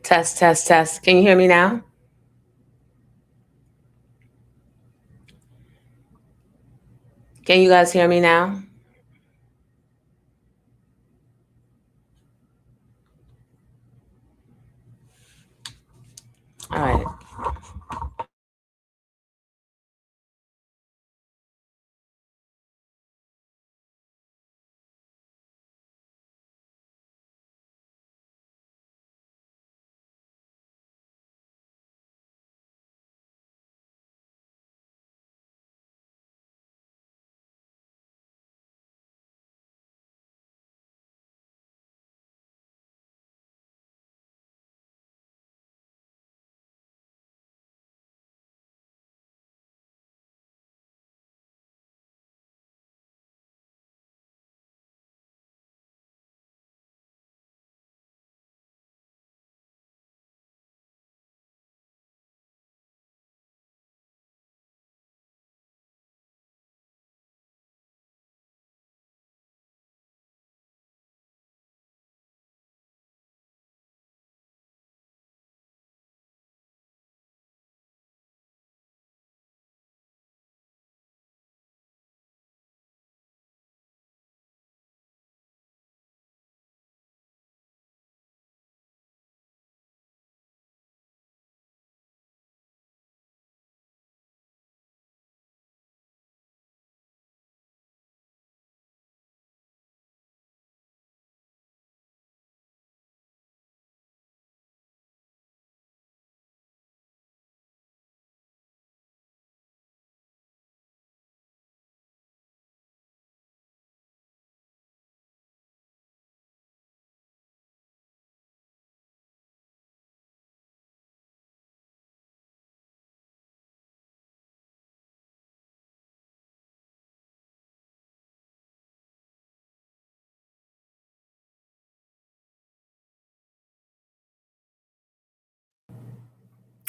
Test, test, test. Can you hear me now? Can you guys hear me now? All right.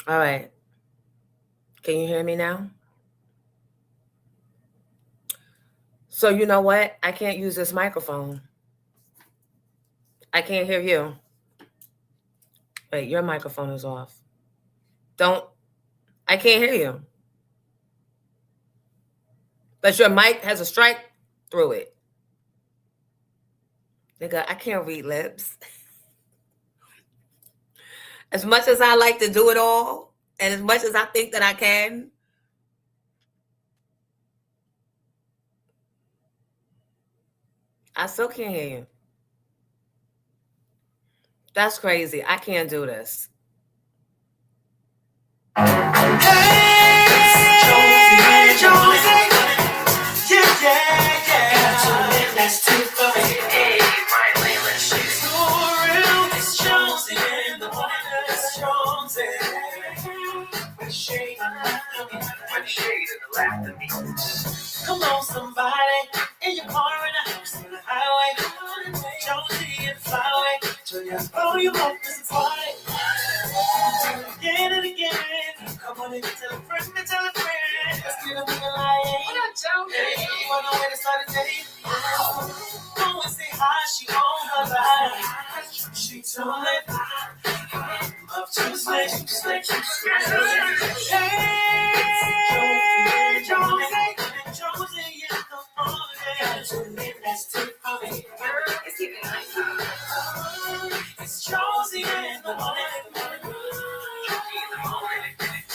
All right. Can you hear me now? So you know what? I can't use this microphone. I can't hear you. Wait, your microphone is off. Don't. I can't hear you. But your mic has a strike through it. Nigga, I can't read lips. As much as I like to do it all, and as much as I think that I can, I still can't hear you. That's crazy. I can't do this. Come on, somebody, in your car in the house on the highway, Jonesy and Flyway, turn your volume up and party. Again and again, come on and tell a friend, let's get a nigga like, what up, Jonesy? You wanna way to start a date? Go and say hi, she on her line. She told me, up to the snake, hey, Jonesy.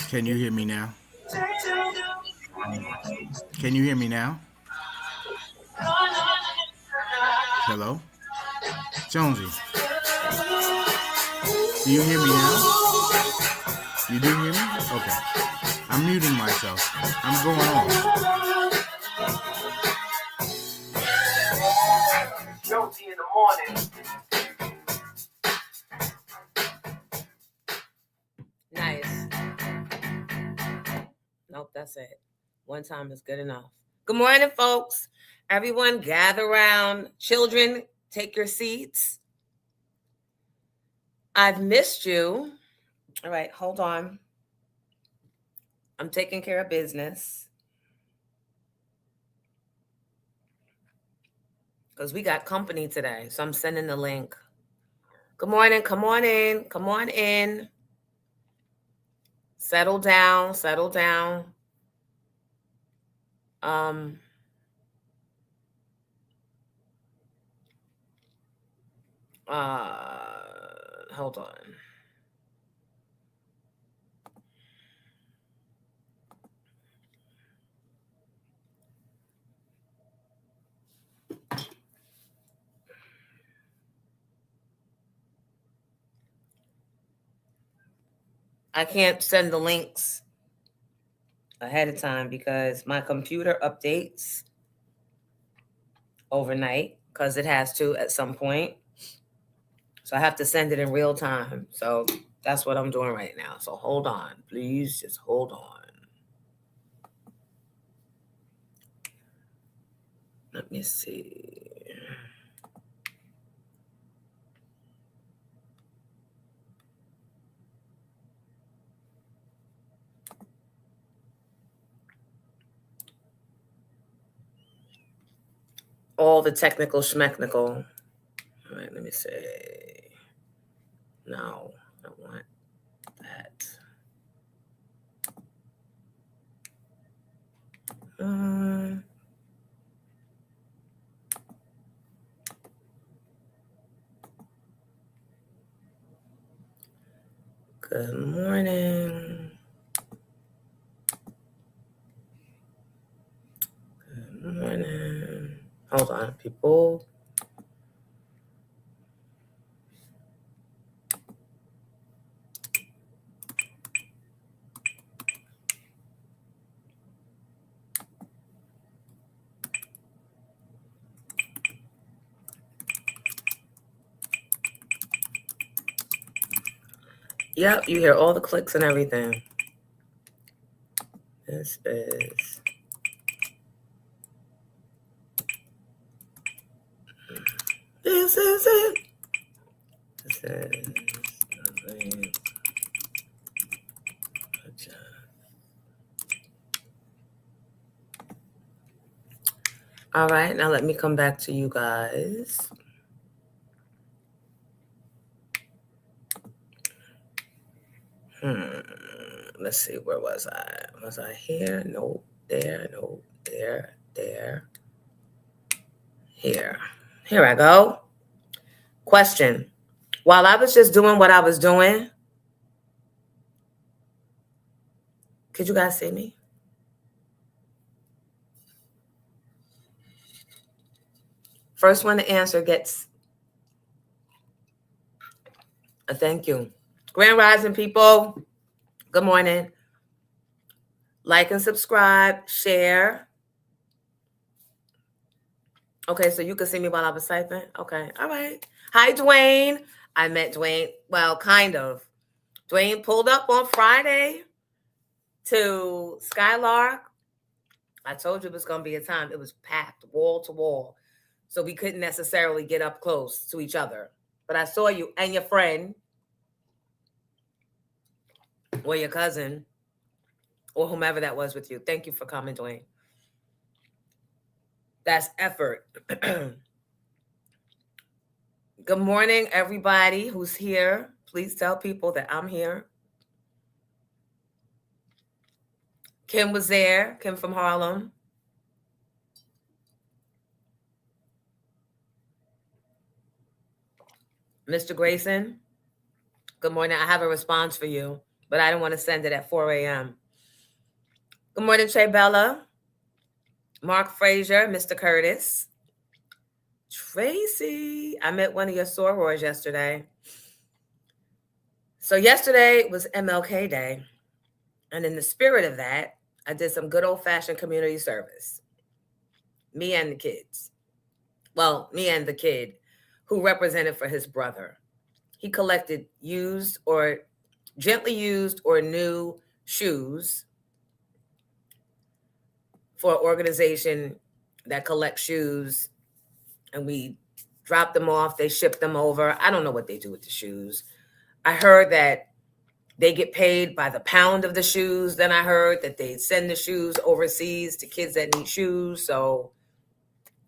Can you hear me now? Can you hear me now? Hello? Jonesy, do you hear me now? You do hear me? Okay. I'm muting myself. I'm going off. Jonesy in the morning. Nice. Nope, that's it. One time is good enough. Good morning, folks. Everyone gather around. Children, take your seats. I've missed you. All right, hold on. I'm taking care of business. Because we got company today. So I'm sending the link. Good morning. Come on in. Come on in. Settle down. Settle down. Hold on. I can't send the links ahead of time because my computer updates overnight because it has to at some point. So I have to send it in real time. So that's what I'm doing right now. So hold on, please. Just hold on. Let me see. All the technical schmechnical. All right, let me say. No, I want that. Good morning. Good morning. Hold on, people. Yep, you hear all the clicks and everything. This is it. This is all right, now let me come back to you guys. Let's see, where was I? Was I here? Nope. There, nope. There. Here. Here I go. Question. While I was just doing what I was doing, could you guys see me? First one to answer gets a thank you. Grand Rising people, good morning. Like and subscribe, share. Okay, so you can see me while I was typing? Okay, all right. Hi, Dwayne. I met Dwayne, well, kind of. Dwayne pulled up on Friday to Skylark. I told you it was going to be a time. It was packed wall to wall. So we couldn't necessarily get up close to each other. But I saw you and your friend or your cousin or whomever that was with you. Thank you for coming, Dwayne. That's effort. Good morning, everybody who's here. Please tell people that I'm here. Kim was there. Kim from Harlem. Mr. Grayson, good morning. I have a response for you, but I don't want to send it at 4 a.m. Good morning, Trey Bella. Mark Frazier, Mr. Curtis. Tracy, I met one of your sorors yesterday. So yesterday was MLK Day. And in the spirit of that, I did some good old-fashioned community service. Me and the kids. Well, me and the kid who represented for his brother. He collected used or gently used or new shoes for an organization that collects shoes, and we drop them off. They ship them over. I don't know what they do with the shoes. I heard that they get paid by the pound of the shoes. Then I heard that they send the shoes overseas to kids that need shoes. So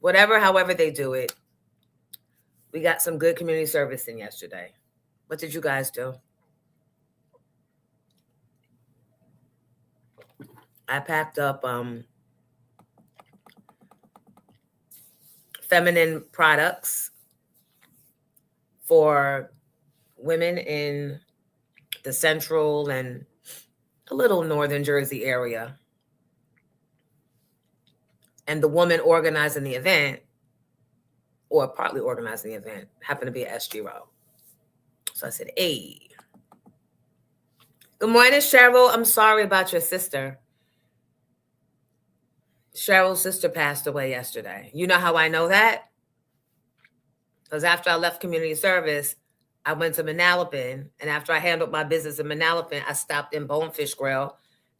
whatever, however they do it, we got some good community service in yesterday. What did you guys do? I packed up feminine products for women in the central and a little northern Jersey area. And the woman organizing the event, or partly organizing the event, happened to be at SGRO. So I said, hey. Good morning, Cheryl. I'm sorry about your sister. Cheryl's sister passed away yesterday. You know how I know that? Because after I left community service, I went to Manalapan. And after I handled my business in Manalapan, I stopped in Bonefish Grill.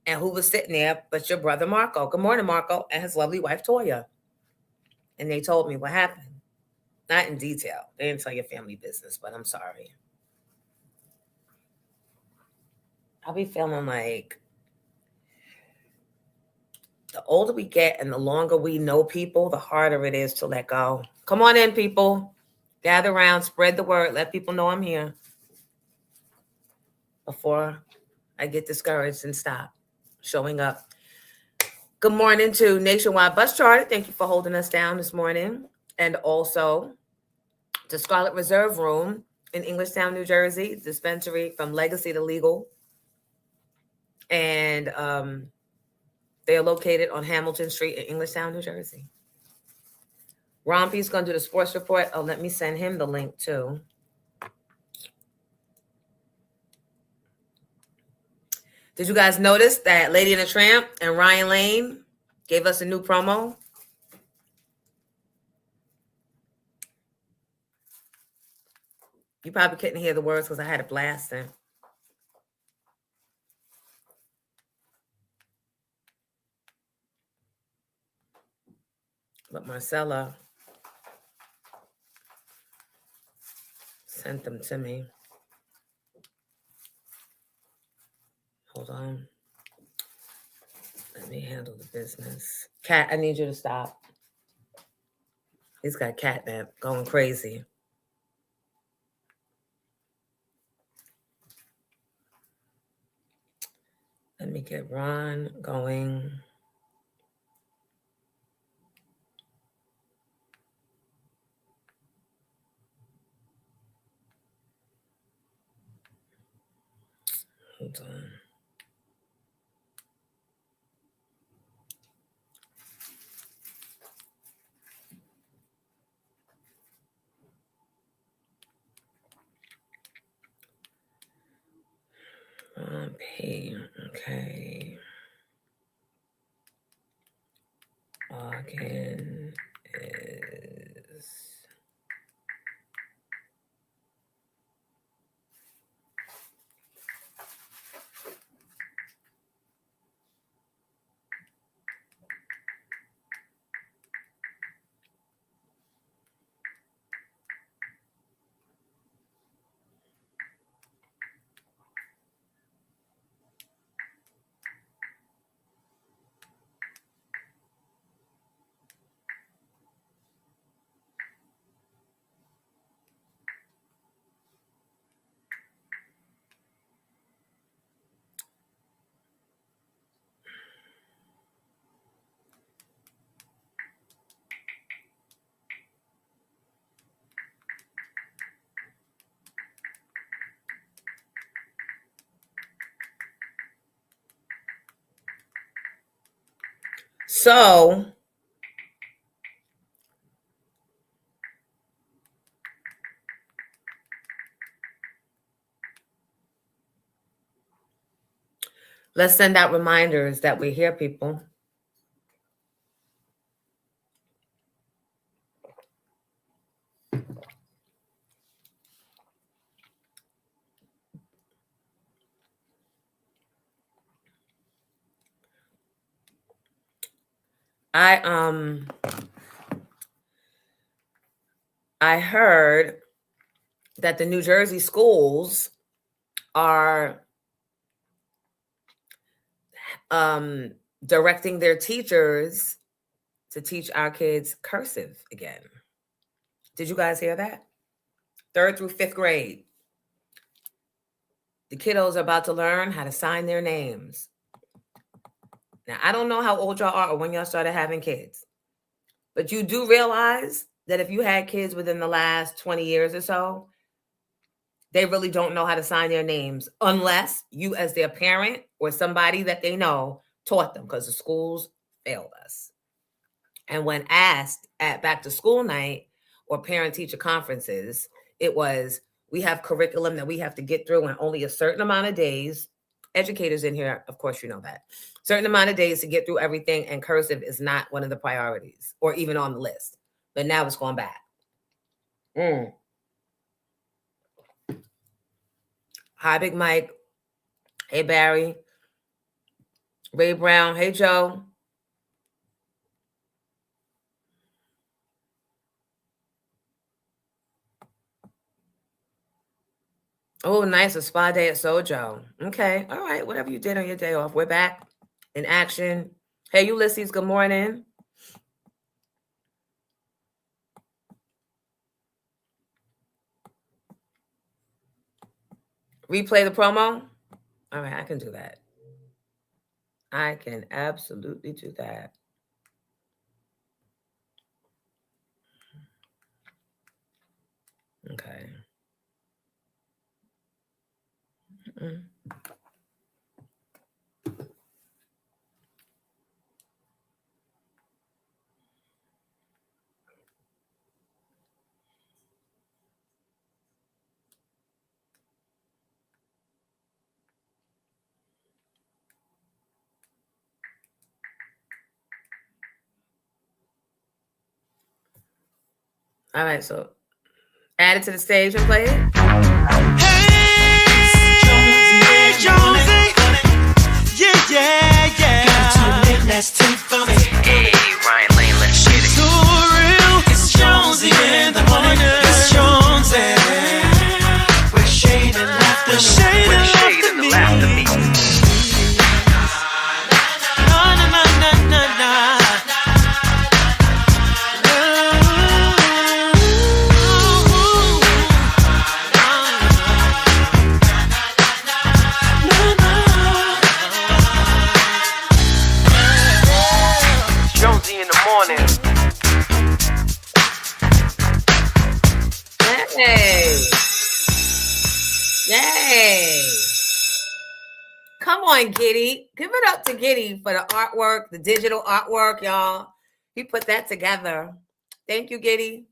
And who was sitting there but your brother Marco? Good morning, Marco, and his lovely wife, Toya. And they told me what happened. Not in detail. They didn't tell your family business, but I'm sorry. I'll be feeling like the older we get and the longer we know people, the harder it is to let go. Come on in, people. Gather around, spread the word, let people know I'm here before I get discouraged and stop showing up. Good morning to Nationwide Bus Charter. Thank you for holding us down this morning. And also to Scarlet Reserve Room in Englishtown, New Jersey, dispensary from Legacy to Legal. And they are located on Hamilton Street in Englishtown, New Jersey. Rompy's going to do the sports report. Oh, let me send him the link too. Did you guys notice that Lady and the Tramp and Ryan Lane gave us a new promo? You probably couldn't hear the words because I had it blasting. But Marcella sent them to me. Hold on. Let me handle the business. Cat, I need you to stop. He's got catnip going crazy. Let me get Ron going. Hold on. P. Okay. Login is. So let's send out reminders that we're here, people. I heard that the New Jersey schools are directing their teachers to teach our kids cursive again. Did you guys hear that? 3rd through 5th grade. The kiddos are about to learn how to sign their names. Now, I don't know how old y'all are or when y'all started having kids, but you do realize that if you had kids within the last 20 years or so, they really don't know how to sign their names unless you, as their parent or somebody that they know, taught them, because the schools failed us. And when asked at back to school night or parent teacher conferences, it was, we have curriculum that we have to get through in only a certain amount of days. Educators in here, of course, you know that. Certain amount of days to get through everything, and cursive is not one of the priorities or even on the list. But now it's going back. Hi, Big Mike. Hey, Barry. Ray Brown. Hey, Joe. Oh, nice. A spa day at Sojo. Okay. All right. Whatever you did on your day off. We're back in action. Hey, Ulysses. Good morning. Replay the promo. All right. I can do that. I can absolutely do that. Okay. All right. So add it to the stage and play it. Hey, Jonesy. Yeah. Let's take from it. Hey, Ryan Lane, let's get it. So real. It's Jonesy in the morning. It's Jonesy. With shade and laughter. With the shade and the laughter me. Na. Jonesy in the morning. Yay. Yay. Come on, Giddy. Give it up to Giddy for the artwork, the digital artwork, y'all. He put that together. Thank you, Giddy.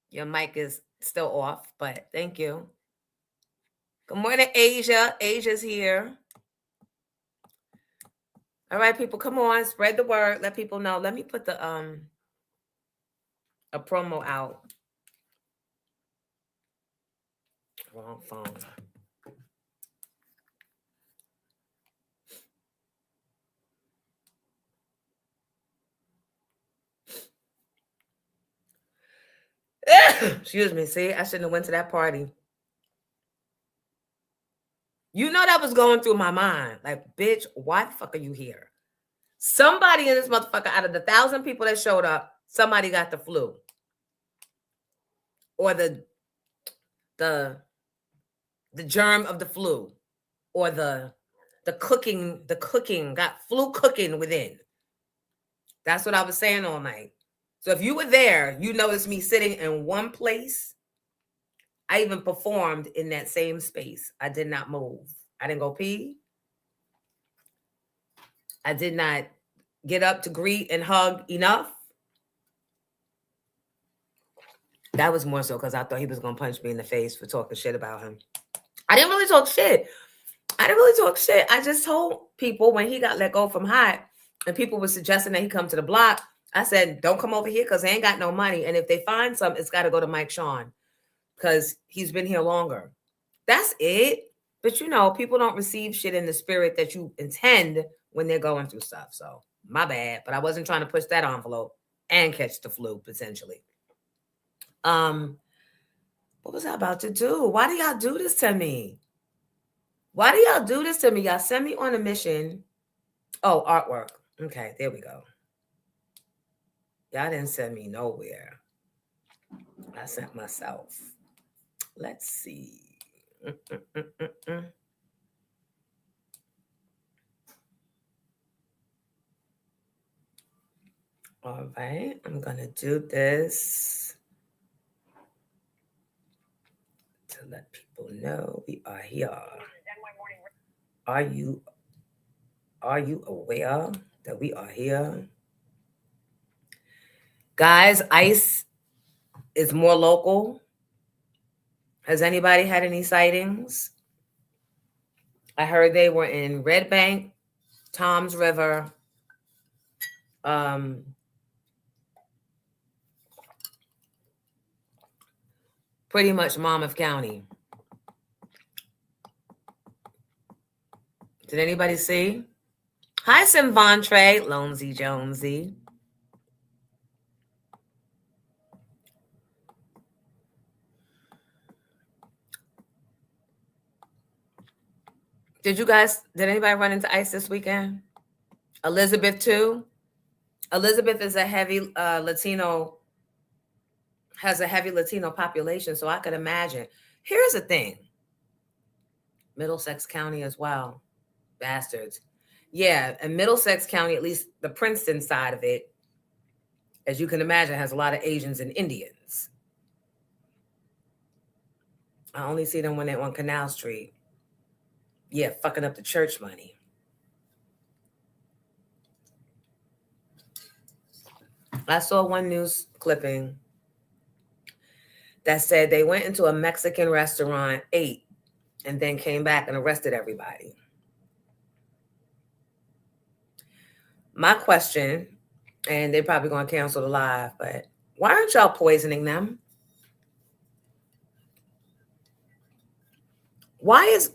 Your mic is still off, but thank you. Good morning, Asia. Asia's here. All right, people, come on. Spread the word. Let people know. Let me put the a promo out. Wrong phone. Excuse me. See, I shouldn't have went to that party. You know that was going through my mind. Like, bitch, why the fuck are you here? Somebody in this motherfucker, out of the 1,000 people that showed up, somebody got the flu. Or the germ of the flu. Or the cooking got flu cooking within. That's what I was saying all night. So if you were there, you noticed me sitting in one place. I even performed in that same space. I did not move. I didn't go pee. I did not get up to greet and hug enough. That was more so because I thought he was going to punch me in the face for talking shit about him. I didn't really talk shit. I just told people when he got let go from Hot and people were suggesting that he come to the block, I said, don't come over here because they ain't got no money. And if they find some, it's got to go to Mike Sean because he's been here longer. That's it. But, you know, people don't receive shit in the spirit that you intend when they're going through stuff. So my bad. But I wasn't trying to push that envelope and catch the flu potentially. What was I about to do? Why do y'all do this to me? Y'all send me on a mission. Oh, artwork. Okay, there we go. Y'all didn't send me nowhere. I sent myself. Let's see. All right, I'm gonna do this to let people know we are here. Are you aware that we are here? Guys, ICE is more local. Has anybody had any sightings? I heard they were in Red Bank, Toms River, pretty much Monmouth County. Did anybody see? Hi, Simvantre, Lonesy Jonesy. Did anybody run into ICE this weekend? Elizabeth too? Elizabeth is a heavy Latino, has a heavy Latino population, so I could imagine. Here's the thing. Middlesex County as well. Bastards. Yeah, and Middlesex County, at least the Princeton side of it, as you can imagine, has a lot of Asians and Indians. I only see them when they're on Canal Street. Yeah, fucking up the church money. I saw one news clipping that said they went into a Mexican restaurant, ate, and then came back and arrested everybody. My question, and they're probably going to cancel the live, but why aren't y'all poisoning them? Why is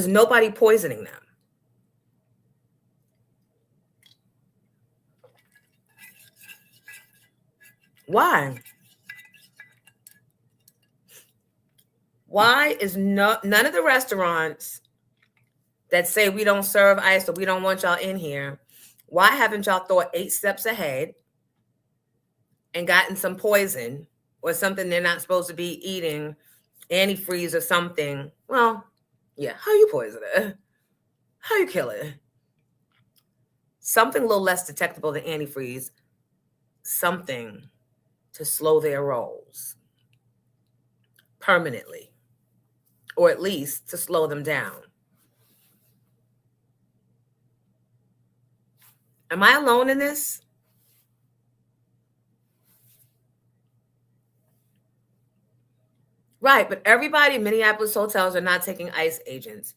nobody poisoning them? Why? Why is none of the restaurants that say we don't serve ICE or we don't want y'all in here, why haven't y'all thought 8 steps ahead and gotten some poison or something they're not supposed to be eating, antifreeze or something? Well, yeah, how you poison it? How you kill it? Something a little less detectable than antifreeze, something to slow their rolls permanently, or at least to slow them down. Am I alone in this? Right, but everybody in Minneapolis hotels are not taking ICE agents.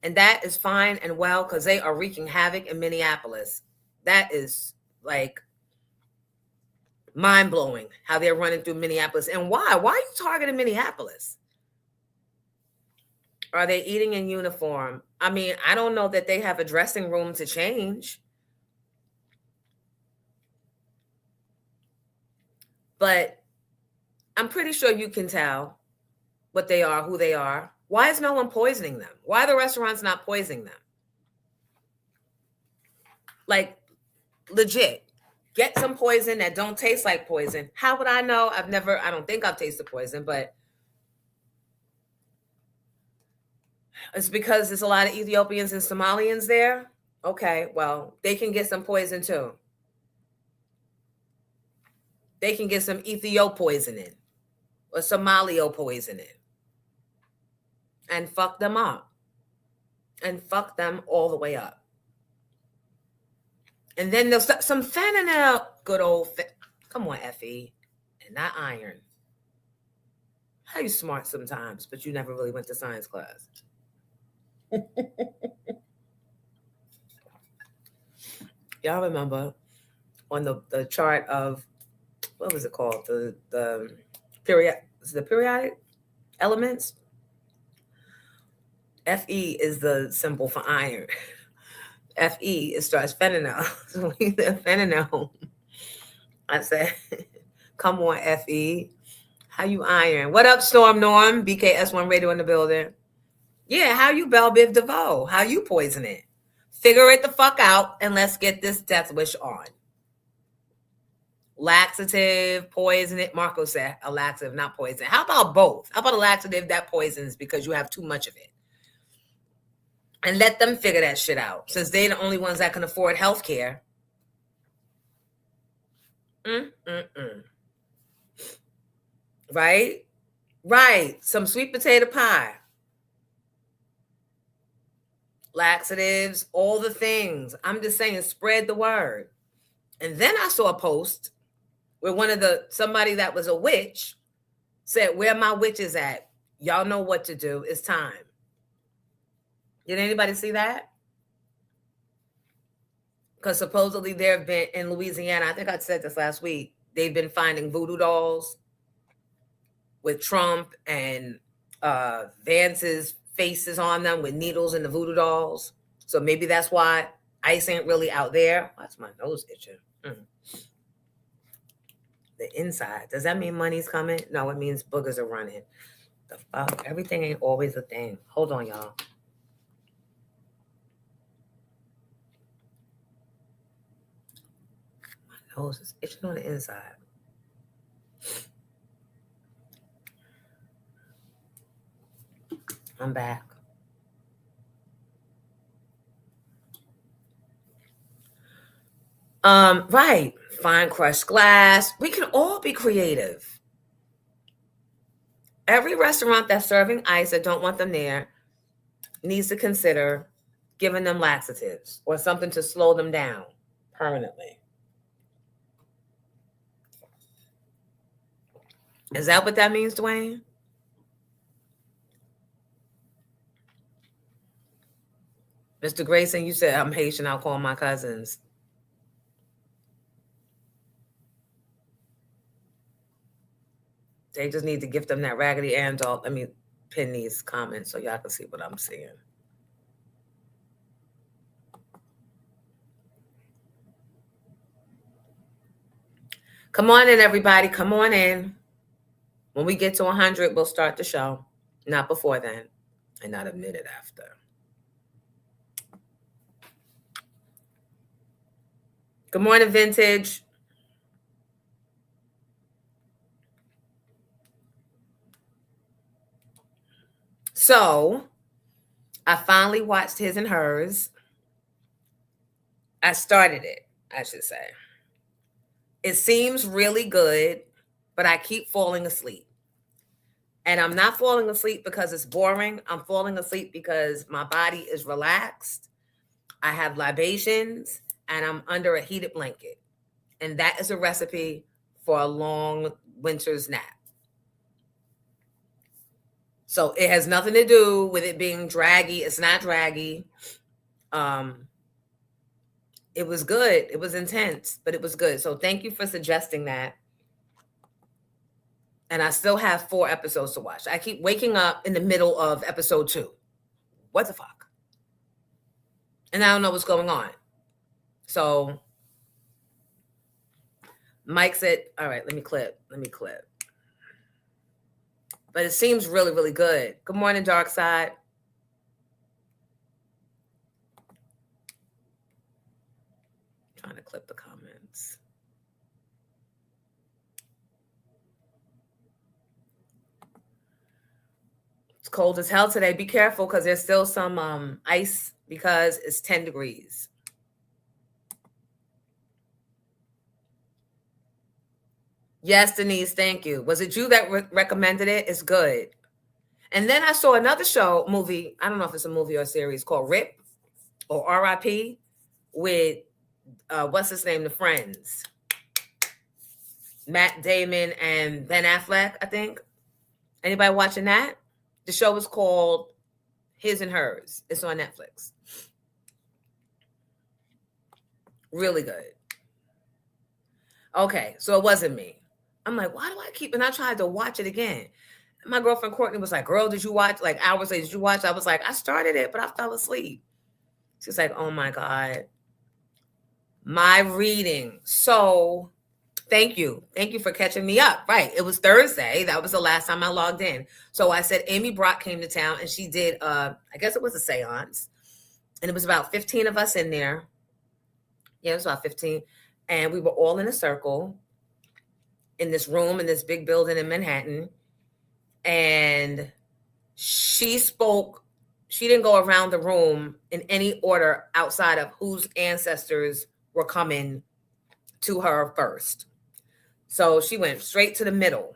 And that is fine and well because they are wreaking havoc in Minneapolis. That is like mind-blowing how they're running through Minneapolis. And why? Why are you targeting Minneapolis? Are they eating in uniform? I mean, I don't know that they have a dressing room to change. But I'm pretty sure you can tell what they are, who they are. Why is no one poisoning them? Why are the restaurants not poisoning them? Like, legit. Get some poison that don't taste like poison. How would I know? I don't think I've tasted poison, but it's because there's a lot of Ethiopians and Somalians there. Okay, well, they can get some poison too. They can get some Ethio poisoning or Somalio poisoning and fuck them up and fuck them all the way up. And then there's some fentanyl, good old, come on, Effie, and not iron. How you smart sometimes, but you never really went to science class. Y'all remember on the chart of, what was it called? The periodic elements? Fe is the symbol for iron. Fe, it starts fentanyl. So we said fentanyl. I said, come on, Fe. How you iron? What up, Storm Norm? BKS1 Radio in the building. Yeah, how you Belle Biv DeVoe? How you poison it? Figure it the fuck out and let's get this death wish on. laxative, poison it. Marco said a laxative, not poison. How about both? How about a laxative that poisons because you have too much of it? And let them figure that shit out, since they're the only ones that can afford health care. Right? Right. Some sweet potato pie. Laxatives, all the things. I'm just saying, spread the word. And then I saw a post where somebody that was a witch said, "Where my witches at? Y'all know what to do. It's time." Did anybody see that? Because supposedly there have been in Louisiana, I think I said this last week, they've been finding voodoo dolls with Trump and Vance's faces on them with needles in the voodoo dolls. So maybe that's why ICE ain't really out there. That's my nose itching. The inside. Does that mean money's coming? No, it means boogers are running. The fuck? Everything ain't always a thing. Hold on, y'all. My nose is itching on the inside. I'm back. Right. Fine crushed glass. We can all be creative. Every restaurant that's serving ice that don't want them there needs to consider giving them laxatives or something to slow them down permanently. Is that what that means, Dwayne? Mr. Grayson, you said I'm Haitian. I'll call my cousins. They just need to gift them that Raggedy Ann doll. Let me pin these comments so y'all can see what I'm seeing. Come on in, everybody. Come on in. When we get to 100, we'll start the show. Not before then, and not a minute after. Good morning, Vintage. So, I finally watched His and Hers. I started it, I should say. It seems really good, but I keep falling asleep. And I'm not falling asleep because it's boring. I'm falling asleep because my body is relaxed. I have libations and I'm under a heated blanket. And that is a recipe for a long winter's nap. So it has nothing to do with it being draggy. It's not draggy. It was good. It was intense, but it was good. So thank you for suggesting that. And I still have 4 episodes to watch. I keep waking up in the middle of episode 2. What the fuck? And I don't know what's going on. So Mike said, all right, let me clip. But it seems really, really good. Good morning, Dark Side. Trying to clip the comments. It's cold as hell today. Be careful because there's still some ice because it's 10 degrees. Yes, Denise, thank you. Was it you that recommended it? It's good. And then I saw another movie. I don't know if it's a movie or a series called RIP or RIP with, what's his name? The Friends. Matt Damon and Ben Affleck, I think. Anybody watching that? The show is called His and Hers. It's on Netflix. Really good. Okay, so it wasn't me. I'm like, why do I keep, and I tried to watch it again. My girlfriend Courtney was like, girl, did you watch? Like hours later, did you watch? I was like, I started it, but I fell asleep. She's like, oh my God. My reading. So thank you. Thank you for catching me up. Right. It was Thursday. That was the last time I logged in. So I said, Amy Brock came to town and she did, I guess it was a seance. And it was about 15 of us in there. Yeah, it was about 15. And we were all in a circle. in this room in this big building in Manhattan. And she spoke, she didn't go around the room in any order outside of whose ancestors were coming to her first. So she went straight to the middle.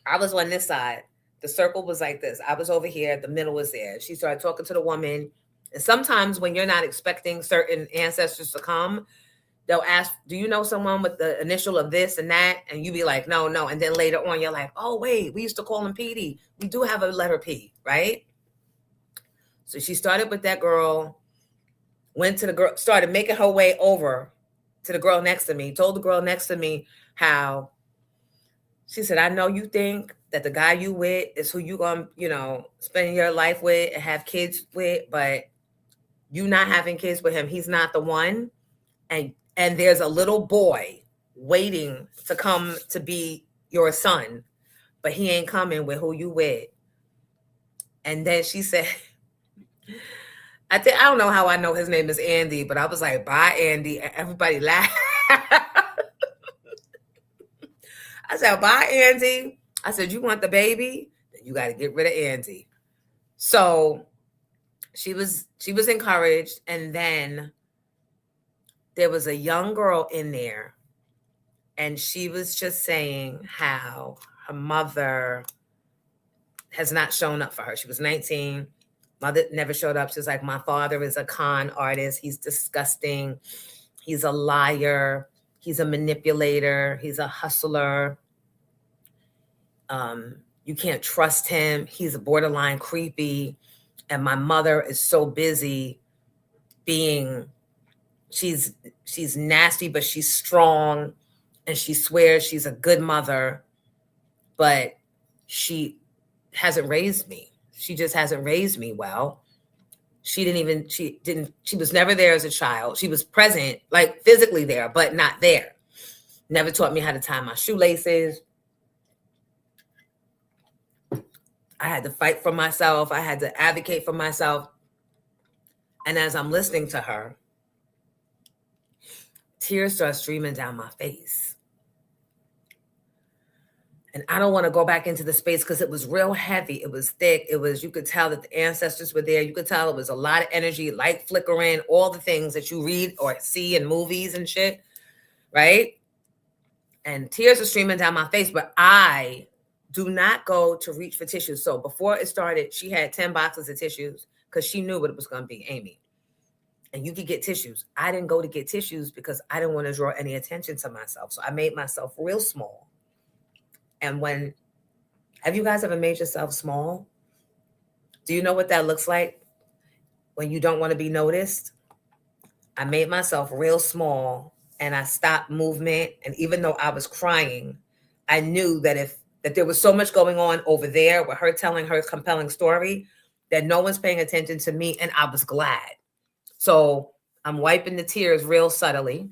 I was on this side. The circle was like this. I was over here. The middle was there. She started talking to the woman. And sometimes when you're not expecting certain ancestors to come, they'll ask, do you know someone with the initial of this and that? And you be like, no, no. And then later on, you're like, oh, wait, we used to call him Petey. We do have a letter P, right? So she started with that girl, went to the girl, started making her way over to the girl next to me, told the girl next to me how, she said, I know you think that the guy you with is who you gonna, spend your life with and have kids with, but you not having kids with him. He's not the one. And there's a little boy waiting to come to be your son, but he ain't coming with who you with. And then she said, I don't know how I know his name is Andy, but I was like, bye, Andy. And everybody laughed. I said, bye, Andy. I said, you want the baby? Then you got to get rid of Andy. So she was encouraged. And then there was a young girl in there, and she was just saying how her mother has not shown up for her. She was 19. Mother never showed up. She's like, my father is a con artist. He's disgusting. He's a liar. He's a manipulator. He's a hustler. You can't trust him. He's a borderline creepy. And my mother is so busy being, she's nasty, but she's strong. And she swears she's a good mother, but she hasn't raised me. She just hasn't raised me well. She was never there as a child. She was present, like physically there, but not there. Never taught me how to tie my shoelaces. I had to fight for myself. I had to advocate for myself. And as I'm listening to her, tears start streaming down my face. And I don't want to go back into the space because it was real heavy. It was thick. You could tell that the ancestors were there. You could tell it was a lot of energy, light flickering, all the things that you read or see in movies and shit, right? And tears are streaming down my face, but I do not go to reach for tissues. So before it started, she had 10 boxes of tissues because she knew what it was going to be, Amy. And you could get tissues. I didn't go to get tissues because I didn't want to draw any attention to myself. So I made myself real small. And have you guys ever made yourself small? Do you know what that looks like when you don't want to be noticed? I made myself real small and I stopped movement. And even though I was crying, I knew that that there was so much going on over there with her telling her compelling story that no one's paying attention to me. And I was glad. So I'm wiping the tears real subtly.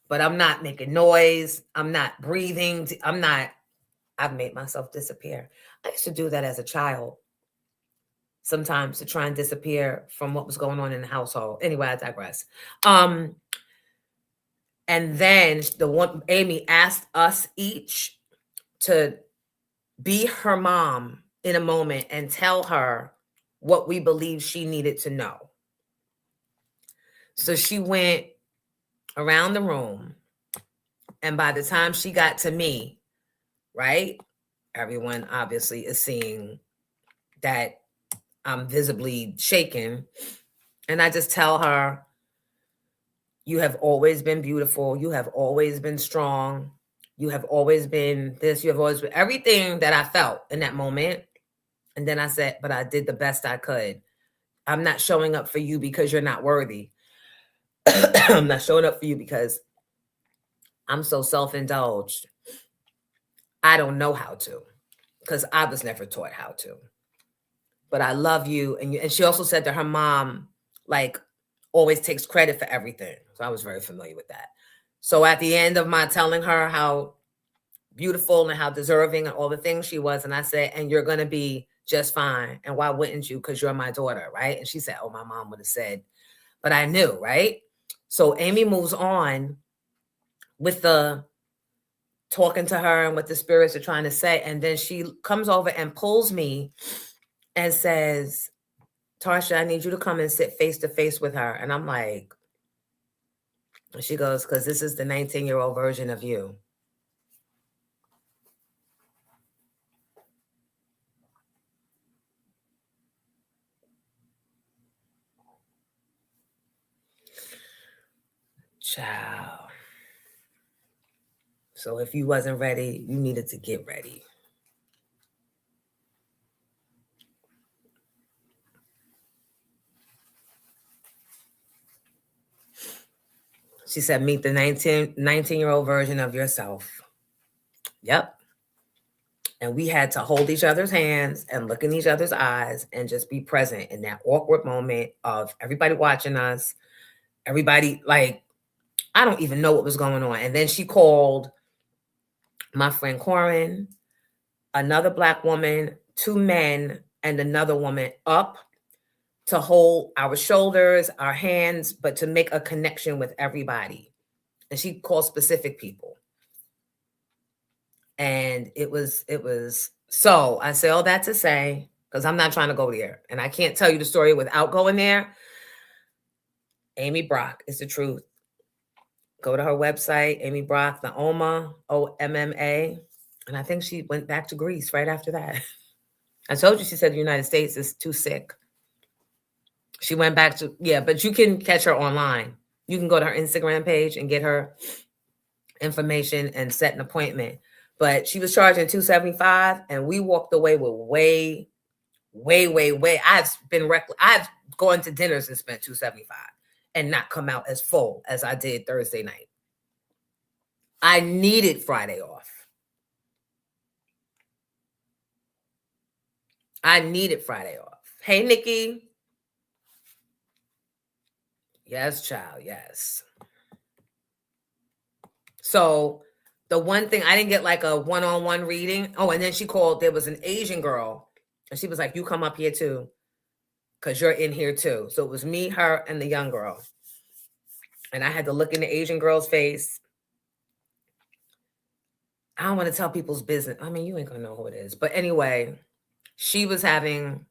But I'm not making noise. I'm not breathing. I've made myself disappear. I used to do that as a child. Sometimes to try and disappear from what was going on in the household. Anyway, I digress. And then Amy asked us each to be her mom in a moment and tell her what we believe she needed to know. So she went around the room, and by the time she got to me, right, everyone obviously is seeing that I'm visibly shaken, and I just tell her, you have always been beautiful, you have always been strong, you have always been this, you have always been everything that I felt in that moment. And then I said, but I did the best I could. I'm not showing up for you because you're not worthy. I'm not showing up for you because I'm so self-indulged. I don't know how to because I was never taught how to. But I love you. And she also said that her mom, like, always takes credit for everything. So I was very familiar with that. So at the end of my telling her how beautiful and how deserving and all the things she was, and I said, and you're going to be just fine. And why wouldn't you? Because you're my daughter, right? And she said, oh, my mom would have said, but I knew, right? So Amy moves on with the talking to her and what the spirits are trying to say. And then she comes over and pulls me and says, Tarsha, I need you to come and sit face to face with her. And I'm like, she goes, because this is the 19-year-old version of you. Child. So if you wasn't ready, you needed to get ready. She said, meet the 19-year-old version of yourself. Yep. And we had to hold each other's hands and look in each other's eyes and just be present in that awkward moment of everybody watching us. Everybody, like, I don't even know what was going on. And then she called my friend Corin, another Black woman, 2 men, and another woman up to hold our shoulders, our hands, but to make a connection with everybody. And she called specific people. And it was, so I say all that to say, because I'm not trying to go there. And I can't tell you the story without going there. Amy Brock is the truth. Go to her website, Amy Brock, the OMA, OMMA. And I think she went back to Greece right after that. I told you, she said the United States is too sick. She went back to, yeah, but you can catch her online. You can go to her Instagram page and get her information and set an appointment. But she was charging $275, and we walked away with way. I've been reckless. I've gone to dinners and spent $275 and not come out as full as I did Thursday night. I needed Friday off. Hey, Nikki. Yes, child. Yes. So the one thing, I didn't get like a one-on-one reading. Oh, and then she called, there was an Asian girl, and she was like, you come up here too, because you're in here too. So it was me, her, and the young girl. And I had to look in the Asian girl's face. I don't want to tell people's business. I mean, you ain't going to know who it is. But anyway, she was having,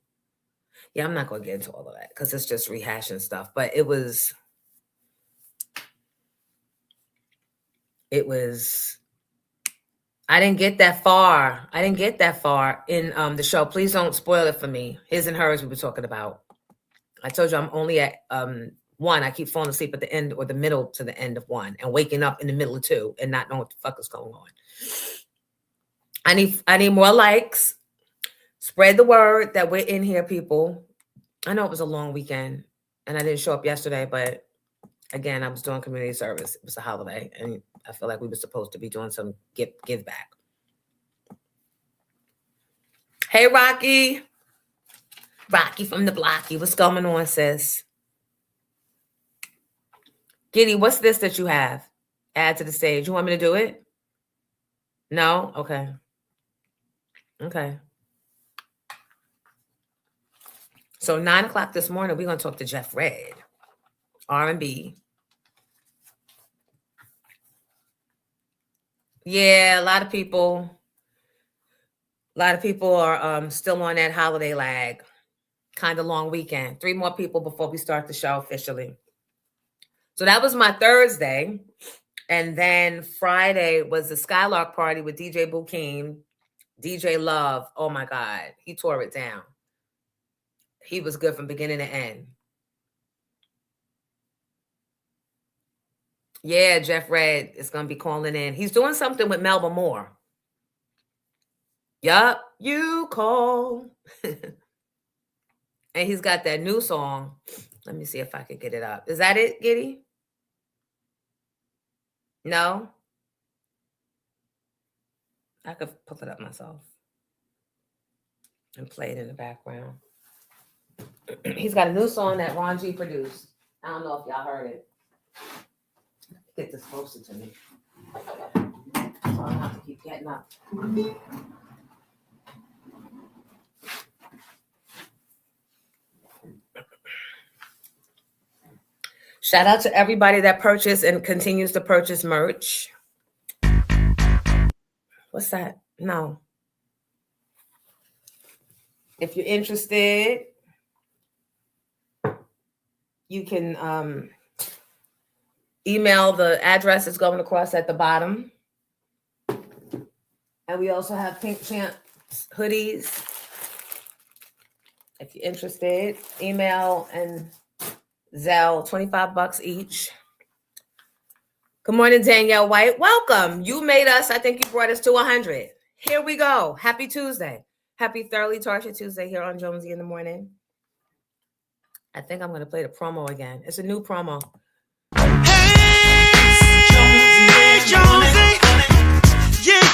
yeah, I'm not going to get into all of that because it's just rehashing stuff. But it was, I didn't get that far. In the show. Please don't spoil it for me. His and hers we were talking about. I told you I'm only at 1. I keep falling asleep at the end or the middle to the end of 1 and waking up in the middle of 2 and not knowing what the fuck is going on. I need more likes. Spread the word that we're in here, people. I know it was a long weekend and I didn't show up yesterday, but again, I was doing community service. It was a holiday, and I feel like we were supposed to be doing some give back. Hey, Rocky. Rocky from the Blocky. What's going on, sis? Giddy, what's this that you have? Add to the stage. You want me to do it? No? Okay. Okay. So 9 o'clock this morning, we're going to talk to Jeff Red. R&B. Yeah, a lot of people are still on that holiday lag. Kind of long weekend. 3 more people before we start the show officially. So that was my Thursday. And then Friday was the Skylark party with DJ Bukeem, DJ Love. Oh my God. He tore it down. He was good from beginning to end. Yeah, Jeff Red is going to be calling in. He's doing something with Melba Moore. Yup, you call. And he's got that new song. Let me see if I could get it up. Is that it, Giddy? No? I could pull it up myself and play it in the background. He's got a new song that Ron G produced. I don't know if y'all heard it. Get this closer to me. So I have to keep getting up. Shout out to everybody that purchased and continues to purchase merch. What's that? No. If you're interested, you can email. The address is going across at the bottom. And we also have Pink Champs hoodies. If you're interested, email and Zelle, $25 each. Good morning, Danielle White. Welcome. You made us. I think you brought us to 100. Here we go. Happy Tuesday. Happy Thoroughly Tarsha Tuesday here on Jonesy in the Morning. I think I'm going to play the promo again. It's a new promo. Hey, Jonesy.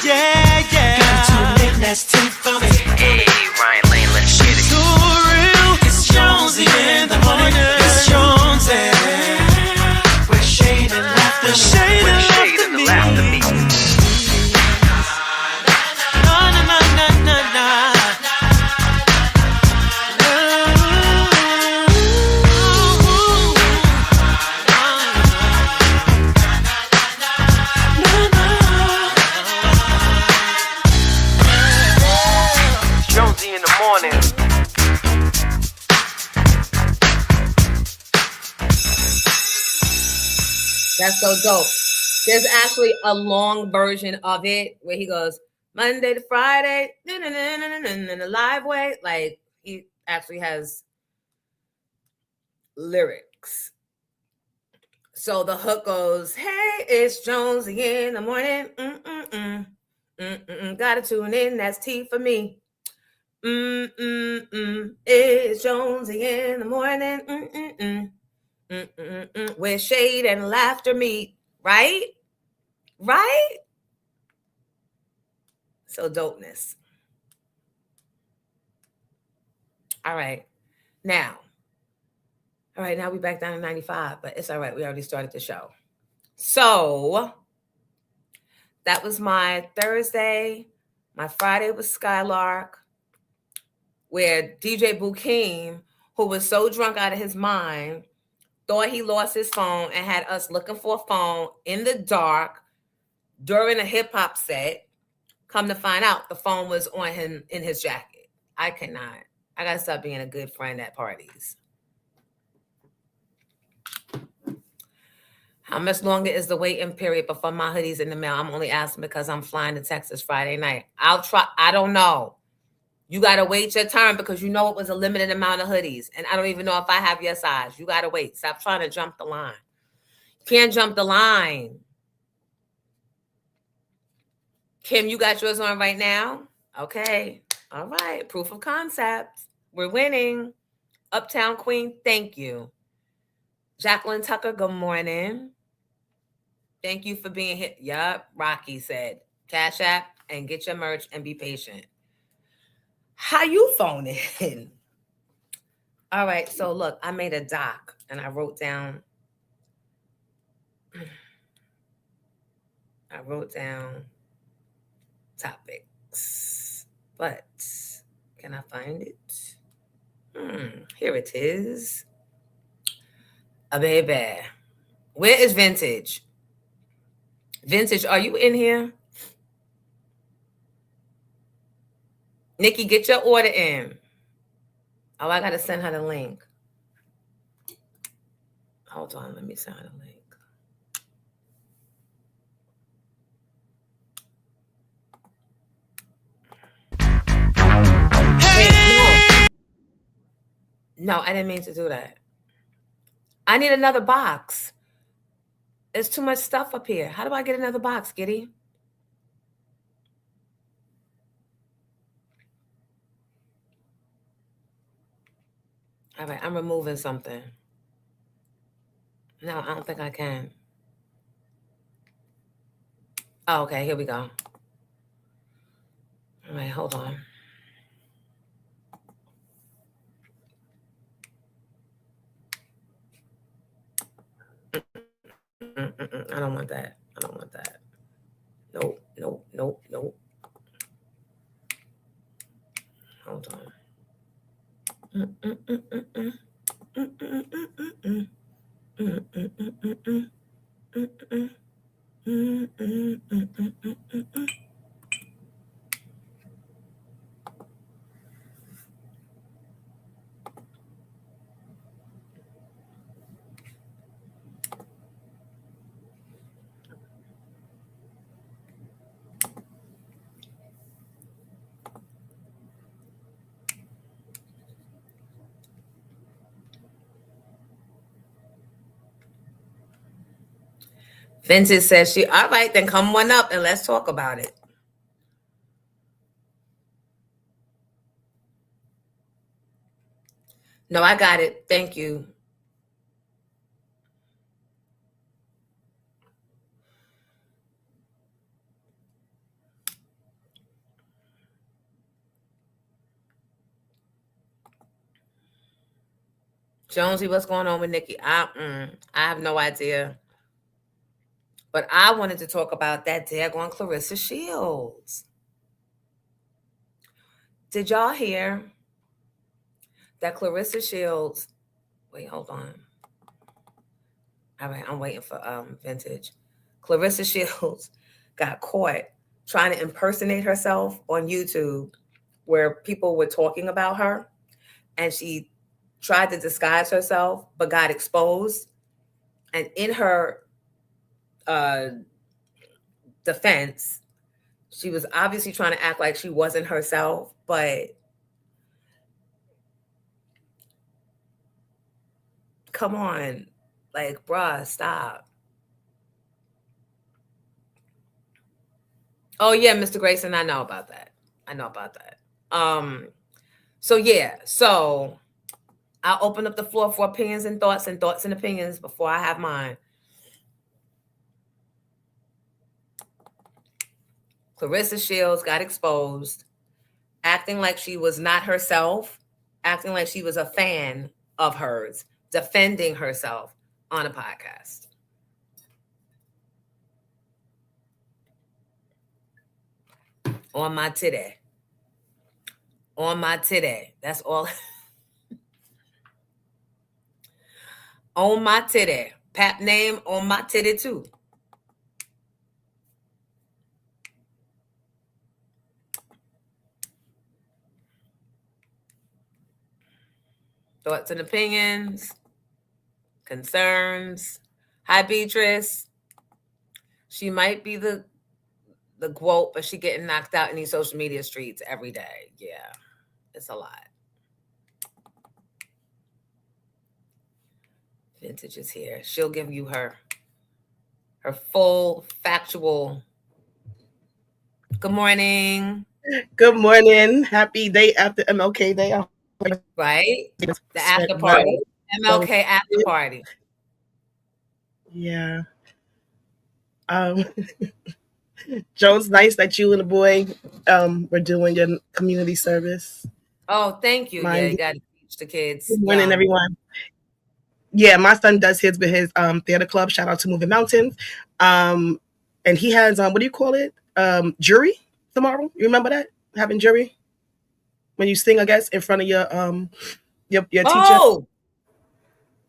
Yeah. Got to make that teeth for me. Hey, Ryan Lane, let's shit it. So real. It's Jonesy in the morning. It's Jonesy. With shade and laughter. With shade and laughter me. Jonesy in the morning. That's so dope. There's actually a long version of it where he goes Monday to Friday in a live way. Like he actually has lyrics. So the hook goes, "Hey, it's Jonesy in the morning. Gotta tune in. That's tea for me. It's Jonesy in the morning. Where shade and laughter meet." Right? So dopeness. All right. Now we're back down to 95, but it's all right. We already started the show. So that was my Thursday. My Friday was Skylark, where DJ Bukeem, who was so drunk out of his mind, thought he lost his phone and had us looking for a phone in the dark during a hip hop set. Come to find out, the phone was on him in his jacket. I gotta stop being a good friend at parties. How much longer is the waiting period before my hoodie's in the mail? I'm only asking because I'm flying to Texas Friday night. I'll try. I don't know. You got to wait your turn because you know it was a limited amount of hoodies. And I don't even know if I have your size. You got to wait. Stop trying to jump the line. You can't jump the line. Kim, you got yours on right now? Okay. All right. Proof of concept. We're winning. Uptown Queen, thank you. Jacqueline Tucker, good morning. Thank you for being here. Yup. Rocky said, Cash App and get your merch and be patient. How you phone in? All right. So look, I made a doc and I wrote down topics, but can I find it? Here it is. A baby. Where is Vintage? Vintage, are you in here? Nikki, get your order in. Oh, I got to send her the link. Hold on, let me send her the link. Wait, no, I didn't mean to do that. I need another box. There's too much stuff up here. How do I get another box, Giddy? All right, I'm removing something. No, I don't think I can. Oh, okay, here we go. All right, hold on. I don't want that. Nope. Hold on. Vintage says she, all right, then come one up and let's talk about it. No, I got it. Thank you. Jonesy, what's going on with Nikki? I have no idea. But I wanted to talk about that daggone Clarissa Shields. Did y'all hear that Clarissa Shields? Wait, hold on. All right, I'm waiting for Vintage. Clarissa Shields got caught trying to impersonate herself on YouTube, where people were talking about her, and she tried to disguise herself but got exposed. And in her uh, defense, she was obviously trying to act like she wasn't herself, but come on, like, bruh, stop. Oh yeah, Mr. Grayson, I know about that. I know about that. So yeah, so I'll open up the floor for opinions and thoughts and opinions before I have mine. Clarissa Shields got exposed, acting like she was not herself, acting like she was a fan of hers, defending herself on a podcast. On my titty. On my titty. That's all. On my titty. Pap name on my titty too. Thoughts and opinions, concerns. Hi, Beatrice. She might be the quote, but she getting knocked out in these social media streets every day. Yeah, it's a lot. Vintage is here. She'll give you her full factual. Good morning. Good morning. Happy day after MLK Day. Right? The after party. MLK after party. Yeah. Jones, nice that you and the boy were doing your community service. Oh, thank you. Yeah, you got to teach the kids. Good morning, everyone. Yeah, my son does his with his theater club. Shout out to Moving Mountains. And he has what do you call it? Jury tomorrow. You remember that? Having jury when you sing, I guess, in front of your teacher.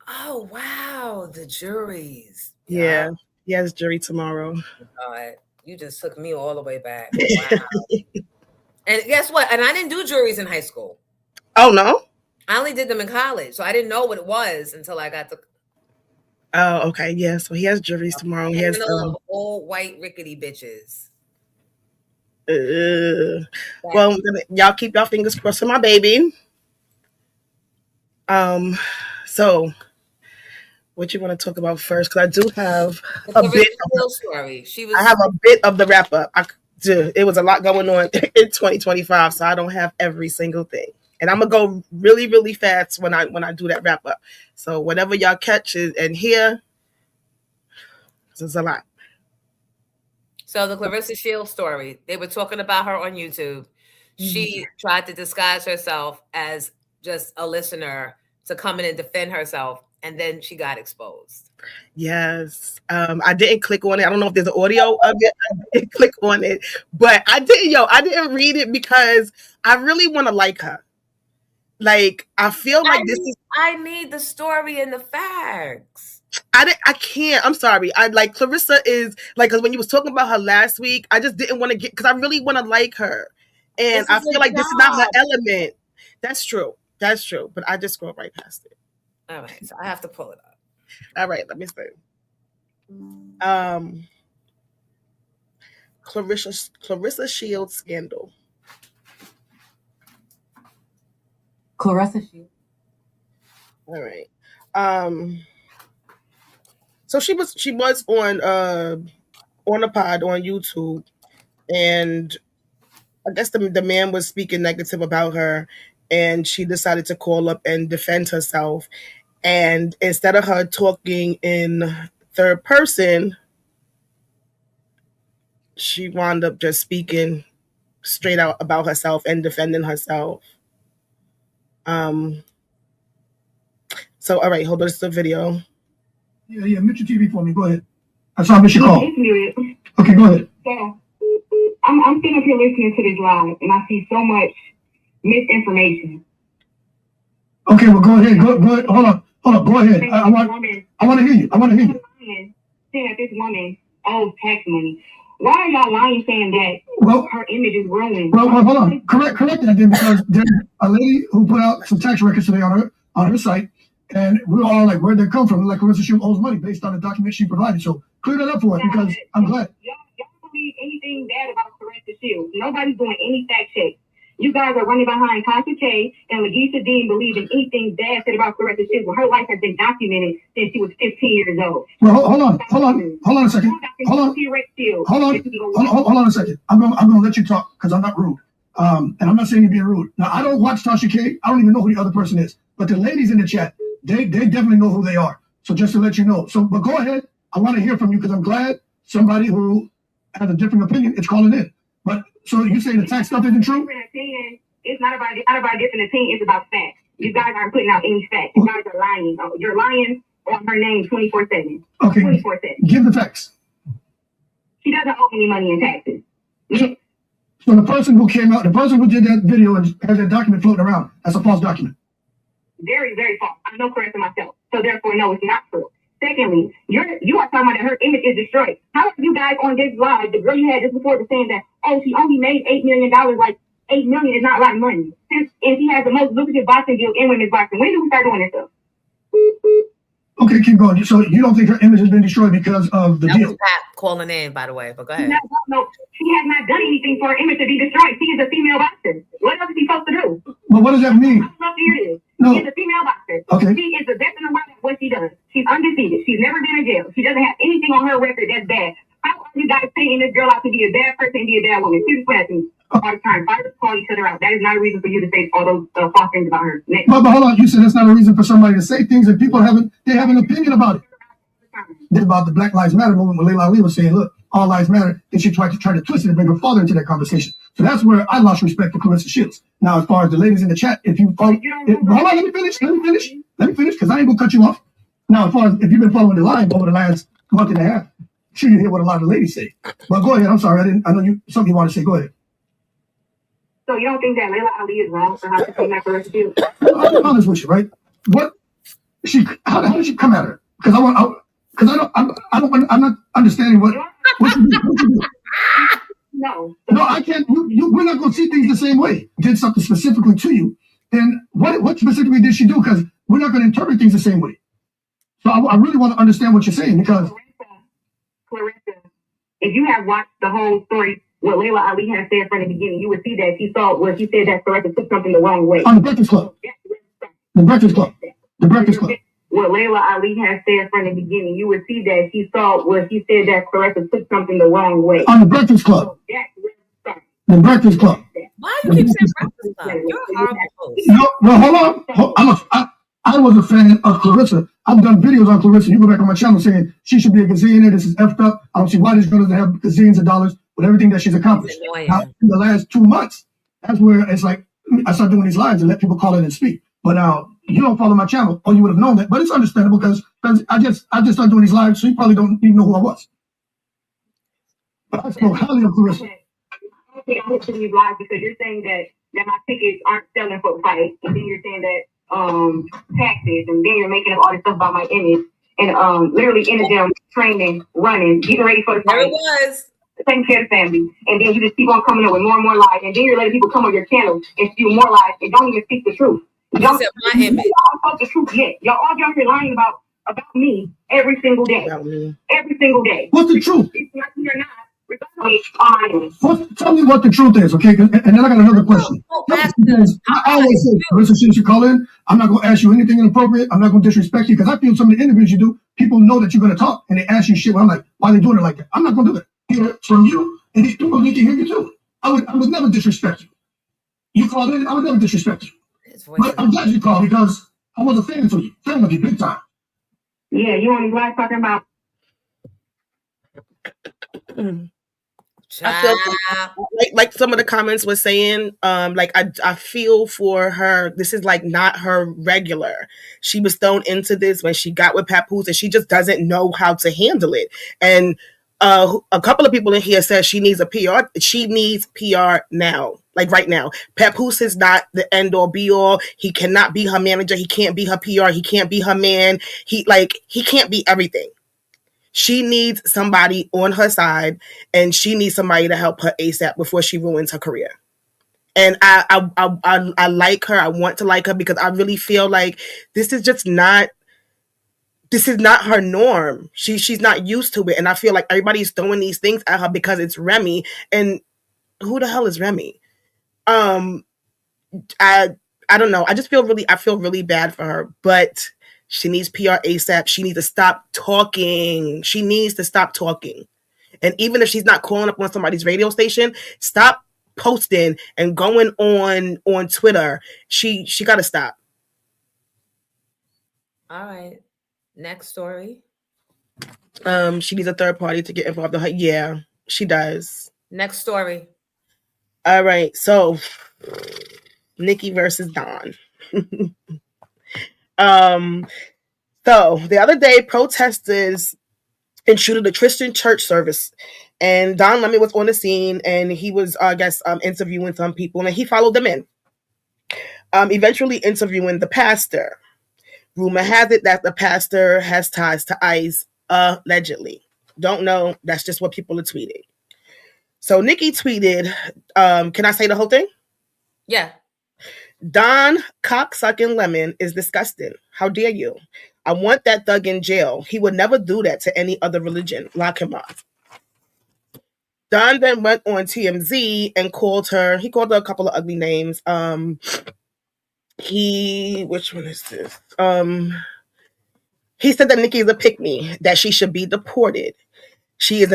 Oh wow, the juries. Yeah, he has jury tomorrow. God, you just took me all the way back. Wow. And guess what? And I didn't do juries in high school. Oh no. I only did them in college, so I didn't know what it was until I got to. Oh, okay. Yeah. So he has juries tomorrow. He has old white rickety bitches. Well, y'all keep y'all fingers crossed for my baby. So what you want to talk about first? Because I do have a bit of story. I have a bit of the wrap up. It was a lot going on in 2025, so I don't have every single thing. And I'm gonna go really, really fast when I do that wrap up. So whatever y'all catch and hear, there's a lot. So the Clarissa Shields story, they were talking about her on YouTube. She tried to disguise herself as just a listener to come in and defend herself, and then she got exposed. Yes. I didn't click on it. I don't know if there's an audio of it. I didn't click on it. But I didn't read it because I really want to like her. Like, I feel like I need the story and the facts. I can't. I'm sorry. I like Clarissa is like, because when you was talking about her last week, I just didn't want to because I really want to like her. And I feel like this is not her element. That's true. That's true. But I just scrolled right past it. All right. So I have to pull it up. All right. Let me see. Clarissa Shields scandal. Clarissa Shields. All right. So she was on a pod on YouTube, and I guess the man was speaking negative about her, and she decided to call up and defend herself. And instead of her talking in third person, she wound up just speaking straight out about herself and defending herself. So, all right, hold on, this is the video. Yeah, mute your TV for me. Go ahead. I saw Mr. Call. Okay, go ahead. So, I'm sitting up here listening to this live, and I see so much misinformation. Okay, well, go ahead. Go ahead. Hold on. Go ahead. I want to hear you. Saying that this woman owes tax money. Why are y'all lying saying that her image is ruined? Well, hold on. Correct that then, because there's a lady who put out some tax records today on her site, and we're all like, where'd they come from? Like, Clarissa Shields owes money based on the document she provided. So clear that up for us, because I'm glad. Y'all believe anything bad about Clarissa Shields. Nobody's doing any fact checks. You guys are running behind Tasha K and Lagisha Dean believing anything bad said about Clarissa Shields when her life has been documented since she was 15 years old. Well, hold on a second. Hold on a second. I'm gonna let you talk because I'm not rude. And I'm not saying you're being rude. Now, I don't watch Tasha K. I don't even know who the other person is. But the ladies in the chat, they definitely know who they are. So just to let you know. So, but go ahead. I want to hear from you because I'm glad somebody who has a different opinion is calling in. But so you say the tax stuff isn't true? It's not about different opinion. It's about facts. You guys aren't putting out any facts. You guys are lying. You're lying on her name 24/7. Okay. 24/7. Give the facts. She doesn't owe any money in taxes. So the person who did that video and has that document floating around, that's a false document. Very, very false. I know Clarissa myself. So therefore, no, it's not true. Secondly, you are talking about that her image is destroyed. How are you guys on this live, the girl you had just before was saying that, she only made $8 million, like $8 million is not a lot of money. And she has the most lucrative boxing deal in women's boxing. When did we start doing this stuff? Okay, keep going. So you don't think her image has been destroyed because of the deal? That was Pat calling in, by the way, but go ahead. No, she has not done anything for her image to be destroyed. She is a female boxer. What else is she supposed to do? But what does that mean? I would love to hear this. No. She's a female boxer. Okay. She is the best in the world at what she does. She's undefeated. She's never been in jail. She doesn't have anything on her record that's bad. How are you guys painting this girl out to be a bad person and be a bad woman? She's asking all the time. Fighters call each other out. That is not a reason for you to say all those false things about her. Next. But hold on. You said that's not a reason for somebody to say things and people have an opinion about it. It's about the Black Lives Matter movement when Layla Ali was saying, look, all lives matter. Then she tried to twist it and bring her father into that conversation. So that's where I lost respect for Clarissa Shields. Now, as far as the ladies in the chat, if you follow, hold on, let me finish, because I ain't gonna cut you off. Now, as far as if you've been following the line over the last month and a half, I'm sure you hear what a lot of the ladies say. But go ahead. I'm sorry, I know something you want to say. Go ahead. So you don't think that Layla Ali is wrong for how to come at Clarissa Shields? I'll be honest with you, right? How did she come at her? Because I'm not understanding what you do. No, I can't. We're not going to see things the same way. Did something specifically to you, and what specifically did she do? Because we're not going to interpret things the same way. So I really want to understand what you're saying, because Clarissa, if you have watched the whole story, what Layla Ali had said from the beginning, you would see that she saw where she said that Clarissa took something the wrong way. On the Breakfast Club. The Breakfast Club. What Layla Ali had said from the beginning, you would see that she saw where she said that Clarissa took something the wrong way. On the Breakfast Club. The Breakfast Club. Why do you keep saying Breakfast Club? You're a horrible host. No, well, hold on. I was a fan of Clarissa. I've done videos on Clarissa. You go back on my channel saying she should be a gazillionaire. This is effed up. I don't see why this girl doesn't have gazillions of dollars with everything that she's accomplished. Now, in the last 2 months, that's where it's like I started doing these lives and let people call in and speak. But now you don't follow my channel, or you would have known that. But it's understandable because I just started doing these lives, so you probably don't even know who I was. But I spoke highly of Clarissa. I think I'm watching these lives because you're saying that my tickets aren't selling for the fight, and then you're saying that taxes, and then you're making up all this stuff about my image, and literally in the gym, training, running, getting ready for the fight. There it was. Taking care of the family, and then you just keep on coming up with more and more lies, and then you're letting people come on your channel and spew more lies and don't even speak the truth. You said my image. Y'all spoke the truth yet. Y'all all out here lying about me every single day. About me. Every single day. What's the truth? You're not Tell me what the truth is, okay? And then I got another question. I always say, Marissa, since you call in, I'm not going to ask you anything inappropriate. I'm not going to disrespect you because I feel some of the interviews you do, people know that you're going to talk and they ask you shit. Where I'm like, why are they doing it like that? I'm not going to do that. Hear it from you, and these people need to hear you too. I would never disrespect you. You called in, I would never disrespect you. But I'm glad you called because I was a fan of you big time. Yeah, you on these live talking about. I feel like some of the comments was saying, like I feel for her. This is like not her regular. She was thrown into this when she got with Papoose, and she just doesn't know how to handle it. And a couple of people in here said she needs a PR. She needs PR now, like right now. Papoose is not the end all be all. He cannot be her manager. He can't be her PR. He can't be her man. He can't be everything. She needs somebody on her side, and she needs somebody to help her ASAP before she ruins her career. And I like her. I want to like her because I really feel like this is not her norm. She's not used to it, and I feel like everybody's throwing these things at her because it's Remy. And who the hell is Remy? I don't know. I feel really bad for her, but she needs PR ASAP. She needs to stop talking. And even if she's not calling up on somebody's radio station, stop posting and going on Twitter. She got to stop. All right. Next story. She needs a third party to get involved in her. Yeah, she does. Next story. All right. So Nikki versus Don. So the other day, protesters intruded a Christian church service, and Don Lemon was on the scene, and he was, I guess, interviewing some people, and he followed them in. Eventually interviewing the pastor. Rumor has it that the pastor has ties to ICE, allegedly. Don't know. That's just what people are tweeting. So Nikki tweeted, can I say the whole thing? Yeah. Don cocksucking Lemon is disgusting. How dare you? I want that thug in jail. He would never do that to any other religion. Lock him up. Don then went on TMZ and called her a couple of ugly names. Which one is this? He said that Nikki is a pick-me, that she should be deported. She is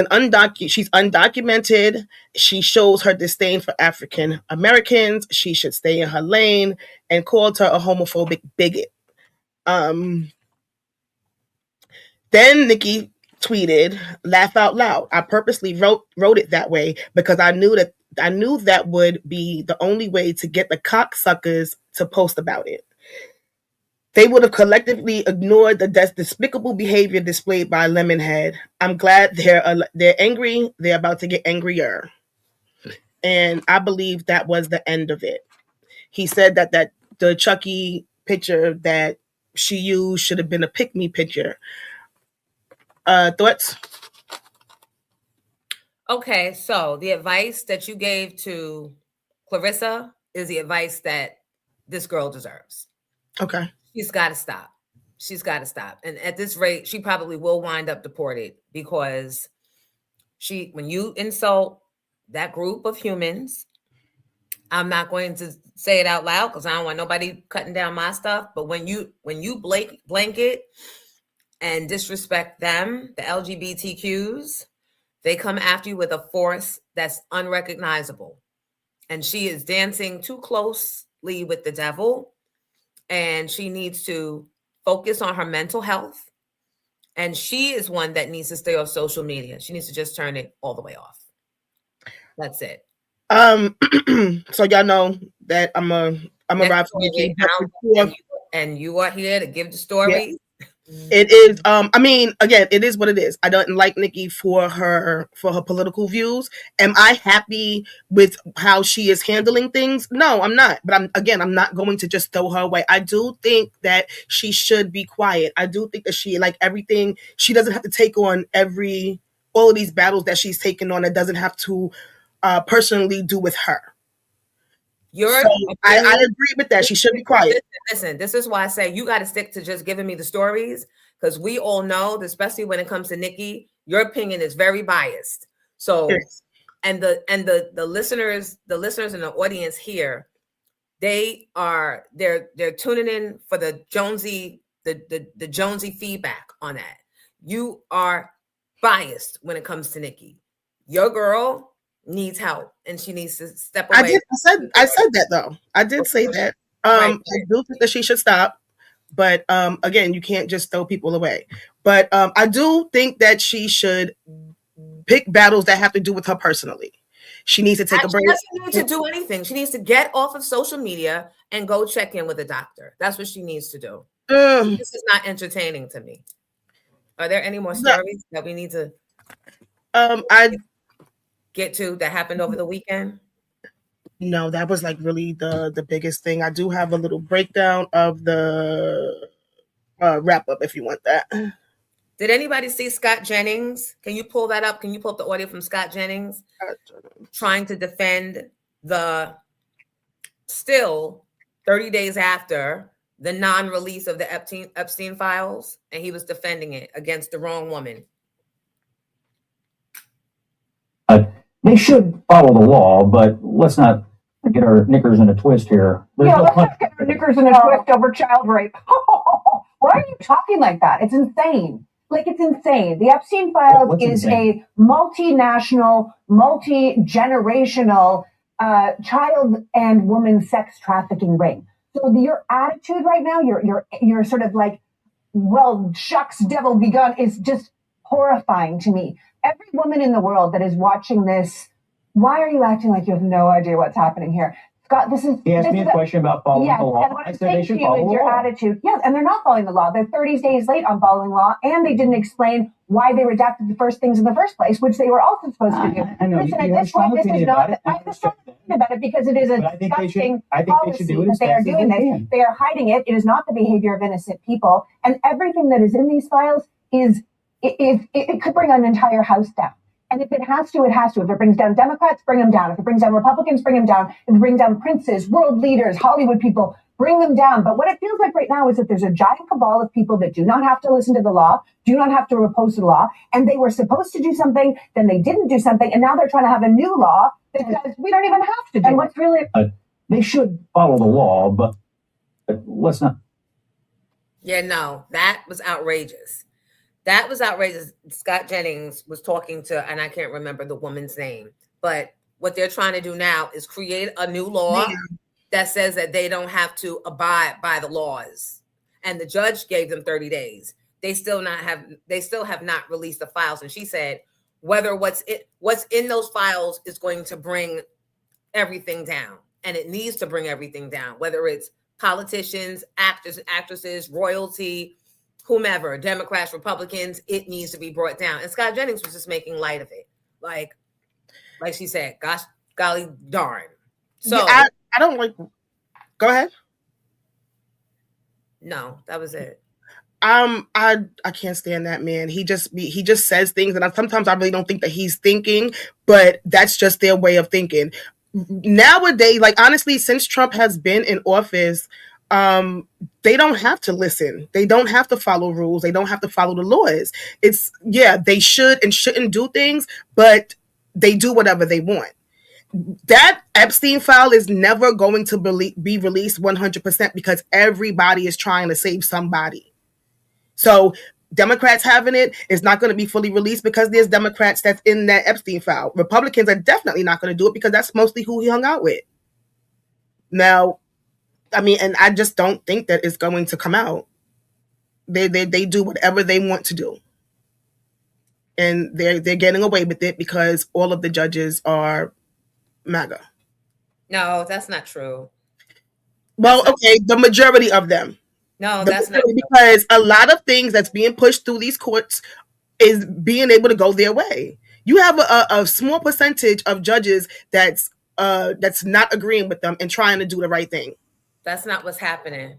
she's undocumented. She shows her disdain for African Americans. She should stay in her lane, and called her a homophobic bigot. Then Nikki tweeted, laugh out loud. I purposely wrote it that way because I knew that would be the only way to get the cocksuckers to post about it. They would have collectively ignored the despicable behavior displayed by Lemonhead. I'm glad they're angry. They're about to get angrier. And I believe that was the end of it. He said that the Chucky picture that she used should have been a pick-me picture. Thoughts? Okay, so the advice that you gave to Clarissa is the advice that this girl deserves. Okay. She's got to stop. And at this rate, she probably will wind up deported because when you insult that group of humans, I'm not going to say it out loud because I don't want nobody cutting down my stuff. But when you blanket and disrespect them, the LGBTQs, they come after you with a force that's unrecognizable. And she is dancing too closely with the devil. And she needs to focus on her mental health. And she is one that needs to stay off social media. She needs to just turn it all the way off. That's it. So y'all know that I'm a ride for Nikki. And you are here to give the story. Yeah. It is. I mean, again, it is what it is. I don't like Nikki for her political views. Am I happy with how she is handling things? No, I'm not. But I'm not going to just throw her away. I do think that she should be quiet. I do think that she, like everything, she doesn't have to take on all of these battles that she's taken on. That doesn't have to personally do with her. I agree with that. She should be quiet. Listen, this is why I say you got to stick to just giving me the stories, because we all know, especially when it comes to Nikki, your opinion is very biased. So, Yes. and the listeners in the audience here, they're tuning in for the Jonesy feedback on that. You are biased when it comes to Nikki. Your girl needs help, and she needs to step away. I said that though. I did say that. Right. I do think that she should stop, but again, you can't just throw people away. But I do think that she should pick battles that have to do with her personally. She needs to take a break. She doesn't need to do anything. She needs to get off of social media and go check in with a doctor. That's what she needs to do. This is not entertaining to me. Are there any more stories that we need to I get to that happened over the weekend? No, that was like really the biggest thing. I do have a little breakdown of the wrap up if you want that. Did anybody see Scott Jennings? Can you pull that up? Can you pull up the audio from Scott Jennings trying to defend still 30 days after the non-release of the Epstein files, and he was defending it against the wrong woman? They should follow the law, but let's not get our knickers in a twist here. Let's not get our knickers in a twist over child rape. Why are you talking like that? It's insane. It's insane. The Epstein files is a multinational, multi-generational child and woman sex trafficking ring. So your attitude right now, you're sort of like, well, shucks, devil begun, is just horrifying to me. Every woman in the world that is watching this, why are you acting like you have no idea what's happening here? Scott, He asked me a question about following the law. And what I said they should follow the your law. attitude. Yes, and they're not following the law. They're 30 days late on following law, and they didn't explain why they redacted the first things in the first place, which they were also supposed to do. I know. Listen, at this point, this is not. I just don't think about it because it is a disgusting policy that they are doing this. They are hiding it. It is not the behavior of innocent people, and everything that is in these files it could bring an entire house down. And if it has to, it has to. If it brings down Democrats, bring them down. If it brings down Republicans, bring them down. If it brings down princes, world leaders, Hollywood people, bring them down. But what it feels like right now is that there's a giant cabal of people that do not have to listen to the law, do not have to oppose the law, and they were supposed to do something, then they didn't do something, and now they're trying to have a new law that says we don't even have to do. And what's really they should follow the law, but let's not. Yeah, no, that was outrageous. That was outrageous. Scott Jennings was talking to, and I can't remember the woman's name, but what they're trying to do now is create a new law that says that they don't have to abide by the laws. And the judge gave them 30 days. They still have not released the files. And she said whether what's in those files is going to bring everything down. And it needs to bring everything down, whether it's politicians, actors, actresses, royalty, whomever, Democrats, Republicans, it needs to be brought down. And Scott Jennings was just making light of it. Like she said, gosh, golly darn. So I don't like, go ahead. No, that was it. I can't stand that man. He just says things, and sometimes I really don't think that he's thinking, but that's just their way of thinking. Nowadays, like honestly, since Trump has been in office, they don't have to listen. They don't have to follow rules. They don't have to follow the laws. They should and shouldn't do things, but they do whatever they want. That Epstein file is never going to be released 100% because everybody is trying to save somebody. So Democrats having it is not going to be fully released because there's Democrats that's in that Epstein file. Republicans are definitely not going to do it because that's mostly who he hung out with. Now, I mean, and I just don't think that it's going to come out. They do whatever they want to do. And they're getting away with it because all of the judges are MAGA. No, that's not true. Well, okay, the majority of them. No, that's not true. Because a lot of things that's being pushed through these courts is being able to go their way. You have a small percentage of judges that's not agreeing with them and trying to do the right thing. That's not what's happening.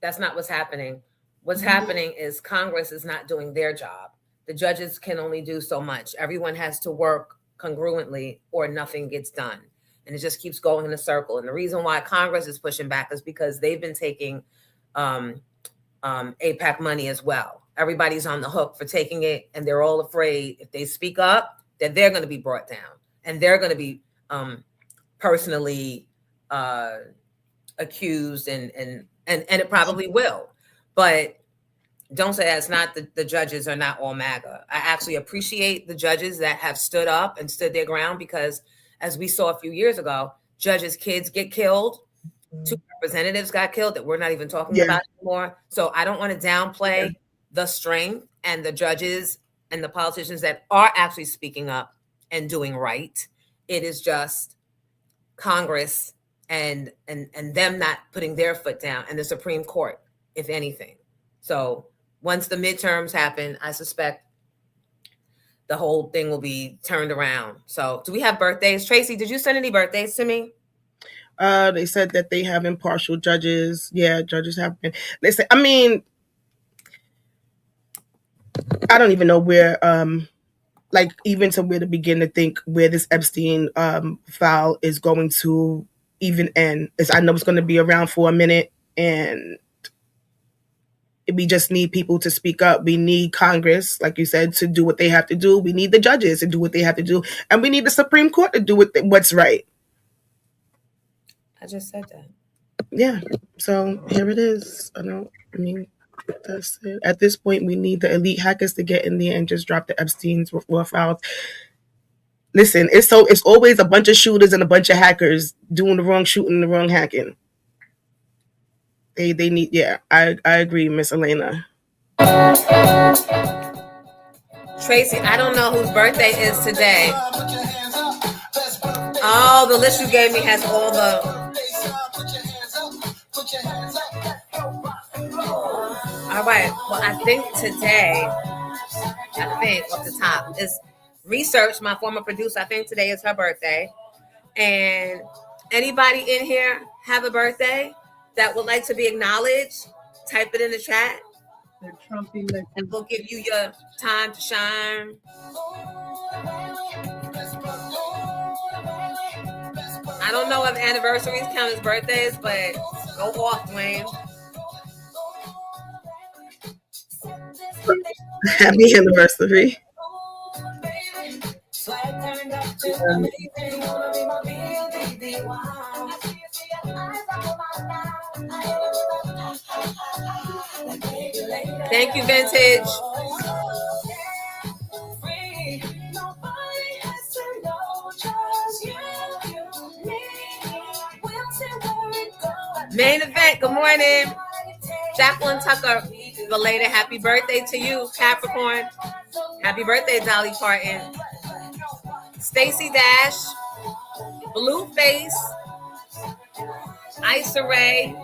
That's not what's happening. What's happening is Congress is not doing their job. The judges can only do so much. Everyone has to work congruently or nothing gets done. And it just keeps going in a circle. And the reason why Congress is pushing back is because they've been taking APAC money as well. Everybody's on the hook for taking it, and they're all afraid if they speak up, that they're going to be brought down and they're going to be personally accused, and it probably will. But don't say that's not the judges are not all MAGA. I actually appreciate the judges that have stood up and stood their ground, because as we saw a few years ago, judges' kids get killed. 2 representatives got killed that we're not even talking about anymore. So I don't want to downplay the strength and the judges and the politicians that are actually speaking up and doing right. It is just Congress and them not putting their foot down, and the Supreme Court, if anything. So once the midterms happen, I suspect the whole thing will be turned around. So do we have birthdays? Tracy, did you send any birthdays to me? They said that they have impartial judges. Yeah, judges have been. They said, I mean, I don't even know where, like, even to where to begin to think where this Epstein file is going to even end. I know it's going to be around for a minute, and we just need people to speak up. We need Congress, like you said, to do what they have to do. We need the judges to do what they have to do, and we need the Supreme Court to do what's right. I just said that. Yeah. So here it is. That's it. At this point, we need the elite hackers to get in there and just drop the Epstein's raw files. Listen, it's always a bunch of shooters and a bunch of hackers doing the wrong shooting and the wrong hacking. They need, yeah, I agree, Miss Elena. Tracy, I don't know whose birthday is today. Oh, the list you gave me has all the... All right. Well, I think today, off the top, is Research, my former producer. I think today is her birthday. And anybody in here have a birthday that would like to be acknowledged? Type it in the chat. And we'll give you your time to shine. I don't know if anniversaries count as birthdays, but go off, Wayne. Happy anniversary. Thank you, Vintage. Main event, good morning. Jacqueline Tucker, belated happy birthday to you, Capricorn. Happy birthday, Dolly Parton. Stacy Dash, Blueface, Issa Rae,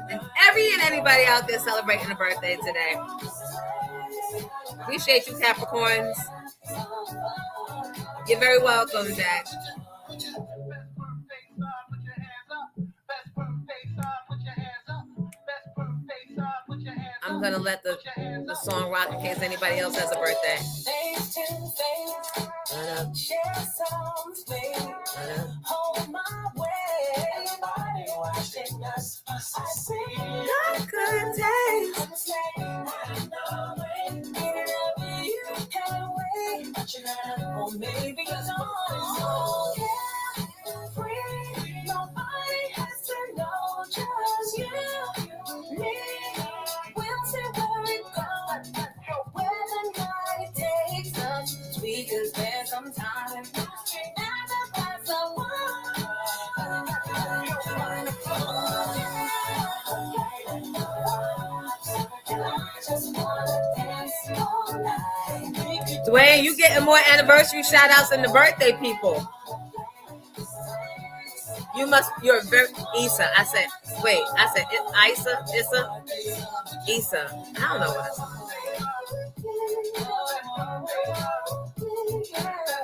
and anybody out there celebrating a birthday today. Appreciate you, Capricorns. You're very welcome, Jack. I'm going to let the song rock in case anybody else has a birthday. Not good days. Dwayne, you getting more anniversary shout outs than the birthday people. You're very Issa. I said Issa. I don't know what I said.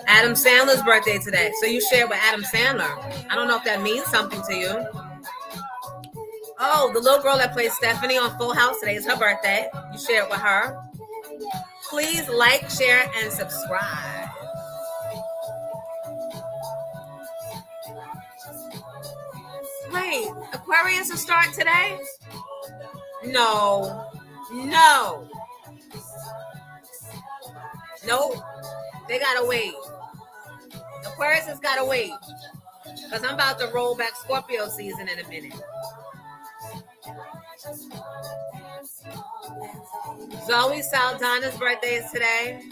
Adam Sandler's birthday today. So you shared with Adam Sandler. I don't know if that means something to you. Oh, the little girl that plays Stephanie on Full House today is her birthday. You shared with her. Please like, share, and subscribe. Wait, Aquarius will start today? No. Nope. They gotta wait. Aquarius has gotta wait. Because I'm about to roll back Scorpio season in a minute. Zoe Saldana's birthday is today.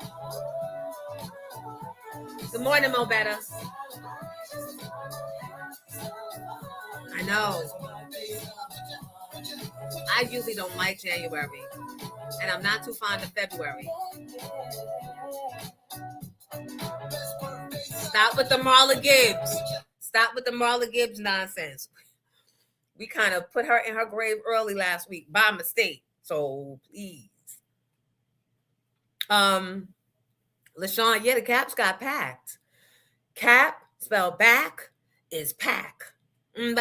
Good morning, Mo Better. I know. I usually don't like January. And I'm not too fond of February. Stop with the Marla Gibbs. Stop with the Marla Gibbs nonsense. We kind of put her in her grave early last week by mistake. So please. LaShawn, yeah, the caps got packed. Cap, spelled back, is pack. Bye.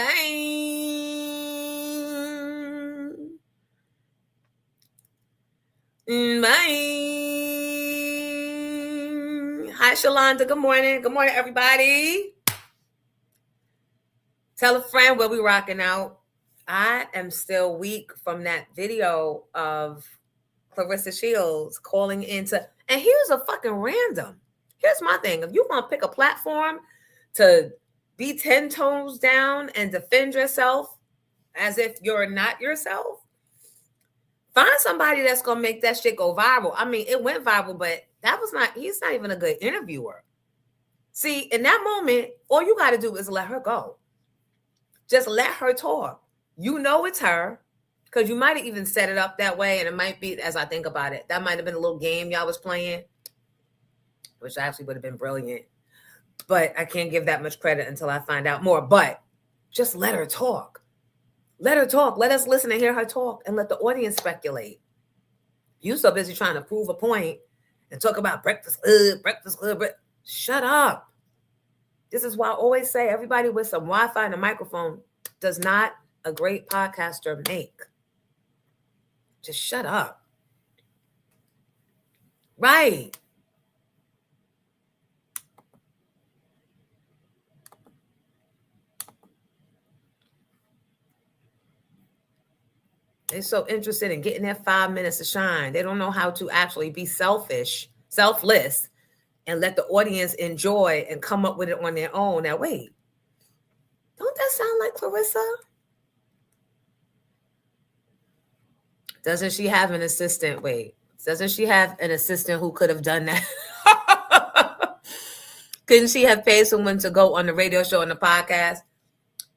Bye. Hi, Shalonda. Good morning. Good morning, everybody. Tell a friend where we rocking out. I am still weak from that video of Clarissa Shields calling into, and he was a fucking random. Here's my thing. If you want to pick a platform to be 10 toes down and defend yourself as if you're not yourself, find somebody that's going to make that shit go viral. I mean, it went viral, but he's not even a good interviewer. See, in that moment, all you got to do is let her go. Just let her talk. You know it's her, because you might have even set it up that way, and it might be, as I think about it, that might have been a little game y'all was playing, which actually would have been brilliant. But I can't give that much credit until I find out more. But just let her talk. Let her talk. Let us listen and hear her talk, and let the audience speculate. You so busy trying to prove a point and talk about Breakfast Club. Shut up. This is why I always say everybody with some Wi-Fi and a microphone does not a great podcaster make. Just shut up. Right. They're so interested in getting their 5 minutes to shine. They don't know how to actually be selfish, selfless, and let the audience enjoy and come up with it on their own. Now, wait. Don't that sound like Clarissa? Doesn't she have an assistant? Wait. Doesn't she have an assistant who could have done that? Couldn't she have paid someone to go on the radio show and the podcast?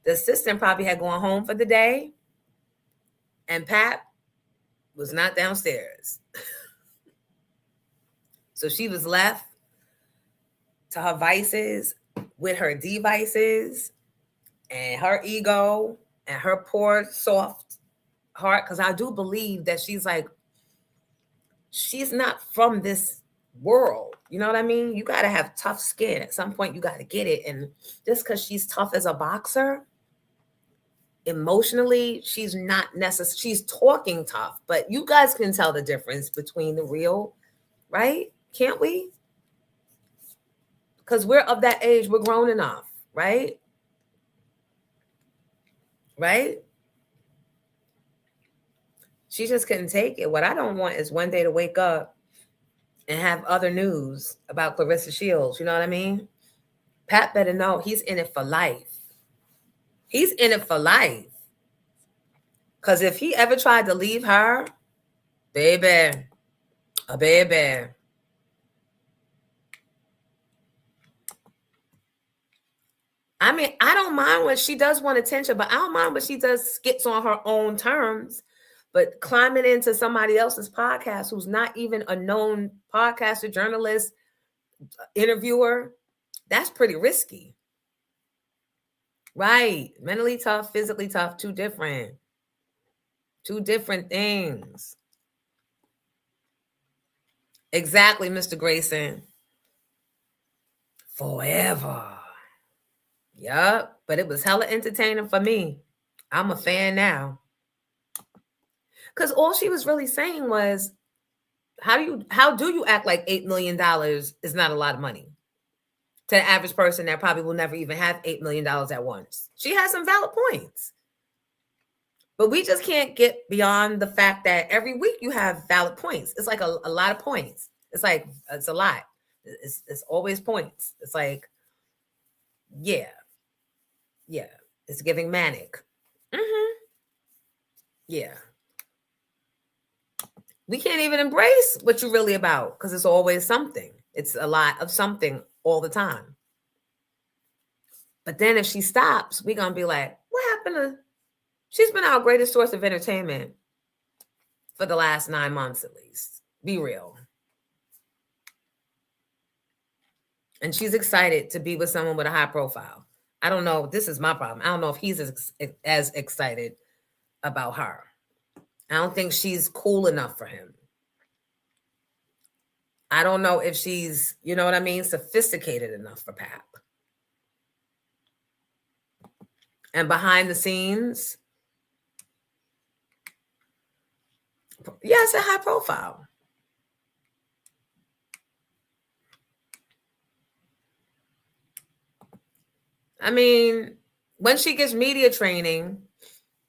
The assistant probably had gone home for the day, and Pat was not downstairs. So she was left to her vices with her devices and her ego and her poor, soft heart. Because I do believe that she's not from this world. You know what I mean? You got to have tough skin. At some point, you got to get it. And just because she's tough as a boxer, emotionally, she's not necessarily, she's talking tough. But you guys can tell the difference between the real, right? Can't we? Because we're of that age, we're grown enough, right? Right? She just couldn't take it. What I don't want is one day to wake up and have other news about Clarissa Shields. You know what I mean? Pat better know he's in it for life. He's in it for life. Because if he ever tried to leave her, baby. I mean, I don't mind when she does want attention, but I don't mind when she does skits on her own terms. But climbing into somebody else's podcast who's not even a known podcaster, journalist, interviewer, that's pretty risky. Right. Mentally tough, physically tough, two different things. Exactly, Mr. Grayson. Forever. Yup. But it was hella entertaining for me. I'm a fan now. Because all she was really saying was, how do you act like $8 million is not a lot of money to the average person that probably will never even have $8 million at once? She has some valid points. But we just can't get beyond the fact that every week you have valid points. It's like a lot of points. It's like, it's a lot. It's always points. It's like, yeah. It's giving manic. Yeah. We can't even embrace what you're really about because it's always something. It's a lot of something all the time. But then if she stops, we're going to be like, what happened to... She's been our greatest source of entertainment for the last 9 months at least. Be real. And she's excited to be with someone with a high profile. I don't know. This is my problem. I don't know if he's as excited about her. I don't think she's cool enough for him. I don't know if she's, you know what I mean, sophisticated enough for Pap. And behind the scenes, yeah, it's a high profile. I mean, when she gets media training,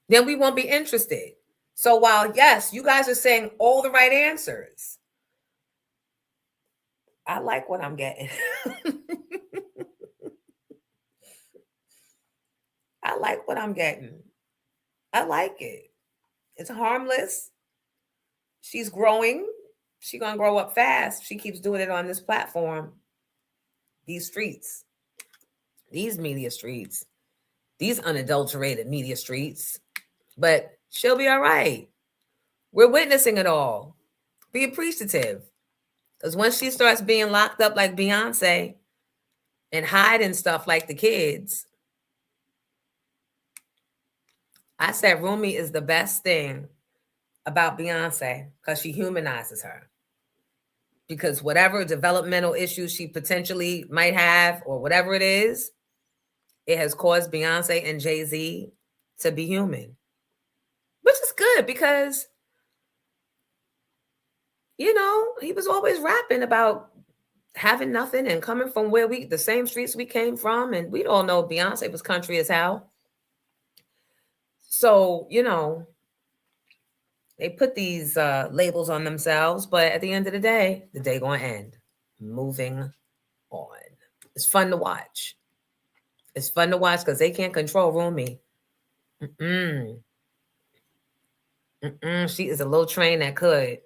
then we won't be interested. So while, yes, you guys are saying all the right answers, I like what I'm getting. I like what I'm getting. I like it. It's harmless. She's growing. She's going to grow up fast. She keeps doing it on this platform. These streets. These media streets. These unadulterated media streets. But she'll be all right. We're witnessing it all. Be appreciative. Because once she starts being locked up like Beyonce and hiding stuff like the kids, I said Rumi is the best thing about Beyonce because she humanizes her. Because whatever developmental issues she potentially might have or whatever it is, it has caused Beyonce and Jay-Z to be human. Which is good because, you know, he was always rapping about having nothing and coming from where the same streets we came from. And we all know Beyonce was country as hell. So, you know, they put these labels on themselves, but at the end of the day going to end. Moving on. It's fun to watch. It's fun to watch because they can't control Rumi. She is a little train that could.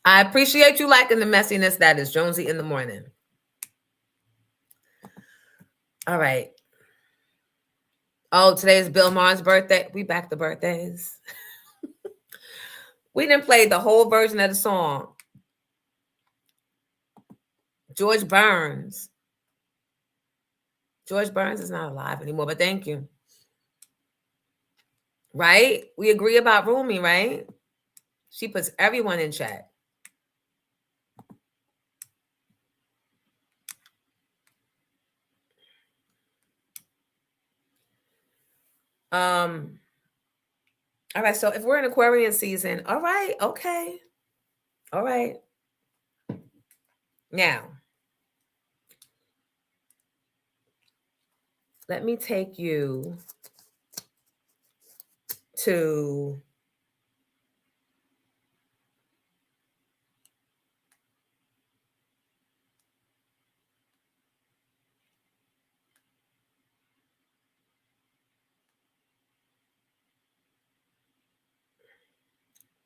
I appreciate you liking the messiness. That is Jonesy in the morning. All right. Oh, today's Bill Maher's birthday. We back to birthdays. We didn't play the whole version of the song. George Burns. George Burns is not alive anymore, but thank you. Right? We agree about Rumi, right? She puts everyone in chat. All right, so if we're in Aquarian season, all right, okay. All right. Now, let me take you to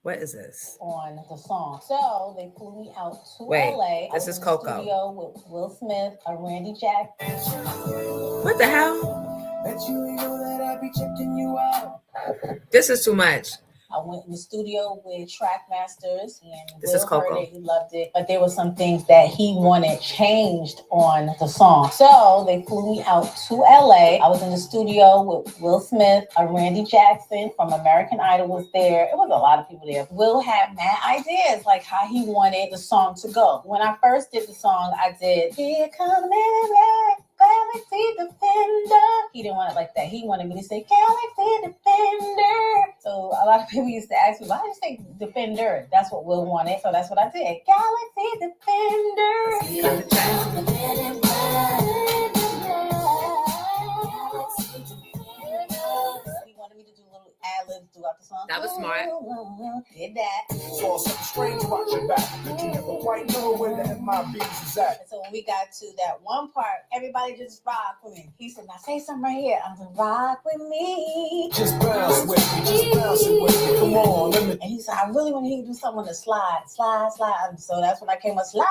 what is this? On the song. So they flew me out to LA. This is Coco. Studio with Will Smith, Randy Jack. What the hell? This is too much. I went in the studio with Trackmasters and This Will is Coco. heard it, he loved it, but there were some things that he wanted changed on the song. So they flew me out to LA. I was in the studio with Will Smith, Randy Jackson from American Idol was there. It was a lot of people there. Will had mad ideas, like how he wanted the song to go. When I first did the song, I did, Here Come Mary, Galaxy Defender. He didn't want it like that. He wanted me to say Galaxy Defender. So a lot of people used to ask me, why do you say Defender? That's what Will wanted. So that's what I did. Galaxy Defender. ad-libs throughout the song. That was smart. Did that. Saw something strange about your back, but you never quite know where the MIBs is at. And so when we got to that one part, everybody just rock with me. He said, now say something right here. I was like, rock with me. Just bounce with me, just bounce it with me. Come on, let me. And he said, I really want to hear you do something on the slide. So that's when I came up, slide.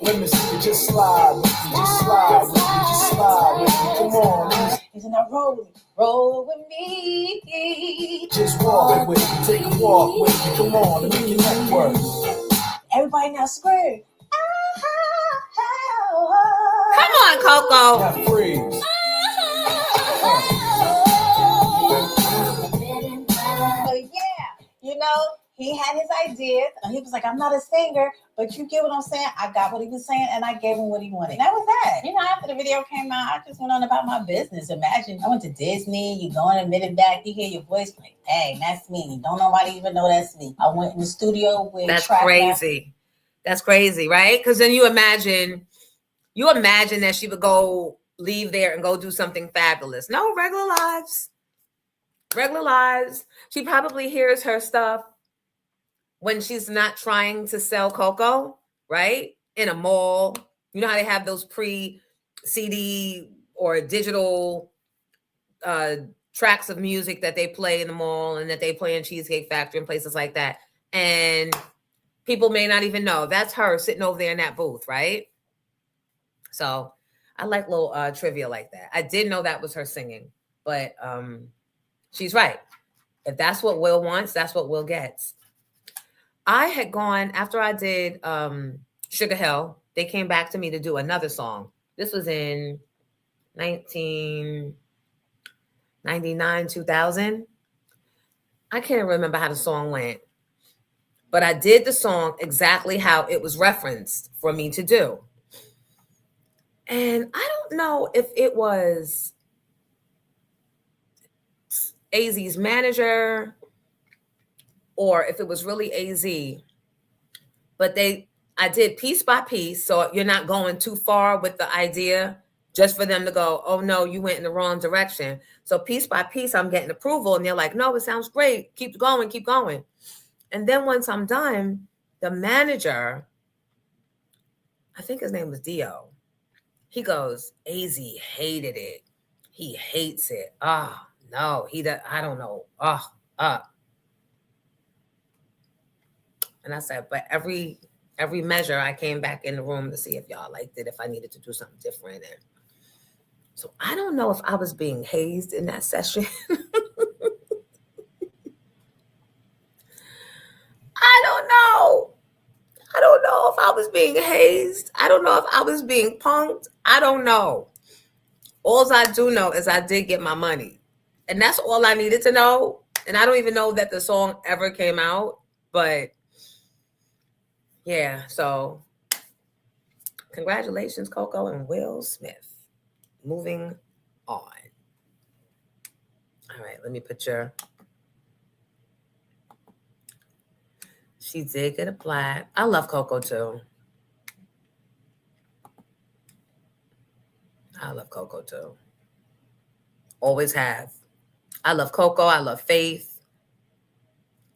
Let me see you just slide with me, just slide with me, just slide with me. Come on, let me. He said, now roll with me. Just walk with me, take a walk with me. Come on, let me get that work. Everybody now scream. Come on, Coco. Now freeze. So yeah, you know, he had his ideas, and he was like, I'm not a singer, but you get what I'm saying? I got what he was saying, and I gave him what he wanted. And that was that. You know, after the video came out, I just went on about my business. Imagine, I went to Disney, you go in a minute back, you hear your voice, like, dang, that's me. Don't nobody even know that's me. I went in the studio with That's crazy. That's crazy, right? Because then you imagine that she would go leave there and go do something fabulous. No, regular lives. She probably hears her stuff when she's not trying to sell cocoa, right? In a mall. You know how they have those pre-CD or digital tracks of music that they play in the mall and that they play in Cheesecake Factory and places like that. And people may not even know. That's her sitting over there in that booth, right? So I like little trivia like that. I did know that was her singing, but she's right. If that's what Will wants, that's what Will gets. I had gone, after I did Sugar Hill, they came back to me to do another song. This was in 1999, 2000. I can't remember how the song went, but I did the song exactly how it was referenced for me to do. And I don't know if it was AZ's manager or if it was really AZ, but I did piece by piece, so you're not going too far with the idea just for them to go, oh no, you went in the wrong direction. So piece by piece, I'm getting approval, and they're like, no, it sounds great. Keep going. And then once I'm done, the manager, I think his name was Dio, he goes, AZ hated it. He hates it. Oh, no, I don't know. And I said, but every measure, I came back in the room to see if y'all liked it, if I needed to do something different. And so I don't know if I was being hazed in that session. I don't know if I was being hazed. I don't know if I was being punked. I don't know. All I do know is I did get my money. And that's all I needed to know. And I don't even know that the song ever came out. But yeah, so congratulations, Coco and Will Smith. Moving on. All right, let me put your... She did get a plaque. I love Coco too. Always have. I love Coco. I love Faith.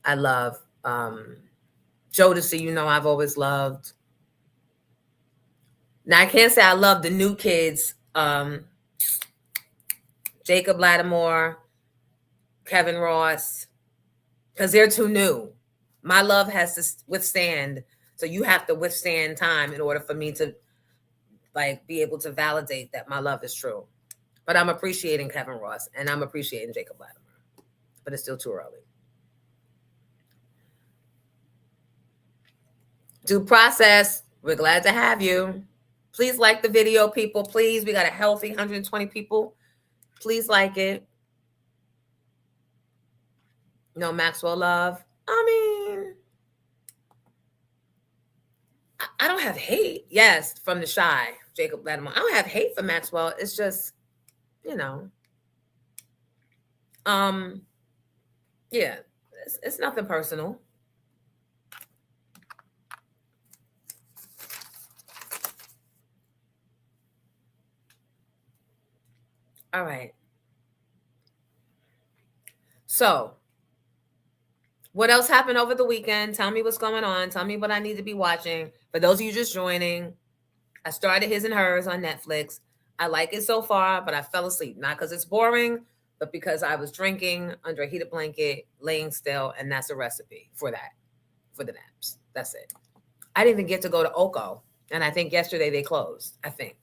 I love Jodeci, you know, I've always loved. Now, I can't say I love the new kids. Jacob Lattimore, Kevin Ross, because they're too new. My love has to withstand. So you have to withstand time in order for me to be able to validate that my love is true. But I'm appreciating Kevin Ross and I'm appreciating Jacob Lattimore. But it's still too early. Due process. We're glad to have you. Please like the video, people. Please. We got a healthy 120 people. Please like it. No Maxwell love. I mean, I don't have hate. Yes, from the shy, Jacob Lattimore. I don't have hate for Maxwell. It's just, you know. Yeah, it's nothing personal. All right. So, what else happened over the weekend? Tell me what's going on. Tell me what I need to be watching. For those of you just joining, I started His and Hers on Netflix. I like it so far, but I fell asleep. Not because it's boring, but because I was drinking under a heated blanket, laying still, and that's a recipe for that, for the naps. That's it. I didn't even get to go to Oko, and I think yesterday they closed, I think.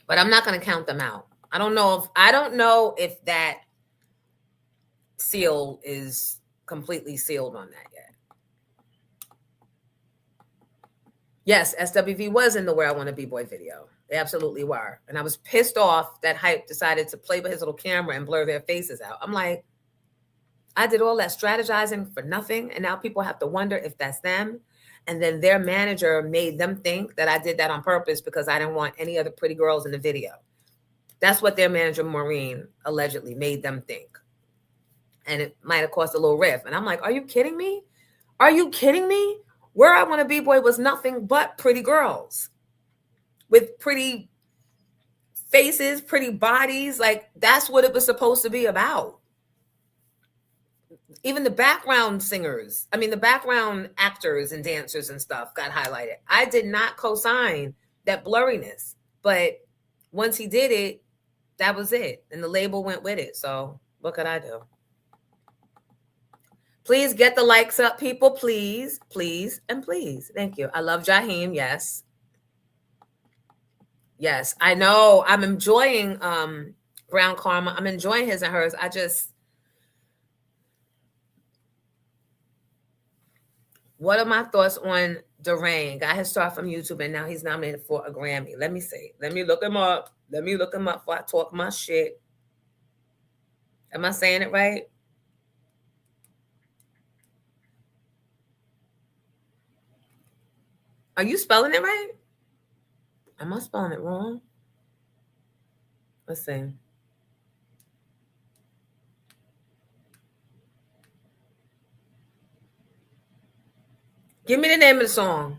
But I'm not going to count them out. I don't know if that seal is completely sealed on that yet. Yes, SWV was in the Where I Want to Be Boy video. They absolutely were. And I was pissed off that Hype decided to play with his little camera and blur their faces out. I'm like, I did all that strategizing for nothing, and now people have to wonder if that's them. And then their manager made them think that I did that on purpose because I didn't want any other pretty girls in the video. That's what their manager, Maureen, allegedly made them think. And it might have caused a little rift. And I'm like, are you kidding me? Are you kidding me? Where I Want to Be Boy was nothing but pretty girls with pretty faces, pretty bodies. Like, that's what it was supposed to be about. Even the background singers, the background actors and dancers and stuff got highlighted. I did not co-sign that blurriness, but once he did it, that was it. And the label went with it. So what could I do? Please get the likes up, people. Please, please, and please. Thank you. I love Jaheim. Yes. Yes, I know. I'm enjoying Brown Karma. I'm enjoying His and Hers. What are my thoughts on Durang? Got his start from YouTube, and now he's nominated for a Grammy. Let me see. Let me look him up. Let me look him up before I talk my shit. Am I saying it right? Are you spelling it right? Am I spelling it wrong? Let's see. Give me the name of the song.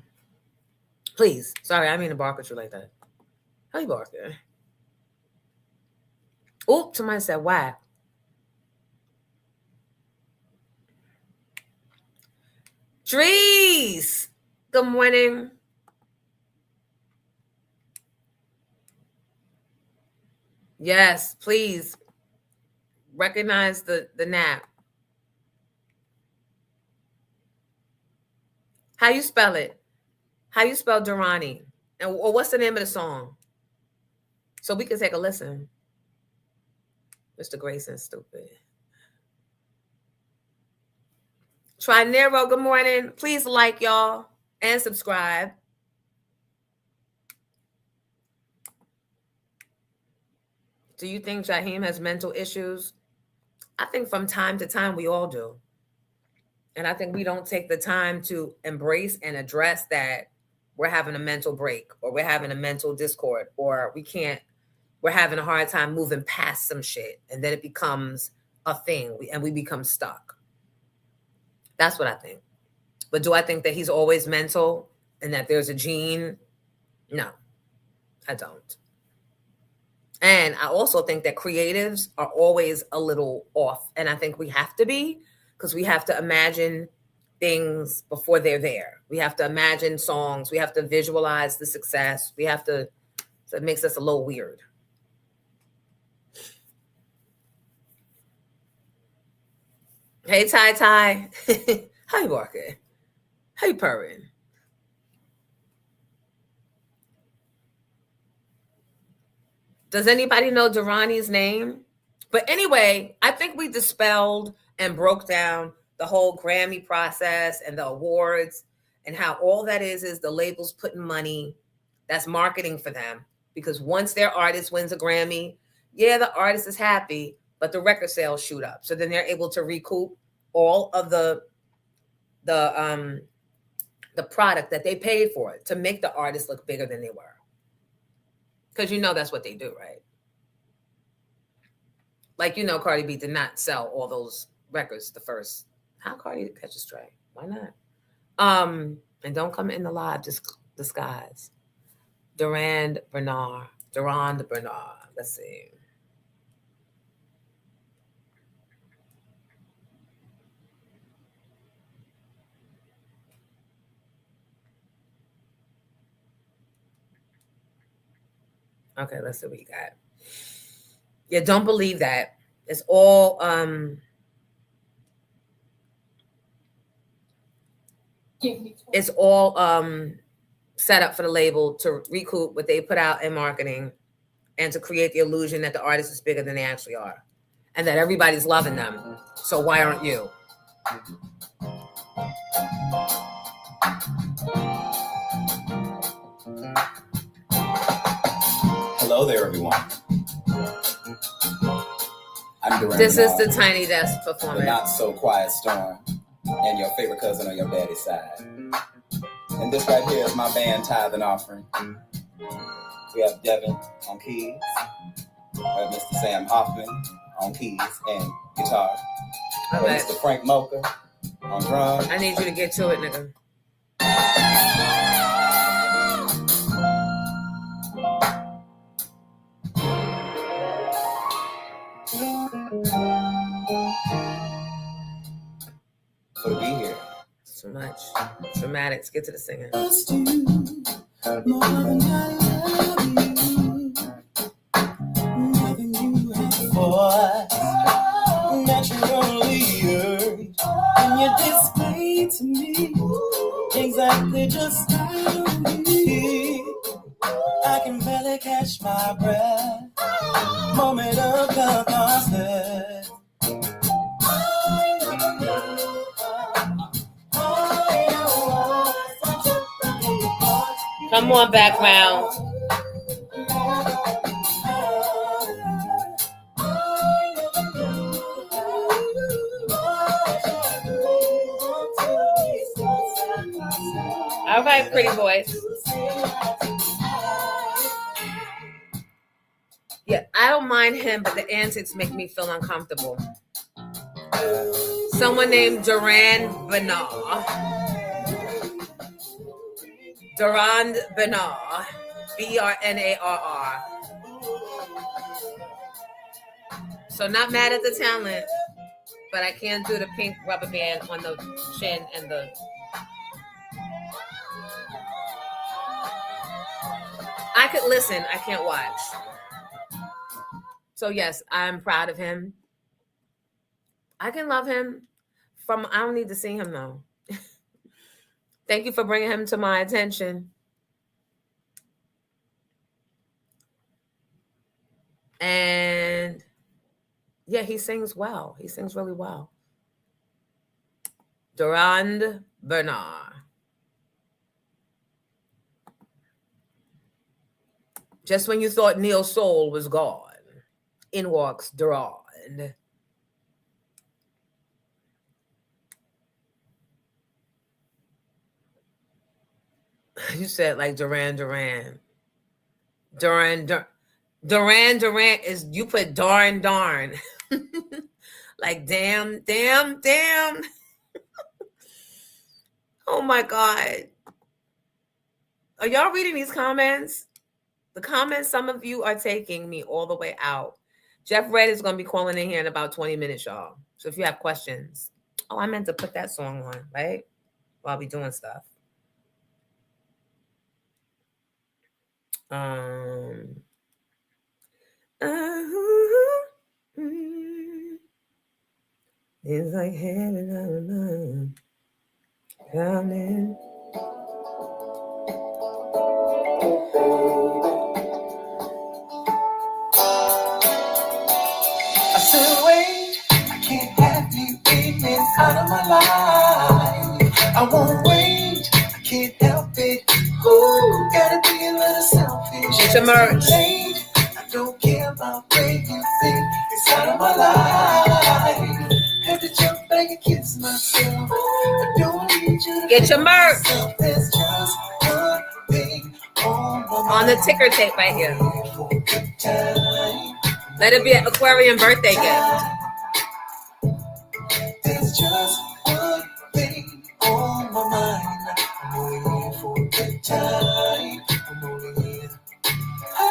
Please. Sorry, I didn't mean to bark at you like that. How you barking? Oop, somebody said whack. Drees. Good morning. Yes, please. Recognize the nap. How you spell it? How you spell Durrani? Or what's the name of the song? So we can take a listen. Mr. Grayson's stupid. Trinero, good morning. Please like y'all and subscribe. Do you think Jaheim has mental issues? I think from time to time we all do. And I think we don't take the time to embrace and address that we're having a mental break, or we're having a mental discord, or we're having a hard time moving past some shit. And then it becomes a thing and we become stuck. That's what I think. But do I think that he's always mental and that there's a gene? No, I don't. And I also think that creatives are always a little off. And I think we have to be, because we have to imagine things before they're there. We have to imagine songs. We have to visualize the success. So it makes us a little weird. Hey, Ty Ty. How you walking? How you purring? Does anybody know Durrani's name? But anyway, I think we dispelled and broke down the whole Grammy process and the awards, and how all that is the labels putting money. That's marketing for them. Because once their artist wins a Grammy, yeah, the artist is happy, but the record sales shoot up. So then they're able to recoup all of the product that they paid for it to make the artist look bigger than they were. Because that's what they do, right? Like, Cardi B did not sell all those records the first. How Cardi catch a stray? Why not? And don't come in the live disguise. Durand Bernard. Let's see. Okay, let's see what you got. Yeah, don't believe that. It's all set up for the label to recoup what they put out in marketing and to create the illusion that the artist is bigger than they actually are and that everybody's loving them. So why aren't you? Hello there, everyone. I'm Duran. This is the Tiny Desk performance. The not so quiet storm, and your favorite cousin on your daddy's side. And this right here is my band Tithe and Offering. We have Devin on keys. We have Mr. Sam Hoffman on keys and guitar. We have Mr. Frank Mocha on drums. I need you to get to it, nigga. For to be here. It's too much. Dramatics. Get to the singing. More than I love you. Nothing you have for naturally earned. And you display to me exactly just how you need. I can barely catch my breath. Moment of catharsis. Come on, background. All right, pretty boys. Yeah, I don't mind him, but the antics make me feel uncomfortable. Someone named Duran Bernard. Duran Bernard. Bernarr. So not mad at the talent, but I can't do the pink rubber band on the chin and the... I could listen, I can't watch. So yes, I'm proud of him. I can love him from, I don't need to see him though. Thank you for bringing him to my attention. And yeah, he sings well. He sings really well. Duran Bernard. Just when you thought Neo Soul was gone, in walks Duran. You said like Duran. Duran is, you put darn. Like damn. Oh my God. Are y'all reading these comments? The comments, some of you are taking me all the way out. Jeff Red is going to be calling in here in about 20 minutes, y'all. So if you have questions. Oh, I meant to put that song on, right? While we doing stuff. It's like heaven out of mind. Coming. I said, wait, I can't have you aiming out of my life. I won't wait, I can't help it. Ooh, gotta be a little selfish. Get your merch. I don't care about where you think it's out of my life. Had to jump back and kiss myself. I don't need you to get your merch. There's just one thing on the ticker tape right here. Let it be an Aquarian birthday gift. There's just one thing on my mind. I'm only here for a good time. I'm only here. I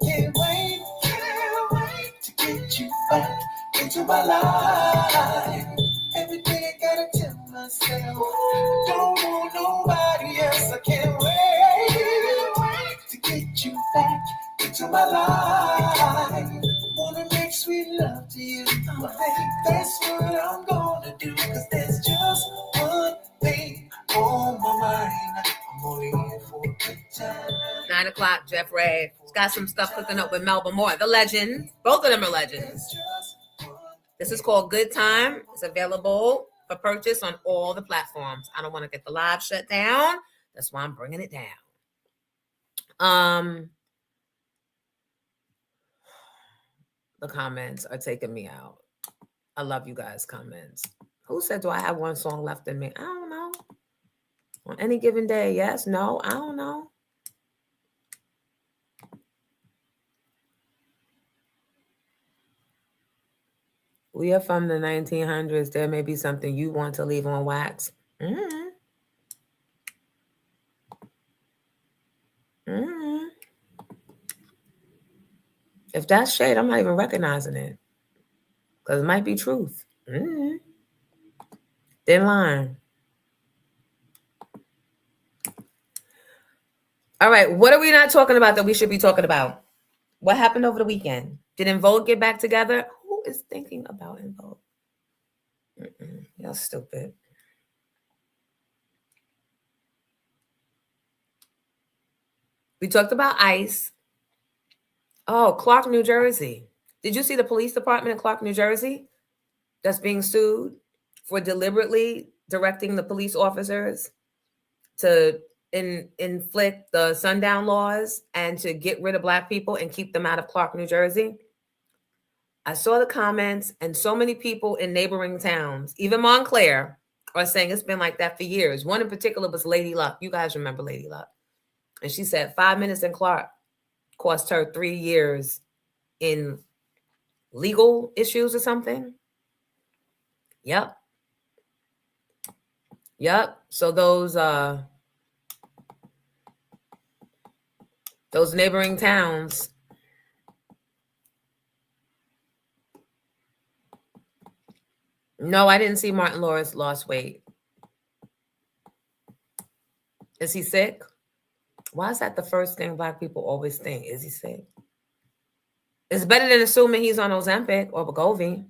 can't wait to get you back into my life. Every day I gotta tell myself, don't want nobody else. I can't wait to in my life. Wanna make sweet love to you. I think that's what I'm gonna do. Cause there's just one thing on my mind. I'm only here for a good time. 9 o'clock, Jeff Ray. He's got some stuff cooking up with Melba Moore. The legend. Both of them are legends. This is called Good Time. It's available for purchase on all the platforms. I don't want to get the live shut down. That's why I'm bringing it down. The comments are taking me out. I love you guys' comments. Who said, do I have one song left in me? I don't know. On any given day, yes, no, I don't know. We are from the 1900s. There may be something you want to leave on wax. Mm-hmm. Mm-hmm. If that's shade, I'm not even recognizing it. Because it might be truth. Mm-hmm. Thin line. All right, what are we not talking about that we should be talking about? What happened over the weekend? Did En Vogue get back together? Who is thinking about En Vogue? Y'all stupid. We talked about ICE. Oh, Clark, New Jersey. Did you see the police department in Clark, New Jersey that's being sued for deliberately directing the police officers to inflict the sundown laws and to get rid of Black people and keep them out of Clark, New Jersey? I saw the comments, and so many people in neighboring towns, even Montclair, are saying it's been like that for years. One in particular was Lady Luck. You guys remember Lady Luck. And she said 5 minutes in Clark cost her 3 years in legal issues or something. Yep. So those neighboring towns. No, I didn't see Martin Lawrence lost weight. Is he sick? Why is that the first thing Black people always think? Is he sick? It's better than assuming he's on Ozempic or Wegovy.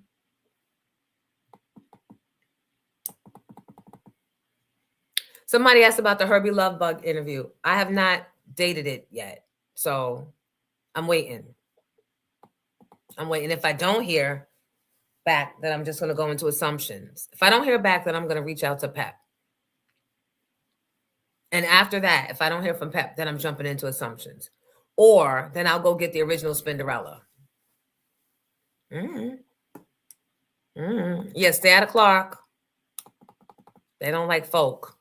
Somebody asked about the Herbie Love Bug interview. I have not dated it yet, so I'm waiting. If I don't hear back, then I'm just going to go into assumptions. If I don't hear back, then I'm going to reach out to Pep. And after that, if I don't hear from Pep, then I'm jumping into assumptions. Or then I'll go get the original Spinderella. Yeah, stay out of Clark. They don't like folk.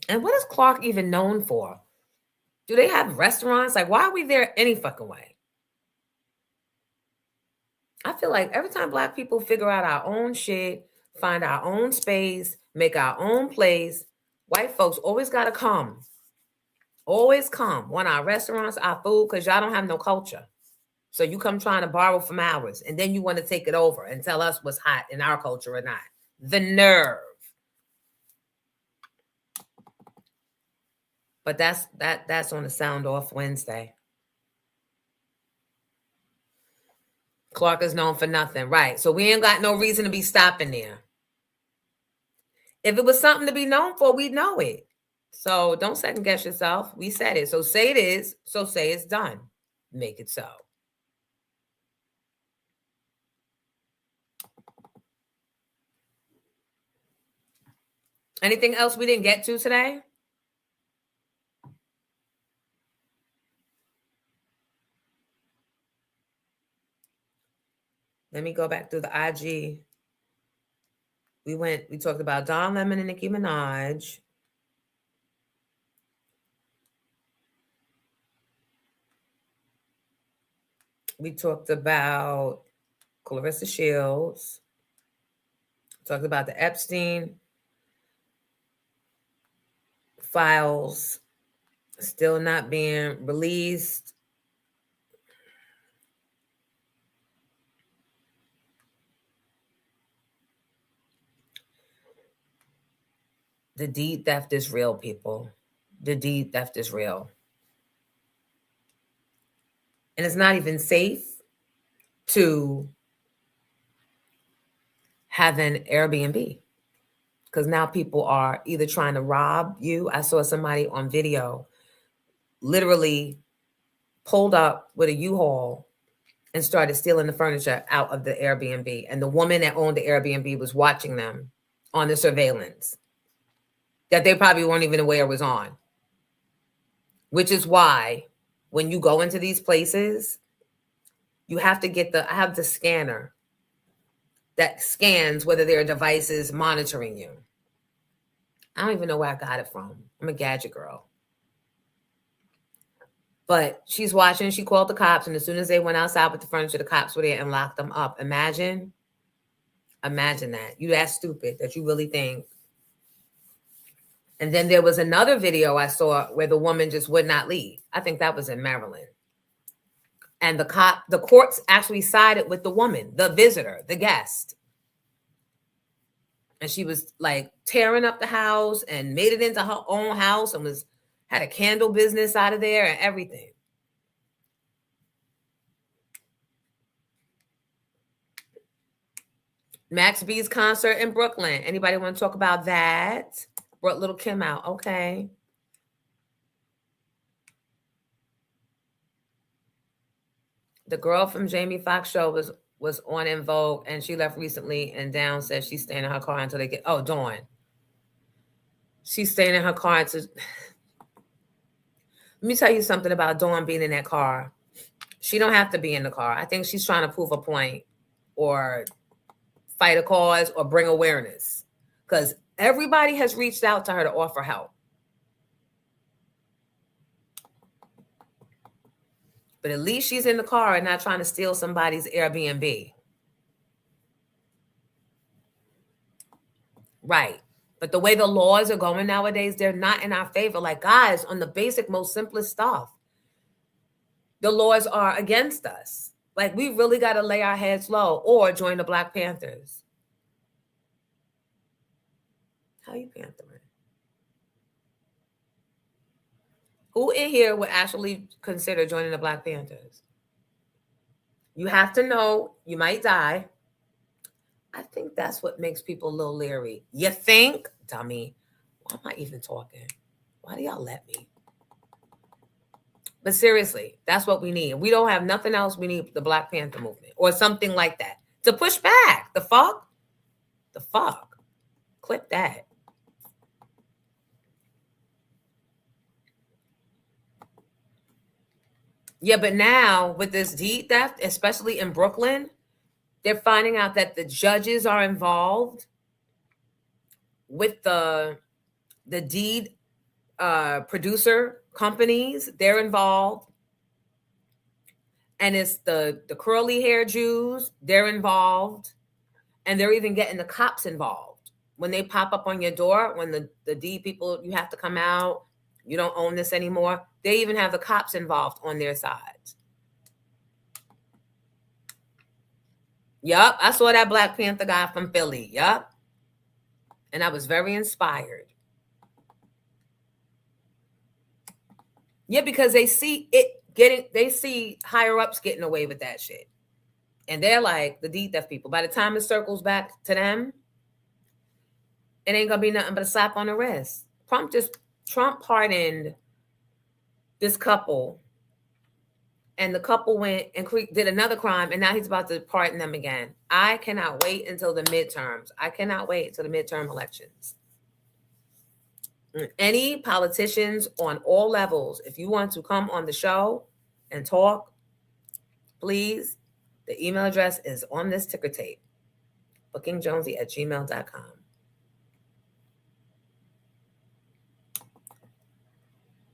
And what is Clark even known for? Do they have restaurants? Like, why are we there any fucking way? I feel like every time Black people figure out our own shit, find our own space, make our own place, white folks always got to come. Always come. Want our restaurants, our food, because y'all don't have no culture. So you come trying to borrow from ours, and then you want to take it over and tell us what's hot in our culture or not. The nerve. But that's on the Sound Off Wednesday. Clark is known for nothing, right? So we ain't got no reason to be stopping there. If it was something to be known for, we'd know it. So don't second guess yourself. We said it. So say it is. So say it's done. Make it so. Anything else we didn't get to today? Let me go back through the IG. We talked about Don Lemon and Nicki Minaj. We talked about Clarissa Shields. Talked about the Epstein files still not being released. The deed theft is real, people. The deed theft is real. And it's not even safe to have an Airbnb because now people are either trying to rob you. I saw somebody on video literally pulled up with a U-Haul and started stealing the furniture out of the Airbnb. And the woman that owned the Airbnb was watching them on the surveillance that they probably weren't even aware was on. Which is why when you go into these places, you have to get I have the scanner that scans whether there are devices monitoring you. I don't even know where I got it from. I'm a gadget girl. But she's watching, she called the cops, and as soon as they went outside with the furniture, the cops were there and locked them up. Imagine that. You that stupid that you really think. And then there was another video I saw where the woman just would not leave. I think that was in Maryland. And the courts actually sided with the woman, the visitor, the guest. And she was like tearing up the house and made it into her own house and had a candle business out of there and everything. Max B's concert in Brooklyn. Anybody want to talk about that? Brought Little Kim out. Okay. The girl from Jamie Foxx show was on In Vogue, and she left recently, and Down says she's staying in her car until they get... Oh, Dawn. She's staying in her car until... Let me tell you something about Dawn being in that car. She don't have to be in the car. I think she's trying to prove a point or fight a cause or bring awareness because everybody has reached out to her to offer help. But at least she's in the car and not trying to steal somebody's Airbnb. Right. But the way the laws are going nowadays, they're not in our favor. Like, guys, on the basic, most simplest stuff, the laws are against us. Like, we really got to lay our heads low or join the Black Panthers. How you panthering? Who in here would actually consider joining the Black Panthers? You have to know you might die. I think that's what makes people a little leery. You think? Dummy. Why am I even talking? Why do y'all let me? But seriously, that's what we need. We don't have nothing else. We need the Black Panther movement or something like that to push back. The fuck? The fuck? Clip that. Yeah, but now with this deed theft, especially in Brooklyn, they're finding out that the judges are involved with the deed producer companies. They're involved. And it's the curly hair Jews. They're involved. And they're even getting the cops involved. When they pop up on your door, when the deed people, you have to come out, you don't own this anymore. They even have the cops involved on their sides. Yup, I saw that Black Panther guy from Philly. Yup. And I was very inspired. Yeah, because they see they see higher ups getting away with that shit. And they're like the deed theft people. By the time it circles back to them, it ain't gonna be nothing but a slap on the wrist. Trump pardoned this couple, and the couple went and did another crime, and now he's about to pardon them again. I cannot wait until the midterms. I cannot wait until the midterm elections. Any politicians on all levels, if you want to come on the show and talk, please, the email address is on this ticker tape, bookingjonesy@gmail.com.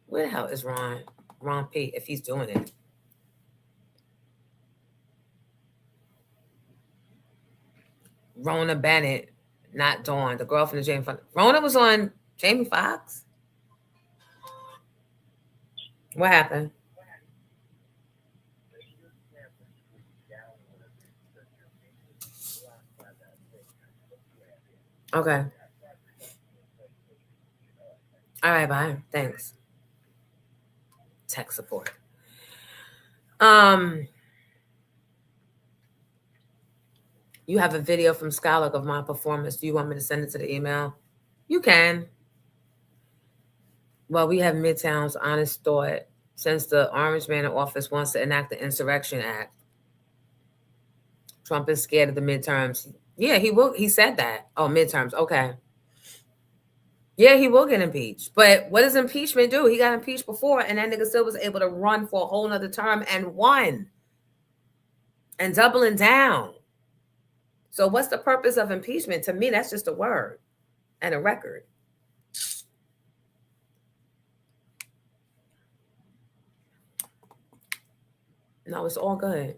Where the hell is Ron P, if he's doing it? Rona Bennett, not Dawn, the girl from the Jamie Foxx. Rona was on Jamie Foxx? What happened? Okay. All right, bye. Thanks. Tech support. You have a video from Skylark of my performance. Do you want me to send it to the email? You can. Well, we have Midtown's honest thought. Since the Orange Man in office wants to enact the Insurrection Act, Trump is scared of the midterms. Yeah, he will. He said that. Oh, midterms. Okay. Yeah, he will get impeached. But what does impeachment do? He got impeached before, and that nigga still was able to run for a whole nother term and won. And doubling down. So what's the purpose of impeachment? To me, that's just a word and a record. No, it's all good.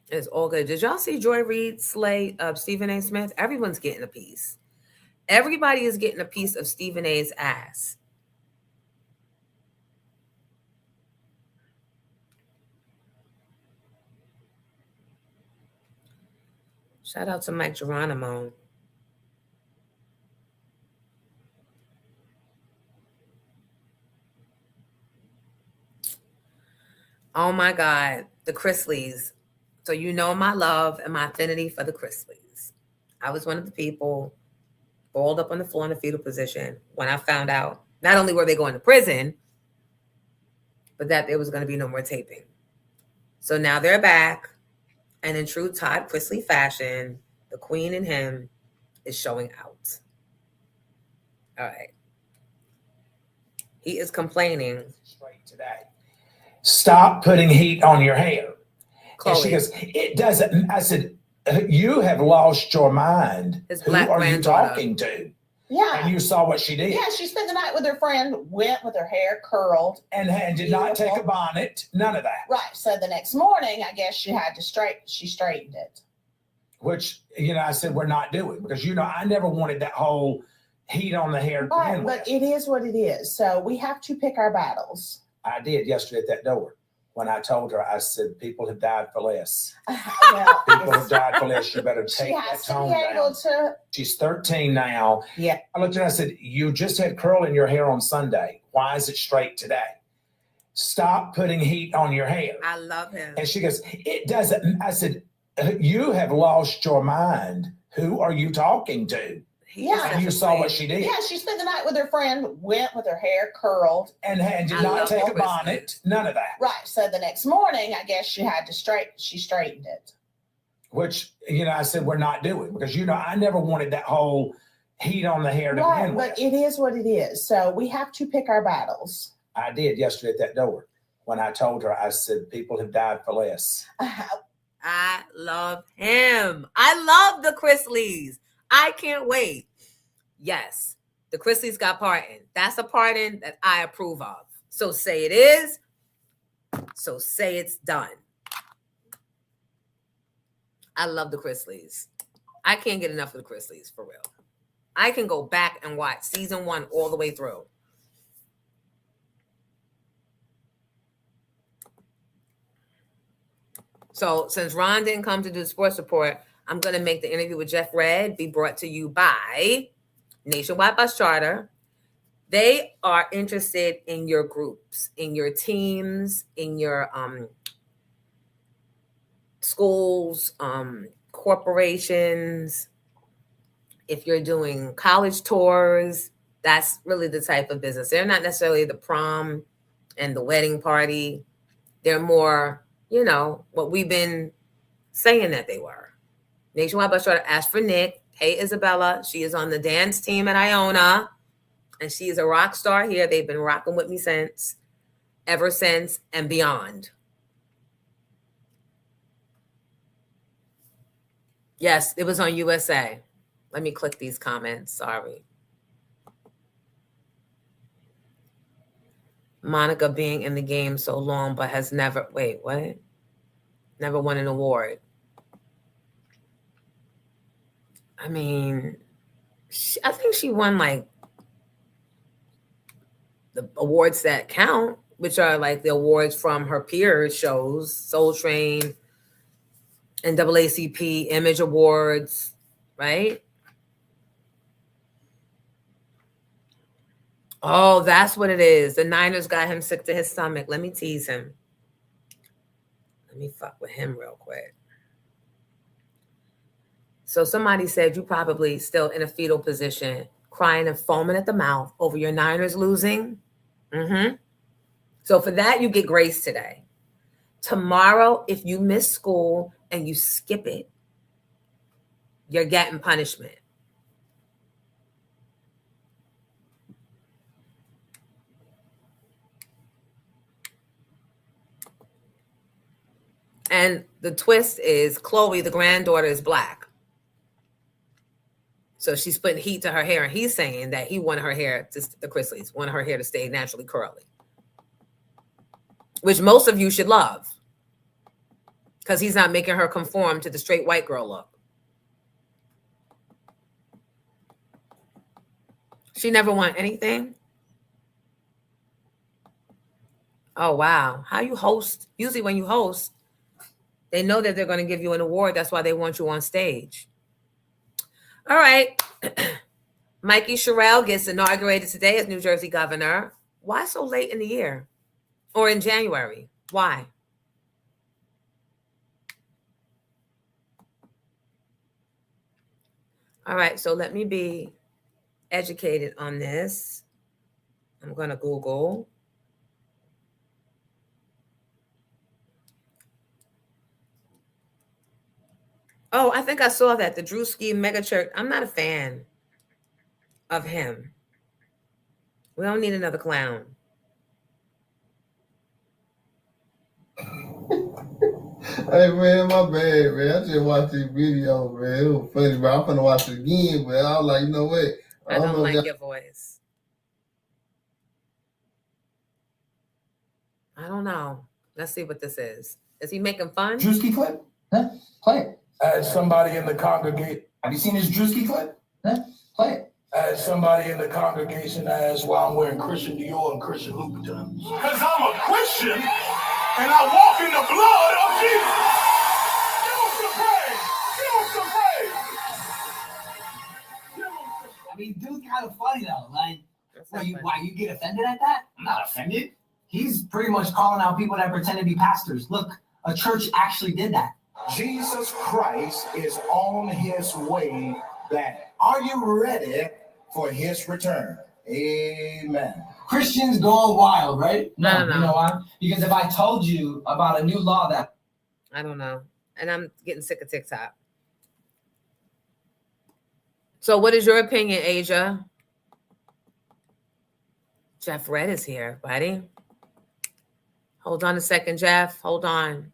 It's all good. Did y'all see Joy Reid slay Stephen A. Smith? Everyone's getting a piece. Everybody is getting a piece of Stephen A.'s ass. Shout out to Mike Geronimo. Oh my God, the Chrisleys. So you know my love and my affinity for the Chrisleys. I was one of the people balled up on the floor in the fetal position when I found out not only were they going to prison, but that there was going to be no more taping. So now they're back, and in true Todd Chrisley fashion, the queen in him is showing out. All right. He is complaining. Straight today. Stop putting heat on your hair. Chloe. And she goes, it doesn't. I said, you have lost your mind. His Who black are you granddaughter. talking to? Yeah. And you saw what she did. Yeah, she spent the night with her friend, went with her hair curled. And did not take a bonnet. None of that. Right. So the next morning, I guess she had to she straightened it. Which, I said, we're not doing. Because, I never wanted that whole heat on the hair. Right, but it is what it is. So we have to pick our battles. I did yesterday at that door. When I told her, I said, people have died for less. Well, people have died for less. You better take that tone down. She's 13 now. Yeah. I looked at her and I said, you just had curl in your hair on Sunday. Why is it straight today? Stop putting heat on your hair. I love him. And she goes, it doesn't. I said, you have lost your mind. Who are you talking to? Yeah. And you saw what she did. Yeah, she spent the night with her friend, went with her hair curled. And did not take a bonnet. None of that. Right. So the next morning, I guess she had to she straightened it. Which, I said, we're not doing. Because, I never wanted that whole heat on the hair to begin with. But it is what it is. So we have to pick our battles. I did yesterday at that door. When I told her, I said, people have died for less. I love him. I love the Chrisleys. I can't wait. Yes, the Chrisleys got pardoned. That's a pardon that I approve of. So say it is. So say it's done. I love the Chrisleys. I can't get enough of the Chrisleys, for real. I can go back and watch season 1 all the way through. So since Ron didn't come to do the sports report, I'm going to make the interview with Jeff Redd be brought to you by Nationwide Bus Charter. They are interested in your groups, in your teams, in your schools, corporations. If you're doing college tours, that's really the type of business. They're not necessarily the prom and the wedding party. They're more, what we've been saying that they were. Nationwide Bus Charter asked for Nick. Hey, Isabella. She is on the dance team at Iona. And she is a rock star here. They've been rocking with me ever since and beyond. Yes, it was on USA. Let me click these comments. Sorry. Monica being in the game so long, but has never, wait, what? Never won an award. I mean, I think she won like the awards that count, which are like the awards from her peer shows, Soul Train, NAACP, Image Awards, right? Oh, that's what it is. The Niners got him sick to his stomach. Let me tease him. Let me fuck with him real quick. So somebody said you probably still in a fetal position, crying and foaming at the mouth over your Niners losing. So for that, you get grace today. Tomorrow, if you miss school and you skip it, you're getting punishment. And the twist is Chloe, the granddaughter, is black. So she's putting heat to her hair, and he's saying that he wanted her hair, the Chrisleys wanted her hair to stay naturally curly, which most of you should love because he's not making her conform to the straight white girl look. She never won anything. Oh, wow. How you host? Usually when you host, they know that they're going to give you an award. That's why they want you on stage. All right. Mikey Sherrill gets inaugurated today as New Jersey governor. Why so late in the year or in January? Why? All right. So let me be educated on this. I'm going to Google. Oh, I think I saw that. The Drewski Mega Church. I'm not a fan of him. We don't need another clown. Hey, man, my bad, man. I just watched this video, man. It was funny, bro. I'm finna watch it again, but I was like, you know what? I don't like your voice. I don't know. Let's see what this is. Is he making fun? Drewski clip? Huh? Play it. As somebody in the congregation. Have you seen his Drewski clip? Huh? Play it. As somebody in the congregation asked why I'm wearing Christian Dior and Christian Louboutins. Because I'm a Christian and I walk in the blood of Jesus. Give him some praise. Give him some praise. I mean, dude's kind of funny though. Like, why you get offended at that? I'm not offended. He's pretty much calling out people that pretend to be pastors. Look, a church actually did that. Jesus Christ is on his way back. Are you ready for his return? Amen. Christians going wild, right? No. You know why? Because if I told you about a new law that... I don't know. And I'm getting sick of TikTok. So what is your opinion, Asia? Jeff Red is here, buddy. Hold on a second, Jeff. Hold on.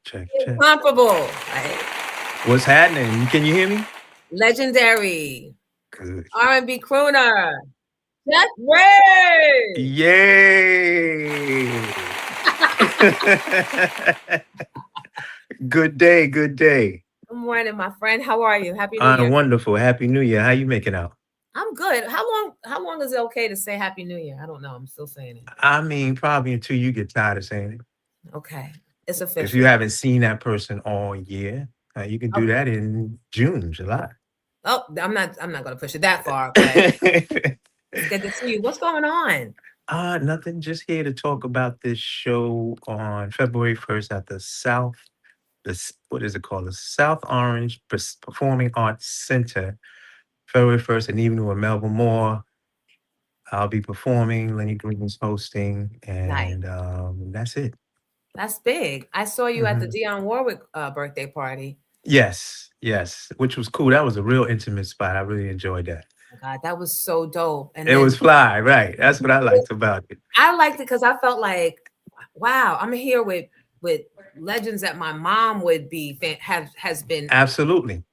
Check. Incomparable. Right? What's happening? Can you hear me? Legendary. Good. R&B crooner. Jeff Ray. Yay. Good day. Good morning, my friend. How are you? Happy New Year. Wonderful. Happy New Year. How you making out? I'm good. How long is it okay to say Happy New Year? I don't know. I'm still saying it. I mean, probably until you get tired of saying it. Okay. It's official. If you haven't seen that person all year, you can do that in June, July. Oh, I'm not going to push it that far. But it's good to see you. What's going on? Nothing. Just here to talk about this show on February 1st at the what is it called? The South Orange Performing Arts Center. February 1st, an evening with Melba Moore. I'll be performing. Lenny Green's hosting, and that's it. That's big. I saw you at the Dionne Warwick birthday party. Yes, which was cool. That was a real intimate spot. I really enjoyed that. Oh God, that was so dope. And it was fly, right? That's what I liked about it. I liked it because I felt like, wow, I'm here with legends that my mom would be has been. Absolutely.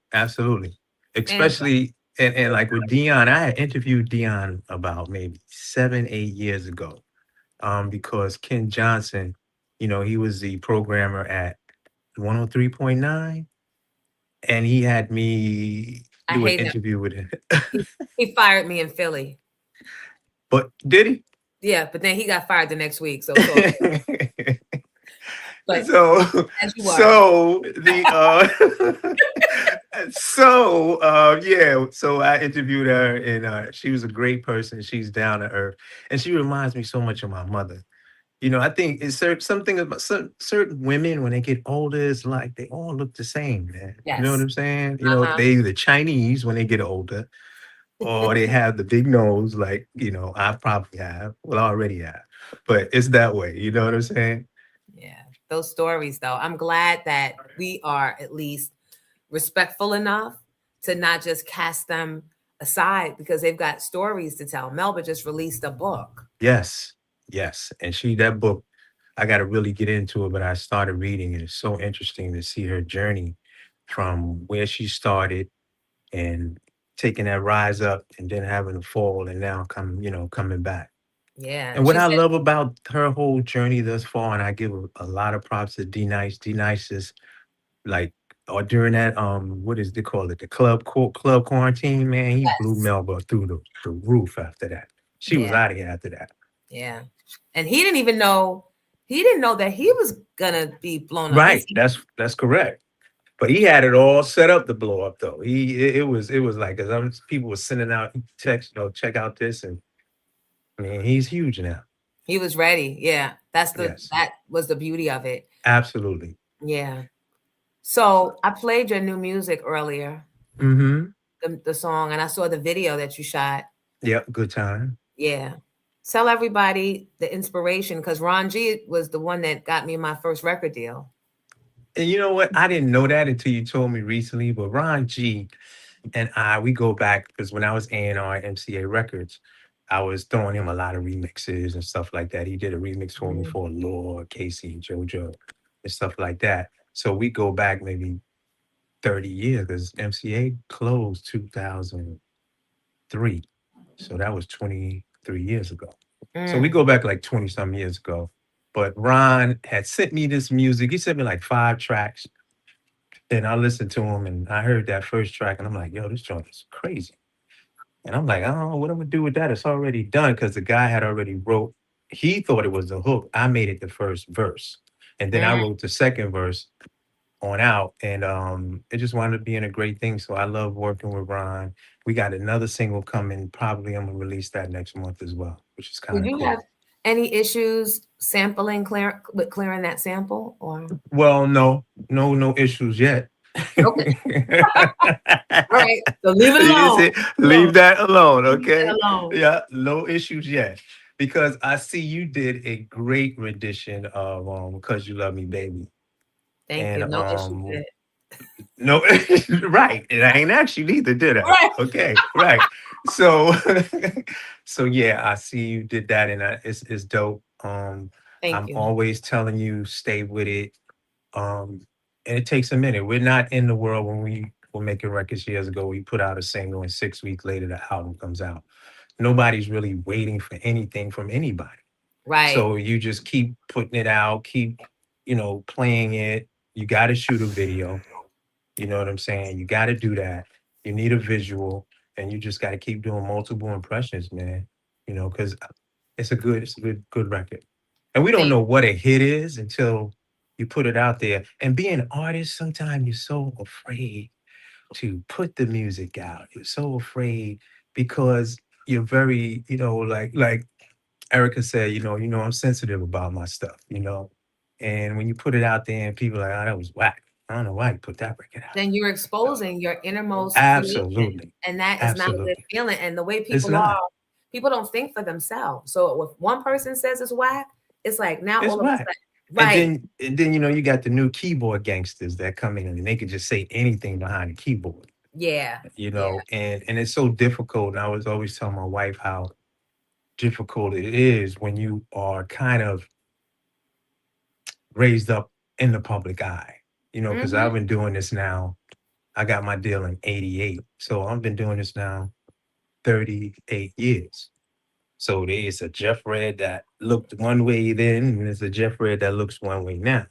Especially And like with Dion, I had interviewed Dion about maybe 7, 8 years ago. Because Ken Johnson, he was the programmer at 103.9, and he had me I do an hate him. interview with him. He fired me in Philly. But did he? Yeah, but then he got fired the next week. So it's all good. But So as you are. so the yeah, so I interviewed her, and she was a great person. She's down to earth, and she reminds me so much of my mother. I think it's something about certain women when they get older, it's like they all look the same, man. You know what Yes. I'm saying? Uh-huh. They either Chinese when they get older, or they have the big nose, like, I probably have. Well, I already have. But it's that way. You know what I'm saying? Yeah. Those stories, though. I'm glad that we are at least respectful enough to not just cast them aside because they've got stories to tell. Melba just released a book. Yes. Yes. And that book, I got to really get into it, but I started reading it. It's so interesting to see her journey from where she started and taking that rise up and then having to fall and now coming back. Yeah. And what She I said, love about her whole journey thus far, and I give a lot of props to D Nice. D Nice is like, or during that what is they call it, the club quarantine, man, he blew yes. Melba through the roof after that. She was Yeah. out of here after that. Yeah. And he didn't know that he was gonna be blown up. Right. That's correct. But he had it all set up to blow up though. It was like, cause people were sending out texts, check out this, and man, he's huge now. He was ready. Yeah. Yes. That was the beauty of it. Absolutely. Yeah. So I played your new music earlier, Mm-hmm. the song, and I saw the video that you shot. Yep, good time. Yeah. Tell everybody the inspiration because Ron G was the one that got me my first record deal. And you know what? I didn't know that until you told me recently. But Ron G and we go back because when I was A&R at MCA Records, I was throwing him a lot of remixes and stuff like that. He did a remix for me for Lord, Casey, and JoJo, and stuff like that. So we go back maybe 30 years because MCA closed 2003. So that was 23 years ago. So we go back like 20 some years ago. But Ron had sent me this music. He sent me like 5 tracks. And I listened to him and I heard that first track and I'm like, yo, this joint is crazy. And I'm like, I don't know what I'm gonna do with that. It's already done because the guy had already wrote, he thought it was the hook. I made it the first verse. And then I wrote the second verse on out. And it just wound up being a great thing. So I love working with Ron. We got another single coming. Probably I'm gonna release that next month as well, which is kind Did of you cool. have any issues clearing that sample or Well, no issues yet. okay. All right. So leave it You alone. see? Leave that alone, okay? Leave it alone. Yeah, no issues yet. Because I see you did a great rendition of Because You Love Me, Baby. Thank And you. No issues yet. no, right. And I ain't asked you neither, did I? Right. Okay, right. So so yeah, I see you did that and it's dope. Thank I'm you. always telling you, stay with it. And it takes a minute. We're not in the world when we were making records years ago. We put out a single and 6 weeks later the album comes out. Nobody's really waiting for anything from anybody. Right. So you just keep putting it out, keep, playing it. You got to shoot a video. You know what I'm saying? You got to do that. You need a visual, and you just got to keep doing multiple impressions, man. Because it's a good record. And we don't know what a hit is until you put it out there. And being an artist, sometimes you're so afraid to put the music out. You're so afraid because you're very, like Erica said, I'm sensitive about my stuff. And when you put it out there and people are like, oh, that was whack. I don't know why you put that record out. Then you're exposing your innermost creation. Absolutely. And that is not a good Absolutely. feeling. And the way It's people not. are, people don't think for themselves. So if one person says it's whack, it's like now It's all of a whack. sudden, right. And then you got the new keyboard gangsters that come in and they can just say anything behind the keyboard. Yeah. And it's so difficult. And I was always telling my wife how difficult it is when you are kind of raised up in the public eye. Because I've been doing this now. I got my deal in 88. So I've been doing this now 38 years. So there's a Jeff Red that looked one way then, and there's a Jeff Red that looks one way now.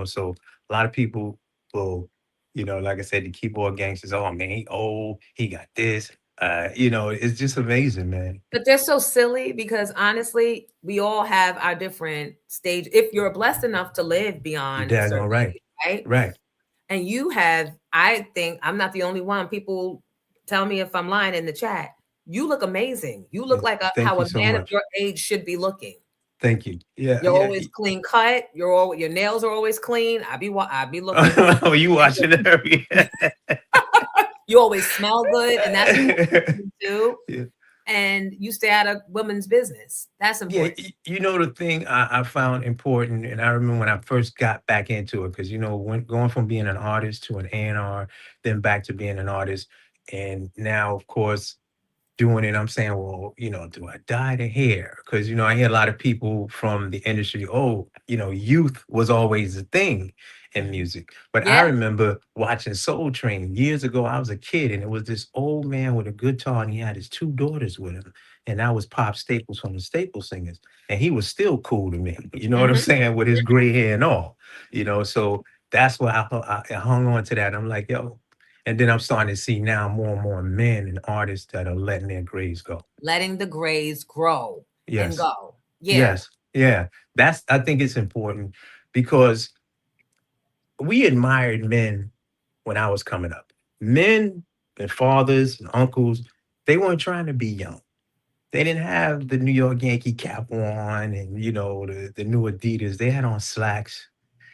So a lot of people will, like I said, the keyboard gangsters, oh man, he old, he got this. It's just amazing, man. But they're so silly because honestly, we all have our different stage. If you're blessed enough to live beyond a That's all certain right. age, right? Right. And you have, I think, I'm not the only one. People tell me if I'm lying in the chat. You look amazing. You look like Thank how you a so man of much. your age should be looking. Thank you. Yeah. You're Yeah. always clean cut. Your nails are always clean. I be looking. Oh, you watching her? You always smell good, and that's what you do. Yeah. And you stay out of women's business. That's Yeah, important. the thing I found important, and I remember when I first got back into it, because when going from being an artist to an A&R, then back to being an artist, and now, of course, doing it, I'm saying, well, do I dye the hair? Because I hear a lot of people from the industry. Oh, youth was always a thing in music. But I Yeah. remember watching Soul Train years ago. I was a kid, and it was this old man with a guitar, and he had his two daughters with him, and that was Pop Staples from the Staple Singers, and he was still cool to me. You know what I'm saying? With his gray hair and all. So that's why I hung on to that. I'm like, yo. And then I'm starting to see now more and more men and artists that are letting their grays go. Letting the grays grow and Yes. go. Yeah. Yes. Yeah. I think it's important because we admired men when I was coming up. Men and fathers and uncles, they weren't trying to be young. They didn't have the New York Yankee cap on and, the new Adidas. They had on slacks.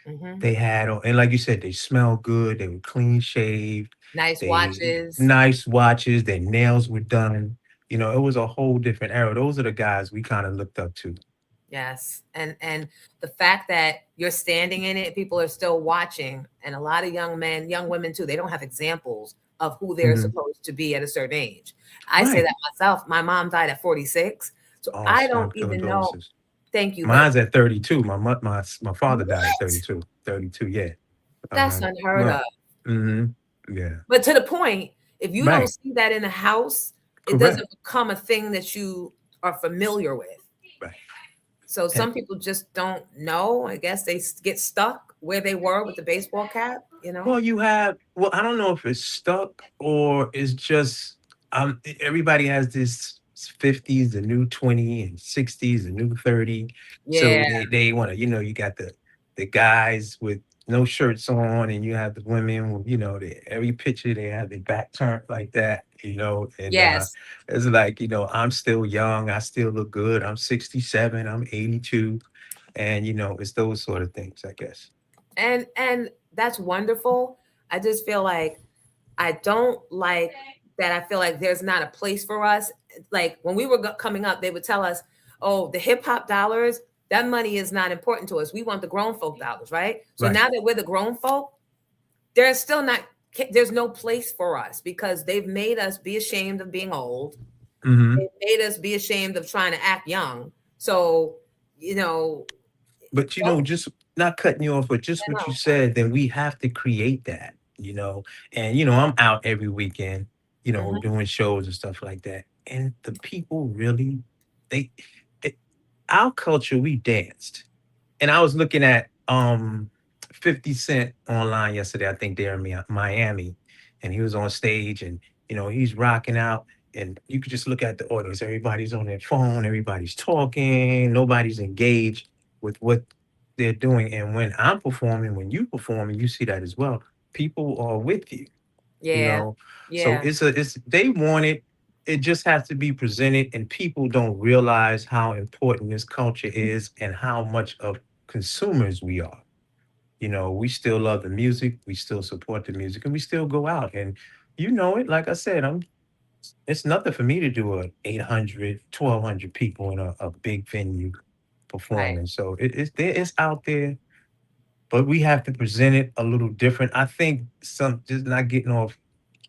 Mhm. They had on, and like you said, they smelled good. They were clean shaved. Nice watches. Nice watches. Their nails were done. It was a whole different era. Those are the guys we kind of looked up to. Yes. And the fact that you're standing in it, people are still watching. And a lot of young men, young women too, they don't have examples of who they're Mhm. supposed to be at a certain age. I say Right. that myself. My mom died at 46. So Oh, I my don't even know. condolences. Thank you. Mine's at 32. My father died at What? 32. 32, yeah. That's unheard Right. of. Yeah. But to the point, if you don't Right. see that in the house, it Correct. doesn't become a thing that you are familiar with. Right. So some people just don't know. I guess they get stuck where they were with the baseball cap, Well, I don't know if it's stuck or it's just everybody has this 50s, the new 20, and 60s, the new 30. So Yeah. they want to, you got the guys with no shirts on, and you have the women with, every picture they have their back turned like that, and Yes. it's like, I'm still young, I still look good. I'm 67, I'm 82, and it's those sort of things, I guess. And that's wonderful. I just feel like I don't like that. I feel like there's not a place for us. Like when we were coming up, they would tell us, "Oh, the hip hop dollars, that money is not important to us. We want the grown folk dollars, right?" So Right. now that we're the grown folk, there's still not. There's no place for us because they've made us be ashamed of being old. Mhm. They've made us be ashamed of trying to act young. So, But just not cutting you off, but just what you said, then we have to create that, and I'm out every weekend, Mhm. doing shows and stuff like that. And the people really, they, it, our culture, we danced. And I was looking at 50 Cent online yesterday, I think they're in Miami, and he was on stage and he's rocking out. And you could just look at the audience. Everybody's on their phone, everybody's talking, nobody's engaged with what they're doing. And when I'm performing, when you perform, and you see that as well, people are with you, you Yeah. know. So Yeah. it's they want it. It just has to be presented, and people don't realize how important this culture is and how much of consumers we are. We still love the music, we still support the music, and we still go out. And it, like I said, it's nothing for me to do a 800, 1,200 people in a big venue Right. performing. So it's out there, but we have to present it a little different. I think some just not getting off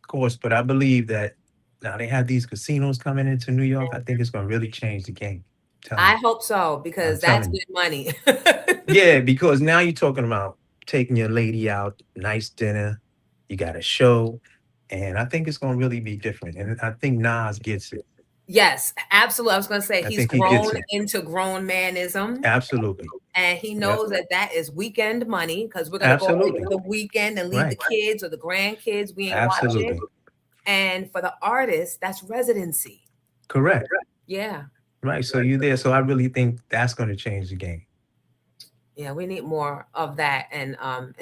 course, but I believe that now they have these casinos coming into New York. I think it's going to really change the game. I'm telling I you. hope so I'm because that's telling you. good money. Yeah, because now you're talking about taking your lady out, nice dinner, You got a show, and I think it's going to really be different. And I think Nas gets it. Yes, absolutely. I was going to say I he's think he gets grown it. into grown manism. Absolutely. And he Yep. knows that that is weekend money because we're going to go Absolutely. over the weekend and leave the Right. kids or the grandkids. We ain't watching. Absolutely. And for the artist, that's residency. Correct. Yeah. Right. So you're there. So I really think that's going to change the game. Yeah, we need more of that, and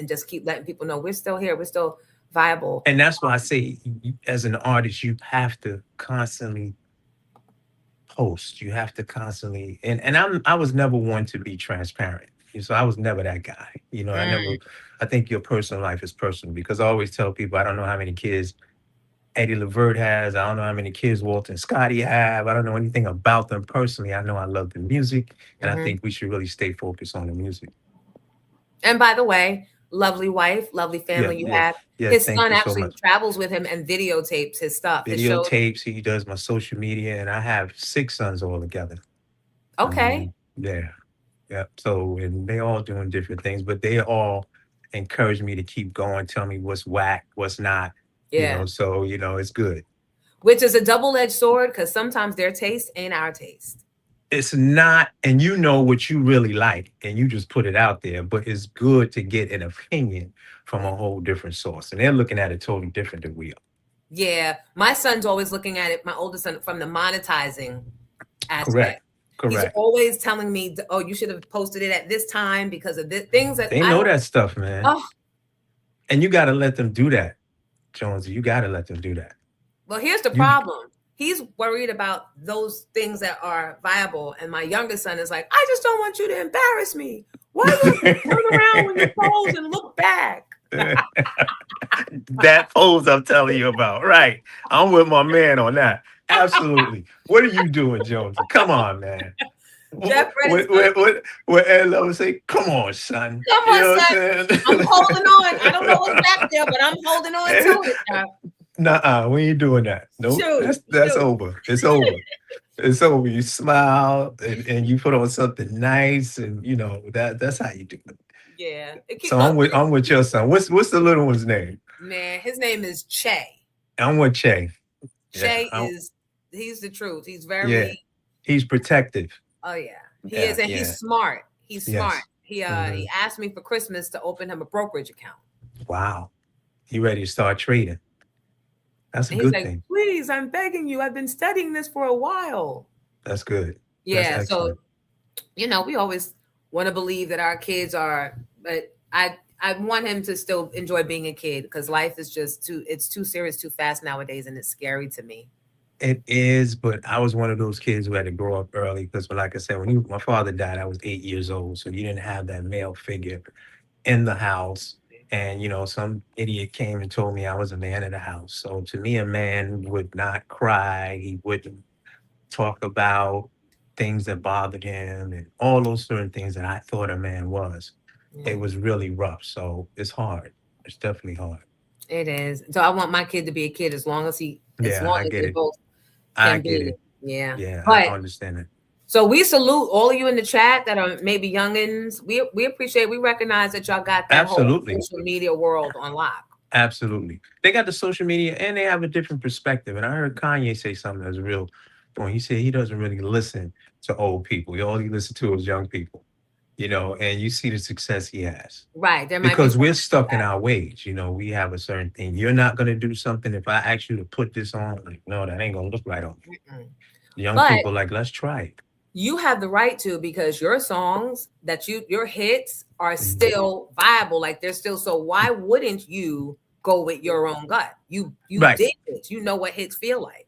just keep letting people know we're still here, we're still viable. And that's why I say, as an artist, you have to constantly post. You have to constantly, and I was never one to be transparent. So I was never that guy. I think your personal life is personal because I always tell people I don't know how many kids Eddie Levert has. I don't know how many kids Walter and Scotty have. I don't know anything about them personally. I know I love the music, and I think we should really stay focused on the music. And by the way, lovely wife, lovely family have. His son actually travels with him and videotapes his stuff. Videotapes. He does my social media, and I have 6 sons all together. Okay. Yeah. So, and they all doing different things, but they all encourage me to keep going, tell me what's whack, what's not. Yeah. So, it's good. Which is a double-edged sword because sometimes their taste ain't our taste. It's not, and you know what you really like, and you just put it out there, but it's good to get an opinion from a whole different source. And they're looking at it totally different than we are. Yeah. My son's always looking at it, my oldest son, from the monetizing aspect. Correct. He's always telling me, oh, you should have posted it at this time because of the things that they know that stuff, man. Oh. And you got to let them do that, Jonesy. You got to let them do that. Well, here's the problem. He's worried about those things that are viable. And my youngest son is like, I just don't want you to embarrass me. Why do you turn around when you pose and look back? That pose I'm telling you about. Right. I'm with my man on that. Absolutely. What are you doing, Jonesy? Come on, man. What Ed Lover say? Come on, son. Come on, son. I'm holding on. I don't know what's back there, but I'm holding on to it now. Nuh-uh, we ain't doing that. Nope. That's over. It's over. It's over. You smile and you put on something nice, and that's how you do it. Yeah. So I'm with your son. What's the little one's name? Man, his name is Che. I'm with Che. Che he's the truth. He's very he's protective. Oh yeah. He is, and he's smart. He's smart. He asked me for Christmas to open him a brokerage account. Wow. He ready to start trading. That's a and good he's like, thing. Please, I'm begging you. I've been studying this for a while. That's good. Yeah. That's so, we always want to believe that our kids are, but I want him to still enjoy being a kid because life is just it's too serious, too fast nowadays. And it's scary to me. It is, but I was one of those kids who had to grow up early because, like I said, when my father died, I was 8 years old. So you didn't have that male figure in the house. And, some idiot came and told me I was a man of the house. So to me, a man would not cry. He wouldn't talk about things that bothered him and all those certain things that I thought a man was. It was really rough. So it's hard. It's definitely hard. It is. So I want my kid to be a kid as long as they both I get it. Yeah. Yeah, but, I understand it. So we salute all of you in the chat that are maybe youngins. We appreciate, we recognize that y'all got that whole social media world on lock. Absolutely. They got the social media and they have a different perspective. And I heard Kanye say something that's real point. He said he doesn't really listen to old people. All he listens to is young people. And you see the success he has. Right. Because we're stuck in our ways. We have a certain thing. You're not going to do something. If I ask you to put this on, like, no, that ain't going to look right on you. Young people like, let's try it. You have the right to, because your songs your hits are still viable. Like they're still, so why wouldn't you go with your own gut? You did it. You know what hits feel like.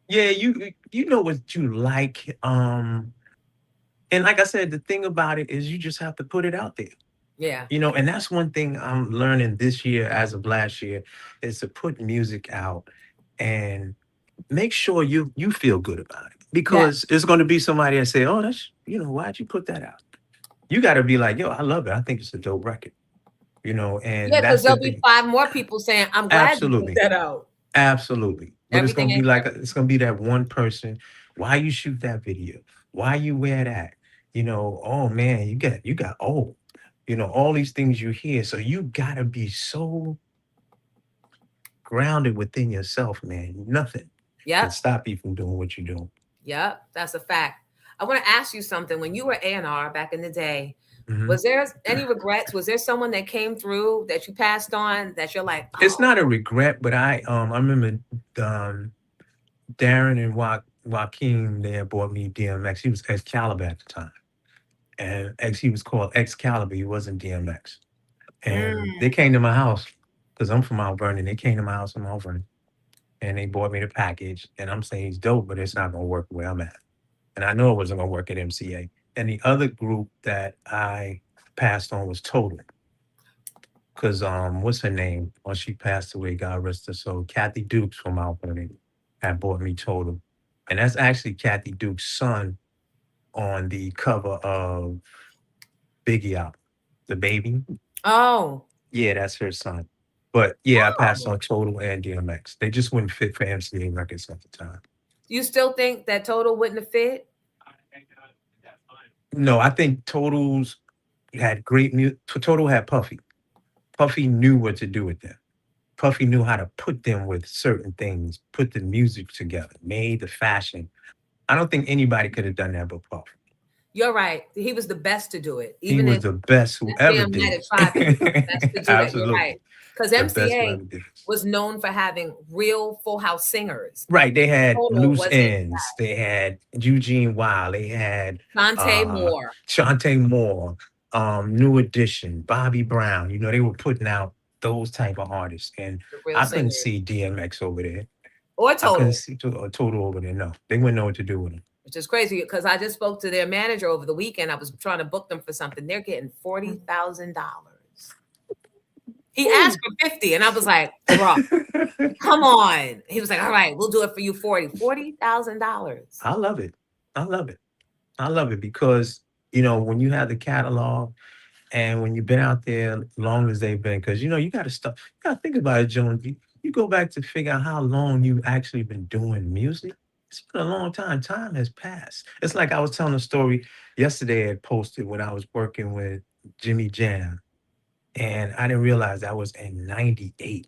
Yeah, you know what you like. And like I said, the thing about it is you just have to put it out there. Yeah. And that's one thing I'm learning this year as of last year is to put music out and make sure you feel good about it. Because it's going to be somebody that say, oh, that's, why'd you put that out? You got to be like, yo, I love it. I think it's a dope record. And because there'll be 5 more people saying, I'm glad you put that out. Absolutely. But it's going to be it's going to be that one person. Why you shoot that video? Why you wear that? Oh man, you got old. All these things you hear. So you got to be so grounded within yourself, man. Nothing can stop you from doing what you're doing. Yep, that's a fact. I want to ask you something. When you were A&R back in the day, Mhm. was there any regrets? Was there someone that came through that you passed on that you're like, It's oh, not a regret, but I remember um, Darren and Joaquin, they had bought me DMX. He was Excalibur at the time. And he was called Excalibur. He wasn't DMX. And they came to my house because I'm from Mount Vernon. They came to my house in Mount Vernon and they bought me the package. And I'm saying he's dope, but it's not going to work where I'm at. And I know it wasn't going to work at MCA. And the other group that I passed on was Total. Because what's her name? Well, she passed away, God rest her soul. Kathy Dukes from Mount Vernon had bought me Total. And that's actually Kathy Dukes' son on the cover of Biggie album, The Baby. oh, Yeah, that's her son. But yeah, I passed on Total and DMX. They just wouldn't fit for MCA records at the time. you still think that Total wouldn't have fit? No, I think Total's had great music. Total had Puffy. Puffy knew what to do with them. Puffy knew how to put them with certain things, put the music together, made the fashion. I don't think anybody could have done that but Puff. You're right. He was the best to do it. He Even was if the best who ever FM did 95, he was the best to it. do it. You're right. Absolutely. Because The best who MCA ever did it. was known for having real Full House singers. Right. They had Total Loose wasn't Ends. They had Eugene Wild. They had Shantae Moore. Shantae Moore, New Edition, Bobby Brown. You know, they were putting out those type of artists. And The real I couldn't singers. see DMX over there. Or I couldn't Total, see Total over there. No, they wouldn't know what to do with him. which is crazy because I just spoke to their manager over the weekend. I was trying to book them for something. They're getting $40,000. He asked for 50, and I was like, bro, come on. He was like, all right, we'll do it for you 40. $40,000. I love it. I love it. I love it because, you know, when you have the catalog and when you've been out there long as they've been, because, you know, you got to stop. You got to think about it, Jones. You go back to figure out how long you've actually been doing music. It's been a long time. Time has passed. It's like I was telling a story yesterday. I posted when I was working with Jimmy Jam, and I didn't realize that was in '98.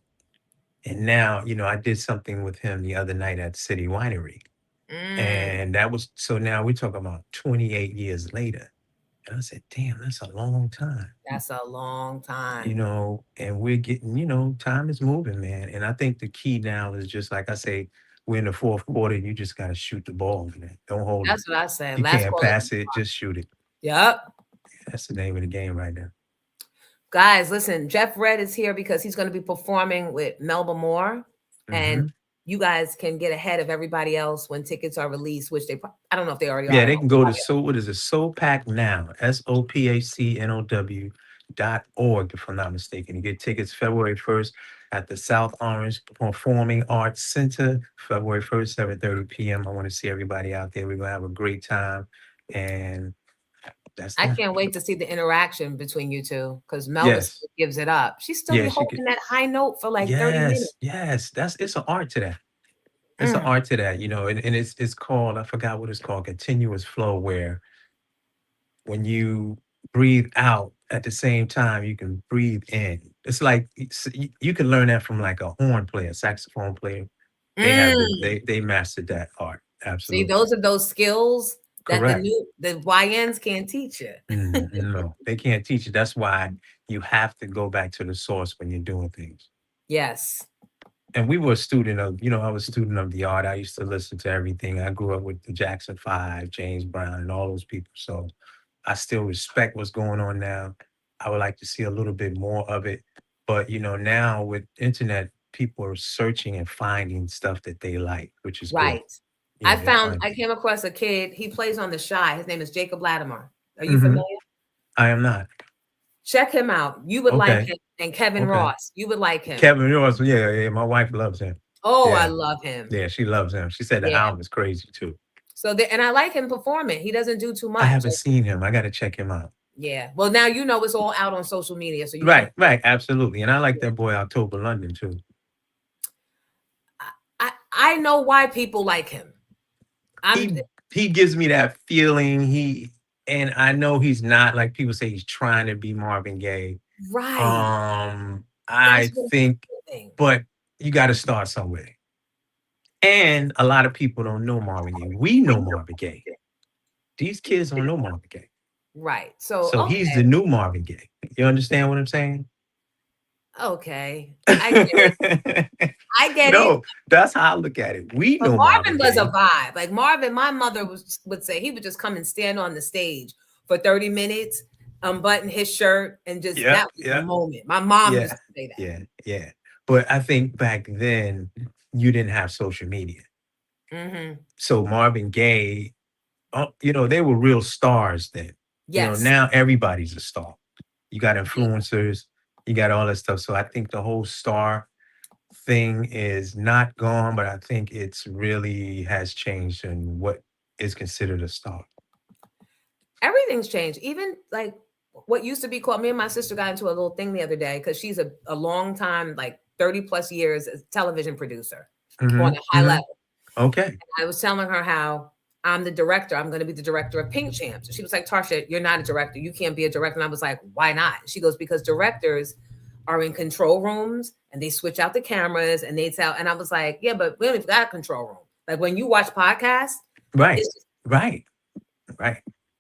And now, you know, I did something with him the other night at City Winery. And that was, so now we're talking about 28 years later. And I said, damn, that's a long time. That's a long time. You know, and we're getting, you know, time is moving, man. And I think the key now is just like I say, we're in the fourth quarter. You just got to shoot the ball, man. Don't hold it. That's what I said. You Last can't call pass it, just shoot it. Yep. That's the name of the game right now. Guys, listen, Jeff Red is here because he's going to be performing with Melba Moore. And you guys can get ahead of everybody else when tickets are released, which I don't know if they already are. Yeah, they can go to what is it? SoPac Now, SOPACNOW.org, if I'm not mistaken. You get tickets February 1st at the South Orange Performing Arts Center, February 1st, 7:30 p.m. I want to see everybody out there. We're going to have a great time. And I can't wait to see the interaction between you two because Melba still gives it up. She's still holding that high note for like 30 minutes. Yes, it's an art to that. It's an art to that, you know, and it's called, I forgot what it's called, continuous flow, where when you breathe out at the same time, you can breathe in. It's like you can learn that from like a horn player, saxophone player. They have they mastered that art. Absolutely. See, those are those skills that the YNs can't teach you. No, they can't teach you. That's why you have to go back to the source when you're doing things. Yes. And we were a student of, you know, I was a student of the art. I used to listen to everything. I grew up with the Jackson 5, James Brown, and all those people. So I still respect what's going on now. I would like to see a little bit more of it. But, you know, now with internet, people are searching and finding stuff that they like, which is right. Good. Yeah, I came across a kid. He plays on The Shy. His name is Jacob Latimer. Are you familiar? I am not. Check him out. You would like him. And Kevin Ross. You would like him. Kevin Ross. Yeah. My wife loves him. Oh, I love him. Yeah, she loves him. She said the album is crazy too. So, and I like him performing. He doesn't do too much. I haven't seen him. I got to check him out. Yeah. Well, now you know it's all out on social media. So right. Absolutely. And I like that boy October London too. I know why people like him. He gives me that feeling. And I know he's not, like people say, he's trying to be Marvin Gaye. Right. I think, but you got to start somewhere. And a lot of people don't know Marvin Gaye. We know Marvin Gaye. These kids don't know Marvin Gaye. Right. So So he's the new Marvin Gaye. You understand what I'm saying? okay. I get it. I get it. No, that's how I look at it. We But know Marvin Marvin was Gaye. a vibe. Like Marvin, my mother would say he would just come and stand on the stage for 30 minutes, unbutton his shirt, and just Yeah, that was the yeah, moment. My mom yeah, used to say that. yeah, yeah. But I think back then you didn't have social media. Mm-hmm. So Marvin Gaye, they were real stars then. Yes. Now everybody's a star. You got influencers, you got all that stuff. So I think the whole star thing is not gone, but I think it's really has changed in what is considered a star. Everything's changed. Even like what used to be called, me and my sister got into a little thing the other day because she's a long time, like 30 plus years as television producer on a high level. Okay. And I was telling her how I'm the director. I'm going to be the director of Pink Champs. And she was like, Tarsha, you're not a director. You can't be a director. And I was like, why not? She goes, because directors are in control rooms and they switch out the cameras and they tell. And I was like, yeah, but we don't even got a control room. Like when you watch podcasts. Right. Right.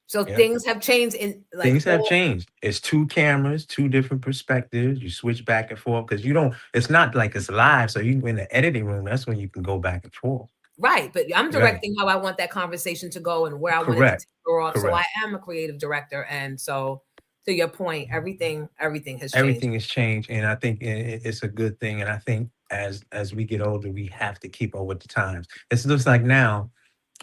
So things have changed things have changed. It's two cameras, two different perspectives. You switch back and forth because it's not like it's live. So you in the editing room, that's when you can go back and forth. Right. But I'm directing how I want that conversation to go and where I want it to go off. So I am a creative director. And so to your point, everything has changed. Everything has changed. And I think it's a good thing. And I think as we get older, we have to keep up with the times. It looks like now,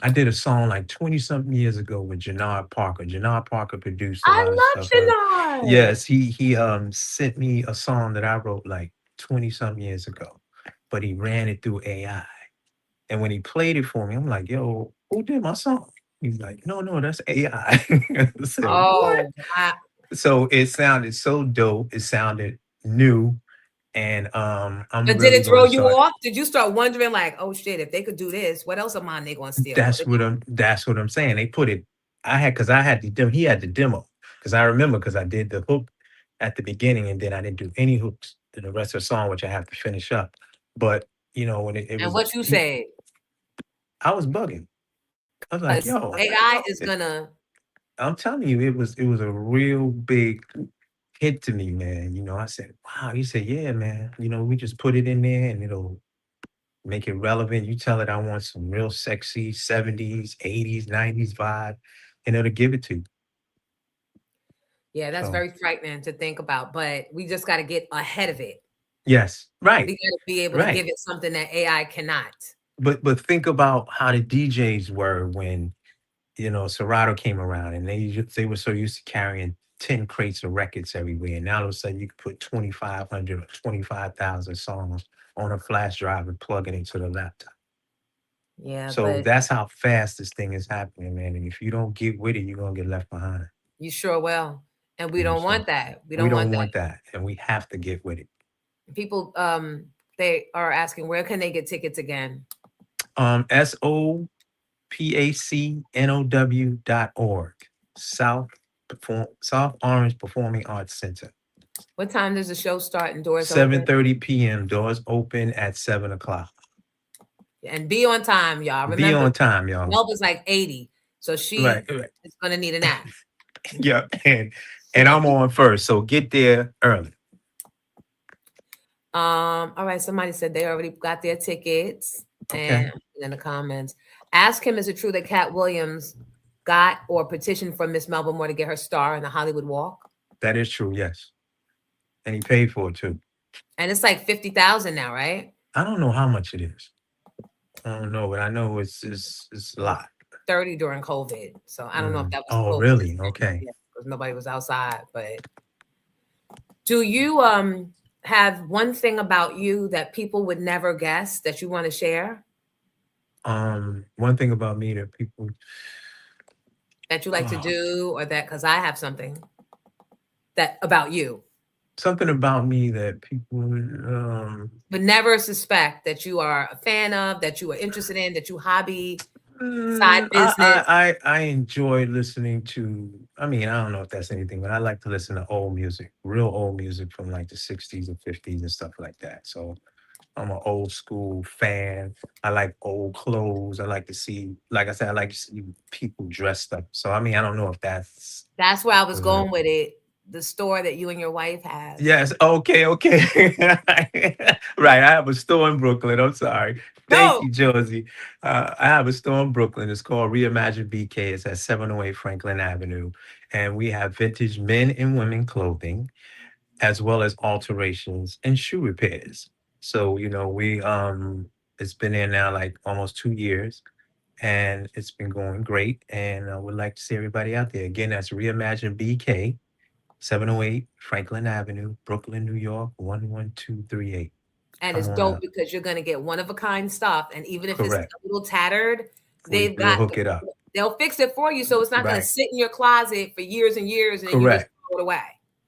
I did a song like 20-something years ago with Jannard Parker. Jannard Parker produced a lot of stuff. Jannard. Yes, he sent me a song that I wrote like 20-something years ago, but he ran it through AI. And when he played it for me, I'm like, yo, who did my song? He's like, no, that's AI. What? Wow. So it sounded so dope. It sounded new. And but did it throw you off? Did you start wondering like, oh shit, if they could do this, what else of mine they gonna steal? That's what I'm saying. They put it. He had the demo because I remember because I did the hook at the beginning and then I didn't do any hooks to the rest of the song, which I have to finish up. But when it was. And what you said? I was bugging. I was like, yo, AI is gonna. I'm telling you, it was a real big hit to me, man. I said, wow. He said, yeah, man. We just put it in there and it'll make it relevant. You tell it I want some real sexy 70s, 80s, 90s vibe, and it'll give it to you. Yeah, that's very frightening to think about, but we just got to get ahead of it. Yes, right. We got to be able to give it something that AI cannot. But think about how the DJs were when Serato came around, and they were so used to carrying 10 crates of records everywhere. And now all of a sudden you can put 2,500 or 25,000 songs on a flash drive and plug it into the laptop. Yeah. So that's how fast this thing is happening, man. And if you don't get with it, you're gonna get left behind. You sure will. And we don't want that. We don't want that. And we have to get with it. People they are asking where can they get tickets again? SOPACNOW.org. South Orange Performing Arts Center. What time does the show start and doors 7:30 p.m. Doors open at 7 o'clock. And be on time, y'all. Remember, be on time, y'all. Melba's like 80, so she is gonna need a nap. Yeah, and I'm on first, so get there early. All right. Somebody said they already got their tickets, and in the comments, ask him: is it true that Cat Williams got or petitioned for Miss Melba Moore to get her star in the Hollywood Walk? That is true, yes, and he paid for it too. And it's like 50,000 now, right? I don't know how much it is. I don't know, but I know it's a lot. 30 during COVID, so I don't know if that was. Oh, really? Okay. Because nobody was outside, but do you have one thing about you that people would never guess that you want to share? One thing about me that people that you like to do, or that because I have something that about you. Something about me that people would never suspect that you are a fan of, that you are interested in, that you hobby, side business. I enjoy listening to, I don't know if that's anything, but I like to listen to old music, real old music from like the 60s and 50s and stuff like that. So I'm an old school fan. I like old clothes. I like to see, like I said, I like to see people dressed up. So I mean, I don't know if that's where I was going with it. The store that you and your wife have. Yes. Okay. Right. I have a store in Brooklyn. I'm sorry. Thank you, Josie. I have a store in Brooklyn. It's called Reimagine BK. It's at 708 Franklin Avenue. And we have vintage men and women clothing, as well as alterations and shoe repairs. So, we it's been there now like almost 2 years, and it's been going great. And I would like to see everybody out there. Again, that's Reimagine BK. 708 Franklin Avenue, Brooklyn, New York, 11238. And it's dope because you're going to get one of a kind stuff. And even if it's a little tattered, we'll hook it up. They'll fix it for you. So it's not going to sit in your closet for years and years and then you just throw it away.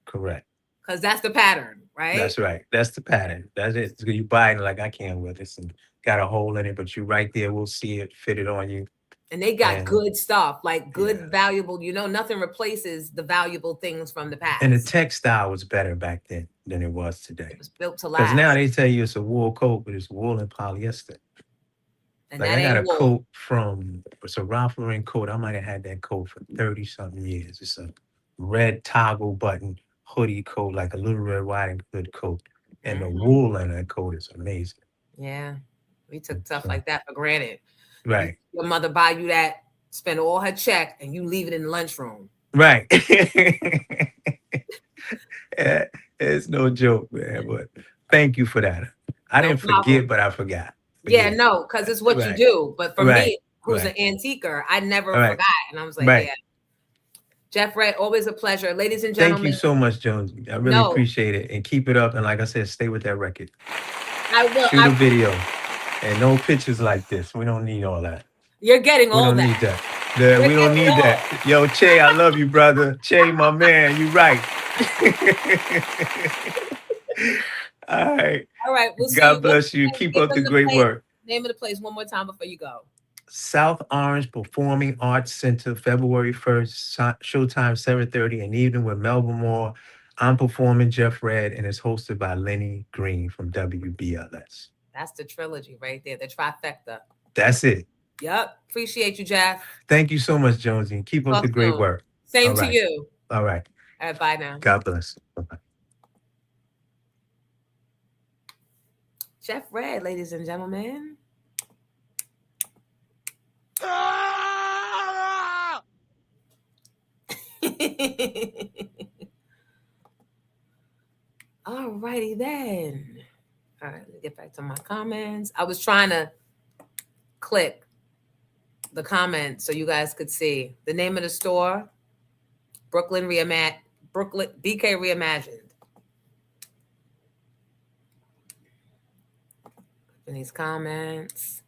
Correct. Because that's the pattern, right? That's right. That's the pattern. That's it. You buy it like, I can't wear this and got a hole in it, but you right there, we'll see it, fit it on you. And they got good stuff, like good, valuable, nothing replaces the valuable things from the past. And the textile was better back then than it was today. It was built to last. Because now they tell you it's a wool coat, but it's wool and polyester. And like that I got a ain't wool. coat from, it's a Ralph Lauren coat. I might have had that coat for 30-something years. It's a red toggle button hoodie coat, like a Little Red Riding Hood coat. And the wool in that coat is amazing. Yeah. We took stuff like that for granted. Right. Your mother buy you that, spend all her check, and you leave it in the lunchroom. Right. It's no joke, man. But thank you for that. I didn't forget, but I forgot. But no, because it's what you do. But for me, who's an antiquer, I never forgot. And I was like, yeah. Jeff Red, always a pleasure. Ladies and gentlemen. Thank you so much, Jonesy. I really appreciate it. And keep it up. And like I said, stay with that record. I will. Shoot a video. And no pictures like this. We don't need all that. You're getting all that. We don't need that. Yeah, we don't need that. Yo, Che, I love you, brother. Che, my man, you right. All right. All right. We'll see. God bless you. Keep up the great work. Name of the place one more time before you go. South Orange Performing Arts Center, February 1st, showtime 7:30 in the evening with Melba Moore. I'm performing Jeff Red, and it's hosted by Lenny Green from WBLS. That's the trilogy right there, the trifecta. That's it. Yep. Appreciate you, Jeff. Thank you so much, Jonesy. Keep up the great work. Same to you. All right. All right, bye now. God bless. Bye-bye. Jeff Red, ladies and gentlemen. All righty then. All right, let me get back to my comments. I was trying to click the comment so you guys could see the name of the store. Brooklyn BK Reimagined. In these comments.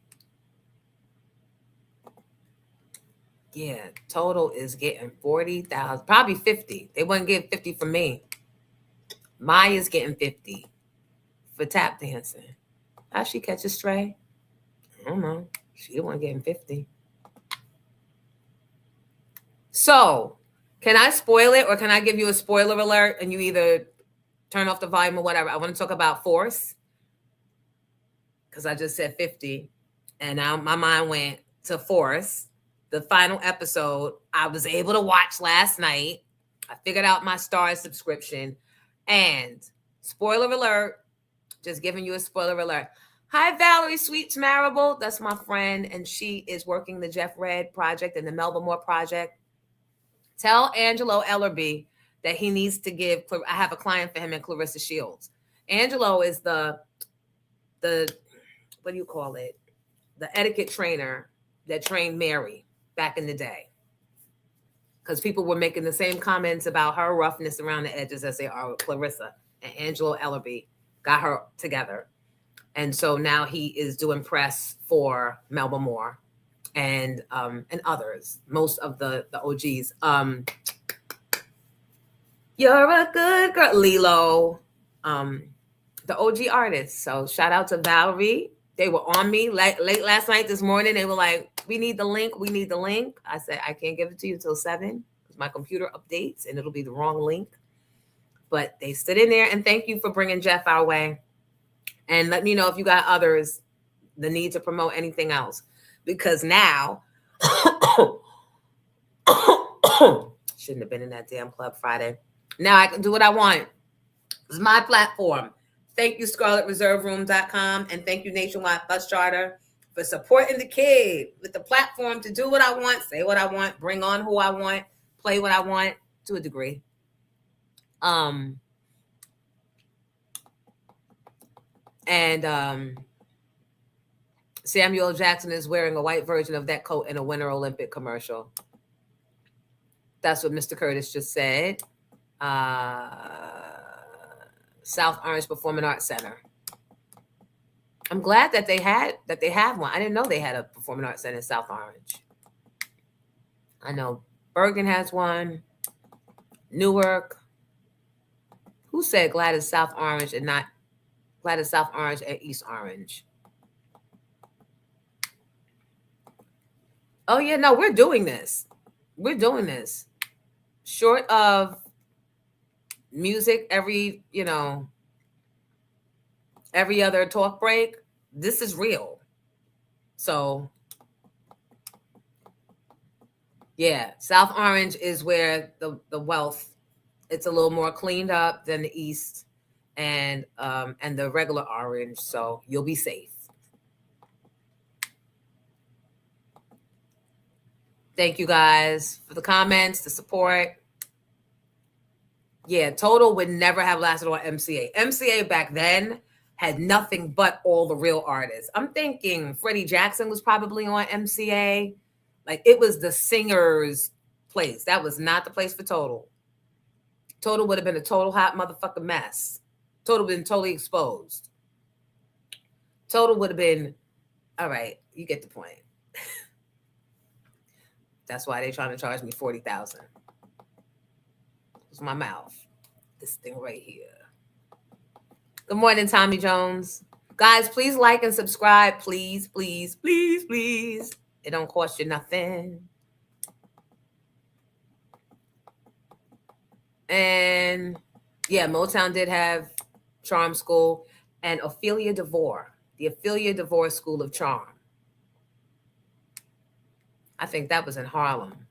Yeah, total is getting 40,000, probably 50. They wouldn't get 50 from me. Maya's getting 50 for tap dancing. How she catch a stray? I don't know. She the one getting 50. So, can I spoil it or can I give you a spoiler alert and you either turn off the volume or whatever? I want to talk about Force because I just said 50 and now my mind went to Force. The final episode I was able to watch last night. I figured out my Star subscription and spoiler alert, just giving you a spoiler alert. Hi, Valerie Sweets Marable. That's my friend, and she is working the Jeff Red project and the Melba Moore project. Tell Angelo Ellerby that he needs to give. I have a client for him and Clarissa Shields. Angelo is the what do you call it? The etiquette trainer that trained Mary back in the day. Because people were making the same comments about her roughness around the edges as they are with Clarissa. And Angelo Ellerby got her together. And so now he is doing press for Melba Moore and others, most of the OGs. You're a good girl, Lilo, the OG artists. So shout out to Valerie. They were on me late last night, this morning. They were like, we need the link. We need the link. I said, I can't give it to you until 7 because my computer updates and it'll be the wrong link. But they stood in there and thank you for bringing Jeff our way. And let me know if you got others, the need to promote anything else. Because now, shouldn't have been in that damn club Friday. Now I can do what I want. It's my platform. Thank you, ScarletReserveRoom.com, and thank you, Nationwide Bus Charter, for supporting the kid with the platform to do what I want, say what I want, bring on who I want, play what I want to a degree. Samuel Jackson is wearing a white version of that coat in a Winter Olympic commercial. That's what Mr. Curtis just said. South Orange Performing Arts Center. I'm glad that they have one. I didn't know they had a performing arts center in South Orange. I know Bergen has one. Newark. Who said Gladys South Orange and not Gladys South Orange and East Orange? Oh yeah, no, we're doing this. We're doing this. Short of music every other talk break, this is real. So yeah, South Orange is where the wealth, it's a little more cleaned up than the East and the regular Orange, so you'll be safe. Thank you guys for the comments, the support. Yeah, Total would never have lasted on MCA. MCA back then had nothing but all the real artists. I'm thinking Freddie Jackson was probably on MCA. Like, it was the singer's place. That was not the place for Total. Total would have been a total hot motherfucking mess. Total would have been totally exposed. Total would have been, all right, you get the point. That's why they're trying to charge me $40,000. It's my mouth. This thing right here. Good morning, Tommy Jones. Guys, please like and subscribe. Please, please, please, please. It don't cost you nothing. And yeah, Motown did have Charm School and Ophelia DeVore, the Ophelia DeVore School of Charm. I think that was in Harlem.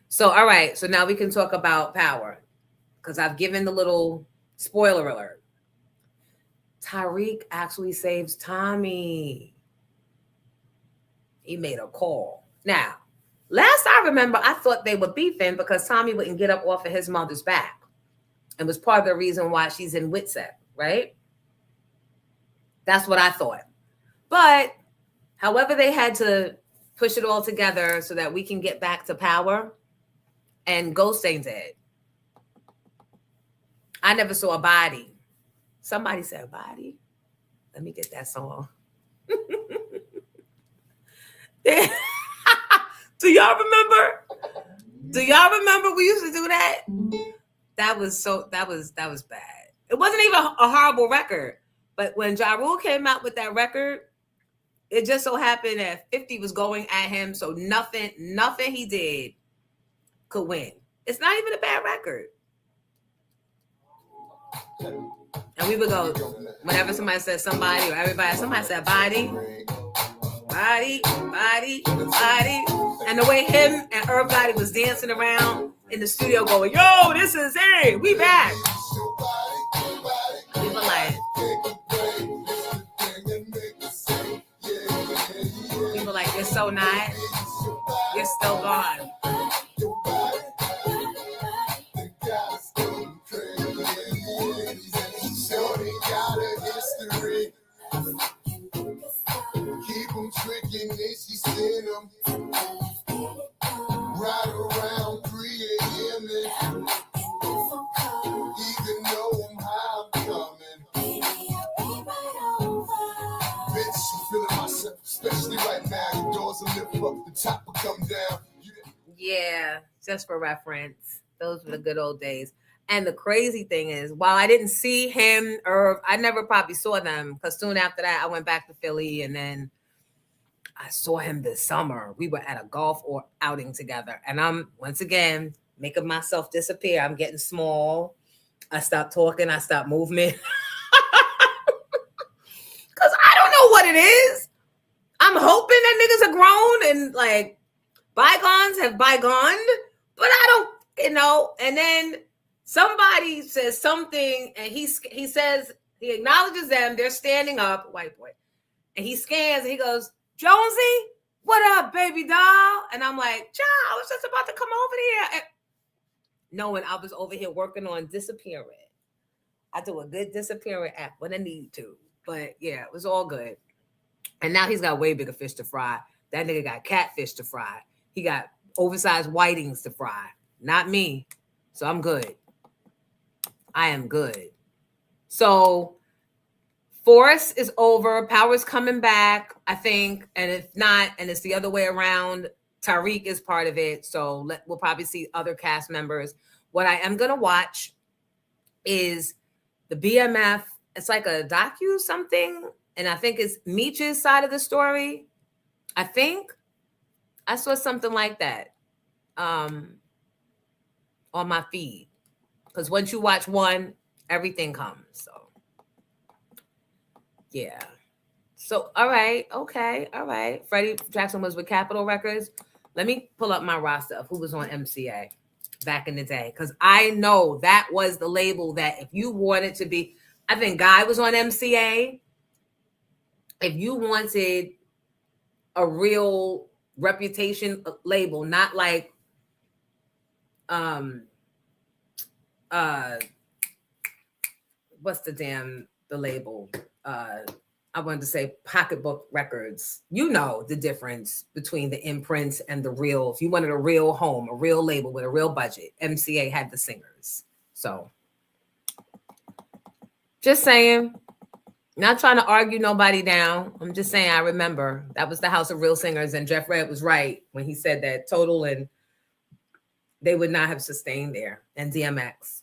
So, all right. So now we can talk about Power because I've given the little spoiler alert. Tariq actually saves Tommy. He made a call. Now, last I remember, I thought they were beefing because Tommy wouldn't get up off of his mother's back. And was part of the reason why she's in Witsec, right? That's what I thought. But however they had to push it all together so that we can get back to Power, and Ghost ain't dead. I never saw a body. Somebody said a body. Let me get that song. Do y'all remember? Do y'all remember we used to do that? That was bad. It wasn't even a horrible record. But when Ja Rule came out with that record, it just so happened that 50 was going at him, so nothing he did could win. It's not even a bad record. And we would go, whenever somebody said somebody or everybody, somebody said body, body, body, body. And the way him and Irv Gotti was dancing around in the studio going, yo, this is it. We back. We were like, you're so not. You're still gone. Keep them tricking, then she send them right around 3 a.m. and even know how I'm coming. Bitch, I'm feeling myself, especially right now. Your doors will lift up, the top will come down. Yeah, just for reference. Those were the good old days. And the crazy thing is, while I didn't see him, Irv, I never probably saw them because soon after that, I went back to Philly and then I saw him this summer. We were at a golf outing together. And I'm, once again, making myself disappear. I'm getting small. I stopped talking. I stopped moving. Because I don't know what it is. I'm hoping that niggas are grown and like bygones have bygoned, but I don't, and then somebody says something and he says, he acknowledges them, they're standing up, white boy, and he scans and he goes, Jonesy, what up, baby doll? And I'm like, child, I was just about to come over here. And knowing I was over here working on disappearing. I do a good disappearing act when I need to. But yeah, it was all good. And now he's got way bigger fish to fry. That nigga got catfish to fry. He got oversized whitings to fry. Not me. So I'm good. I am good. So Force is over. Power's coming back, I think. And if not, and it's the other way around, Tariq is part of it. So we'll probably see other cast members. What I am going to watch is the BMF. It's like a docu something. And I think it's Meech's side of the story. I think I saw something like that on my feed. Because once you watch one, everything comes. So, yeah. So, all right. Okay. All right. Freddie Jackson was with Capitol Records. Let me pull up my roster of who was on MCA back in the day. Because I know that was the label that if you wanted to be, I think Guy was on MCA. If you wanted a real reputation label, not like what's the label? I wanted to say Pocketbook Records. You know the difference between the imprints and the real. If you wanted a real home, a real label with a real budget, MCA had the singers. So just saying. Not trying to argue nobody down. I'm just saying I remember that was the House of Real Singers, and Jeff Redd was right when he said that Total and they would not have sustained there. And DMX.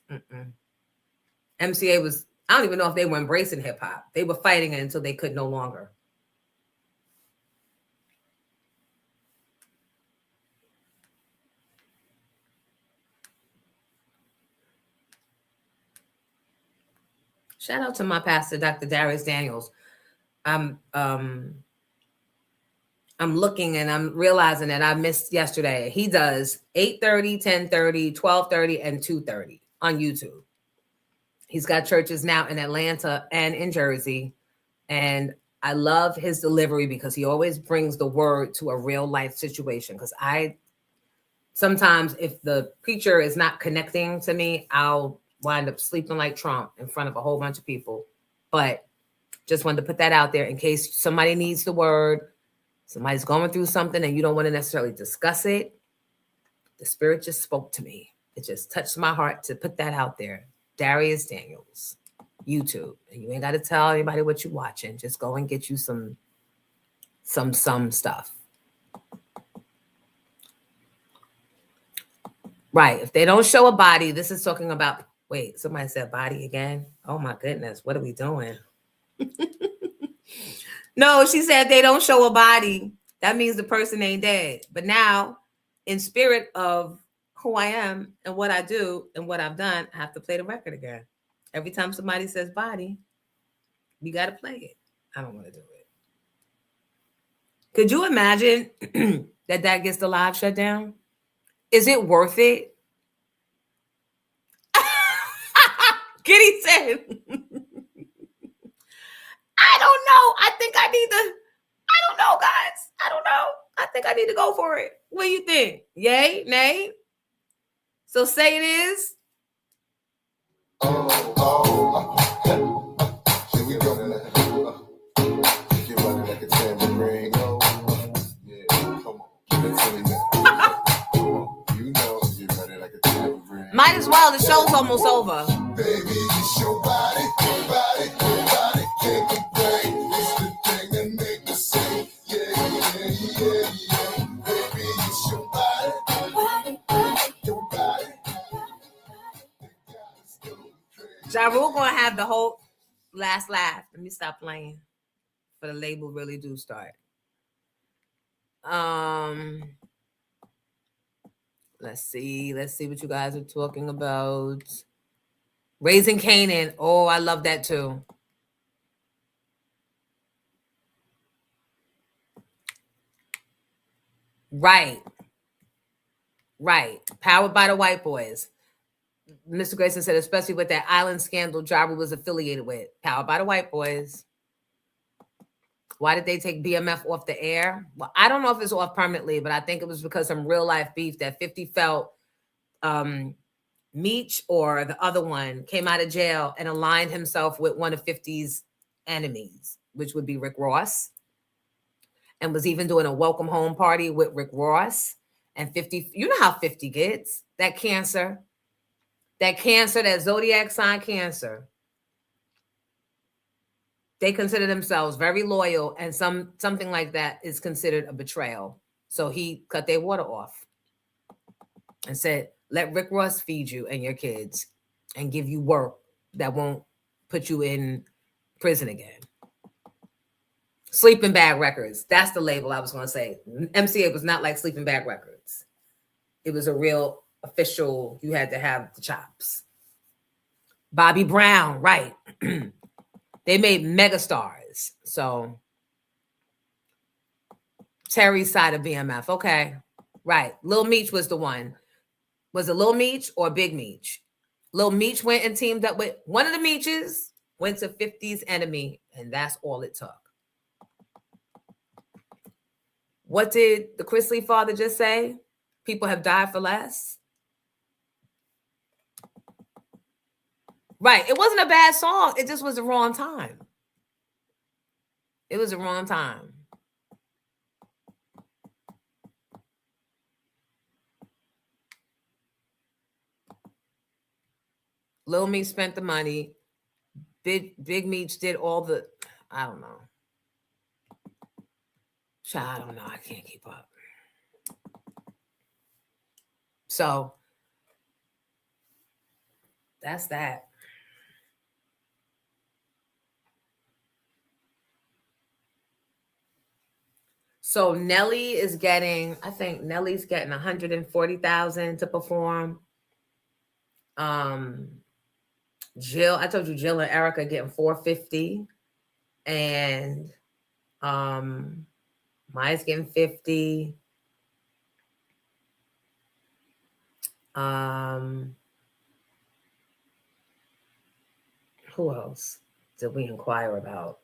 MCA was, I don't even know if they were embracing hip hop. They were fighting it until they could no longer. Shout out to my pastor, Dr. Darius Daniels. I'm looking and I'm realizing that I missed yesterday. He does 8:30, 10:30, 12:30, and 2:30 on YouTube. He's got churches now in Atlanta and in Jersey. And I love his delivery because he always brings the word to a real life situation. Because sometimes if the preacher is not connecting to me, I'll wind up sleeping like Trump in front of a whole bunch of people. But just wanted to put that out there in case somebody needs the word. Somebody's going through something and you don't want to necessarily discuss it. The Spirit just spoke to me. It just touched my heart to put that out there. Darius Daniels, YouTube. And you ain't got to tell anybody what you're watching. Just go and get you some stuff. Right. If they don't show a body, this is talking about, wait, somebody said body again. Oh my goodness. What are we doing? No, she said they don't show a body. That means the person ain't dead. But now, in spirit of who I am and what I do and what I've done, I have to play the record again. Every time somebody says body, you got to play it. I don't want to do it. Could you imagine that gets the live shut down? Is it worth it? Kitty said, I don't know. I think I need to. I don't know, guys. I don't know. I think I need to go for it. What do you think? Yay? Nay? So say it is. Here we go. You're running like a tambourine. Yeah, come on. Give it to me now. You know you're running like a tambourine. Might as well. The show's almost over. Baby, it's your body, body, body, can't complain. It's the thing that make me say, yeah. Baby, it's your body, your body. Ja Rule gonna have the whole last laugh. Let me stop playing. For the label really do start. Let's see what you guys are talking about. Raising Canaan. Oh, I love that too. Right. Powered by the white boys. Mr. Grayson said, especially with that island scandal Jabba was affiliated with. Powered by the white boys. Why did they take BMF off the air? Well, I don't know if it's off permanently, but I think it was because some real life beef that 50 felt Meech or the other one came out of jail and aligned himself with one of 50's enemies, which would be Rick Ross, and was even doing a welcome home party with Rick Ross. And 50, you know how 50 gets, that cancer, that zodiac sign cancer. They consider themselves very loyal, and something like that is considered a betrayal. So he cut their water off and said, let Rick Ross feed you and your kids and give you work that won't put you in prison again. Sleeping Bag Records. That's the label I was going to say. MCA was not like Sleeping Bag Records. It was a real official, you had to have the chops. Bobby Brown, right. They made megastars. So Terry's side of BMF. Okay. Right. Lil Meech was the one. Was it Lil Meech or Big Meech? Lil Meech went and teamed up with one of the Meeches, went to 50's enemy, and that's all it took. What did the Chrisley father just say? People have died for less. Right. It wasn't a bad song. It just was the wrong time. It was the wrong time. Lil Meech spent the money. Big Meech did all the, I don't know. I don't know. I can't keep up. So that's that. So Nelly is getting, I think Nelly's getting $140,000 to perform. Jill, I told you Jill and Erica getting $450, and Maya's getting $50. Who else did we inquire about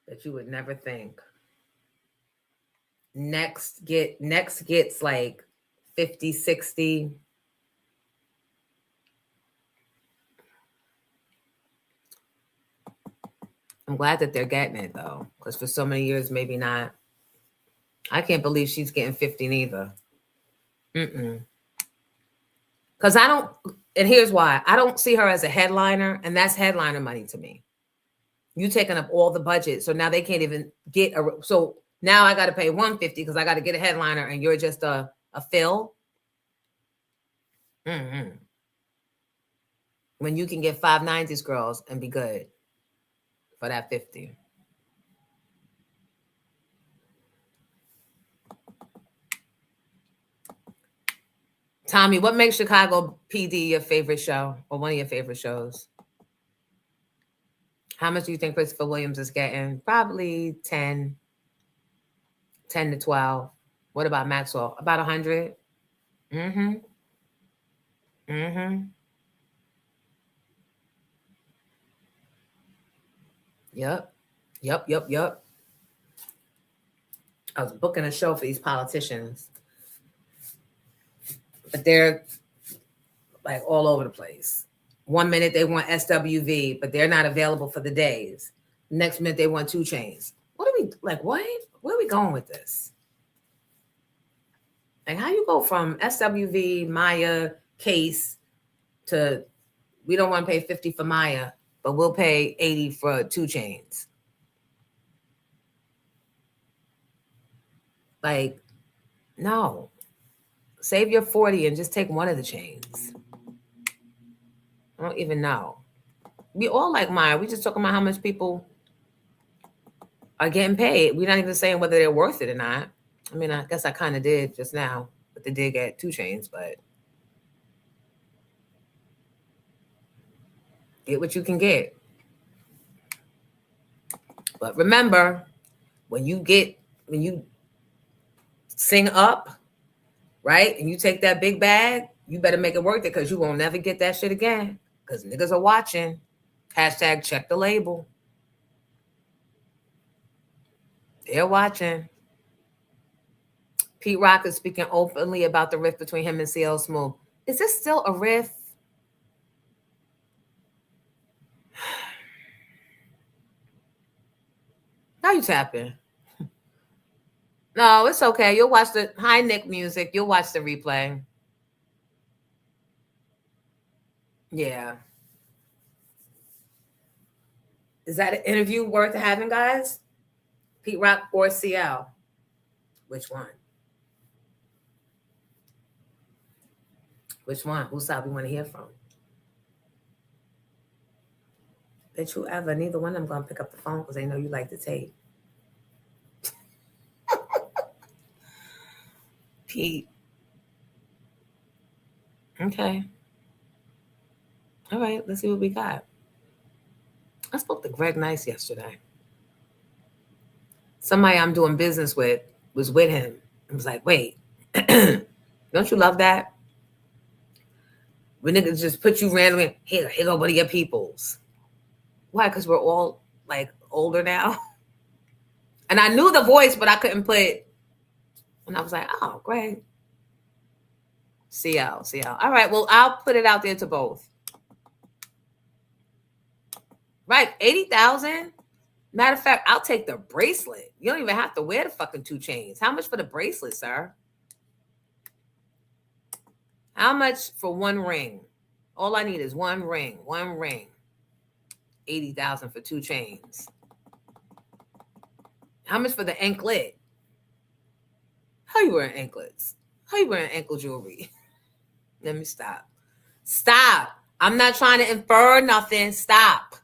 that you would never think? Next gets like 50, 60. I'm glad that they're getting it though, because for so many years, maybe not. I can't believe she's getting 50 neither. Because I don't, and here's why. I don't see her as a headliner, and that's headliner money to me. You taking up all the budget, so now they can't even get a, so now I got to pay $150 because I got to get a headliner, and you're just a fill. When you can get 5 90s girls and be good for that 50. Tommy, what makes Chicago PD your favorite show or one of your favorite shows? How much do you think Christopher Williams is getting? Probably 10 to 12. What about Maxwell? About 100? Yep. I was booking a show for these politicians, but they're like all over the place. 1 minute they want SWV, but they're not available for the days. Next minute they want 2 Chainz. What are we like? What? Where are we going with this? Like, how you go from SWV, Maya, Case to we don't want to pay 50 for Maya, but we'll pay 80 for 2 Chainz. Like, no. Save your 40 and just take one of the chains. I don't even know. We all like Maya. We just talking about how much people are getting paid. We're not even saying whether they're worth it or not. I mean, I guess I kind of did just now, but they did get 2 Chainz, but get what you can get. But remember, when you sing up, right? And you take that big bag, you better make it work there because you won't never get that shit again. Because niggas are watching. Hashtag check the label. They're watching. Pete Rock is speaking openly about the rift between him and CL Smooth. Is this still a rift? How you tapping? No, it's okay. You'll watch the high Nick music. You'll watch the replay. Yeah. Is that an interview worth having, guys? Pete Rock or CL? Which one? Which one? Whose side we want to hear from? Bet you ever, neither one of them going to pick up the phone because they know you like to tape. Pete. Okay. All right, let's see what we got. I spoke to Greg Nice yesterday. Somebody I'm doing business with was with him. I was like, wait, don't you love that? When niggas just put you randomly, here go one of your peoples. Why? Because we're all like older now. And I knew the voice, but I couldn't put. And I was like, oh, Greg. CL. All right, well, I'll put it out there to both. Right, 80,000. Matter of fact, I'll take the bracelet. You don't even have to wear the fucking 2 chains. How much for the bracelet, sir? How much for one ring? All I need is one ring. 80,000 for 2 chains. How much for the anklet? How you wearing anklets? How you wearing ankle jewelry? Let me stop. Stop. I'm not trying to infer nothing. Stop.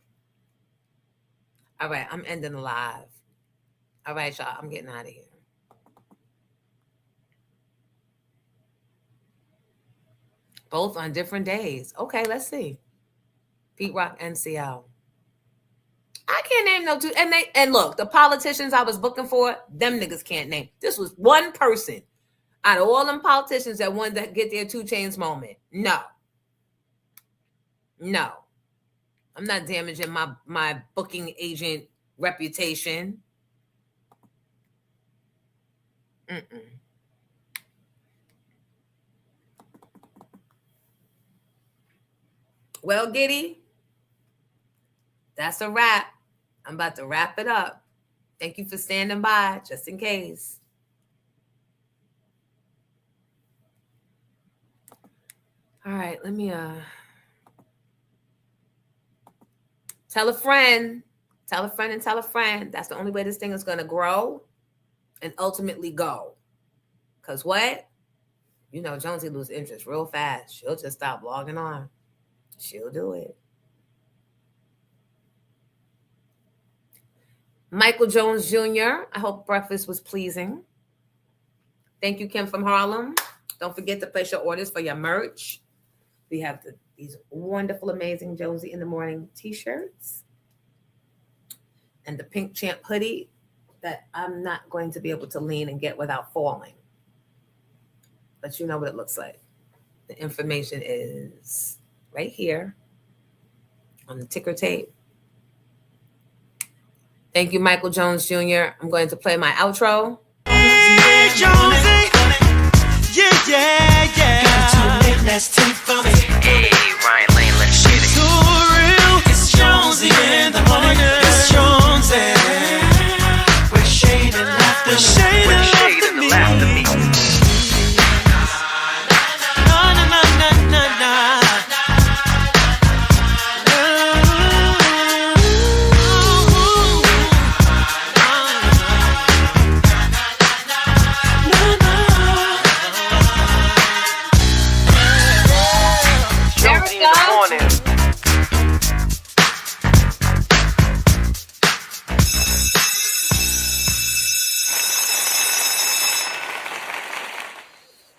All right, I'm ending the live. All right, y'all, I'm getting out of here. Both on different days. Okay, let's see. Pete Rock and CL. I can't name no two. And look, the politicians I was booking for, them niggas can't name. This was one person out of all them politicians that wanted to get their 2 chains moment. No. I'm not damaging my booking agent reputation. Well, Giddy, that's a wrap. I'm about to wrap it up. Thank you for standing by, just in case. All right, let me tell a friend. Tell a friend and tell a friend. That's the only way this thing is going to grow and ultimately go. Because what? You know, Jonesy lose interest real fast. She'll just stop logging on. She'll do it. Michael Jones Jr., I hope breakfast was pleasing. Thank you, Kim from Harlem. Don't forget to place your orders for your merch. We have these wonderful, amazing Jonesy in the Morning t-shirts and the Pink Champ hoodie that I'm not going to be able to lean and get without falling. But you know what it looks like. The information is right here on the ticker tape. Thank you, Michael Jones Jr. I'm going to play my outro. Yeah, Jonesy. Yeah. Got 2 late, let's take for me. Hey, Ryan Lane, let's get it. So real. It's Jonesy in the morning. It's Jonesy. With shade and laughter. With shade and laughter.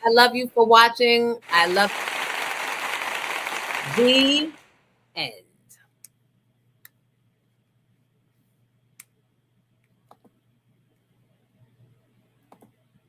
I love you for watching. I love the end.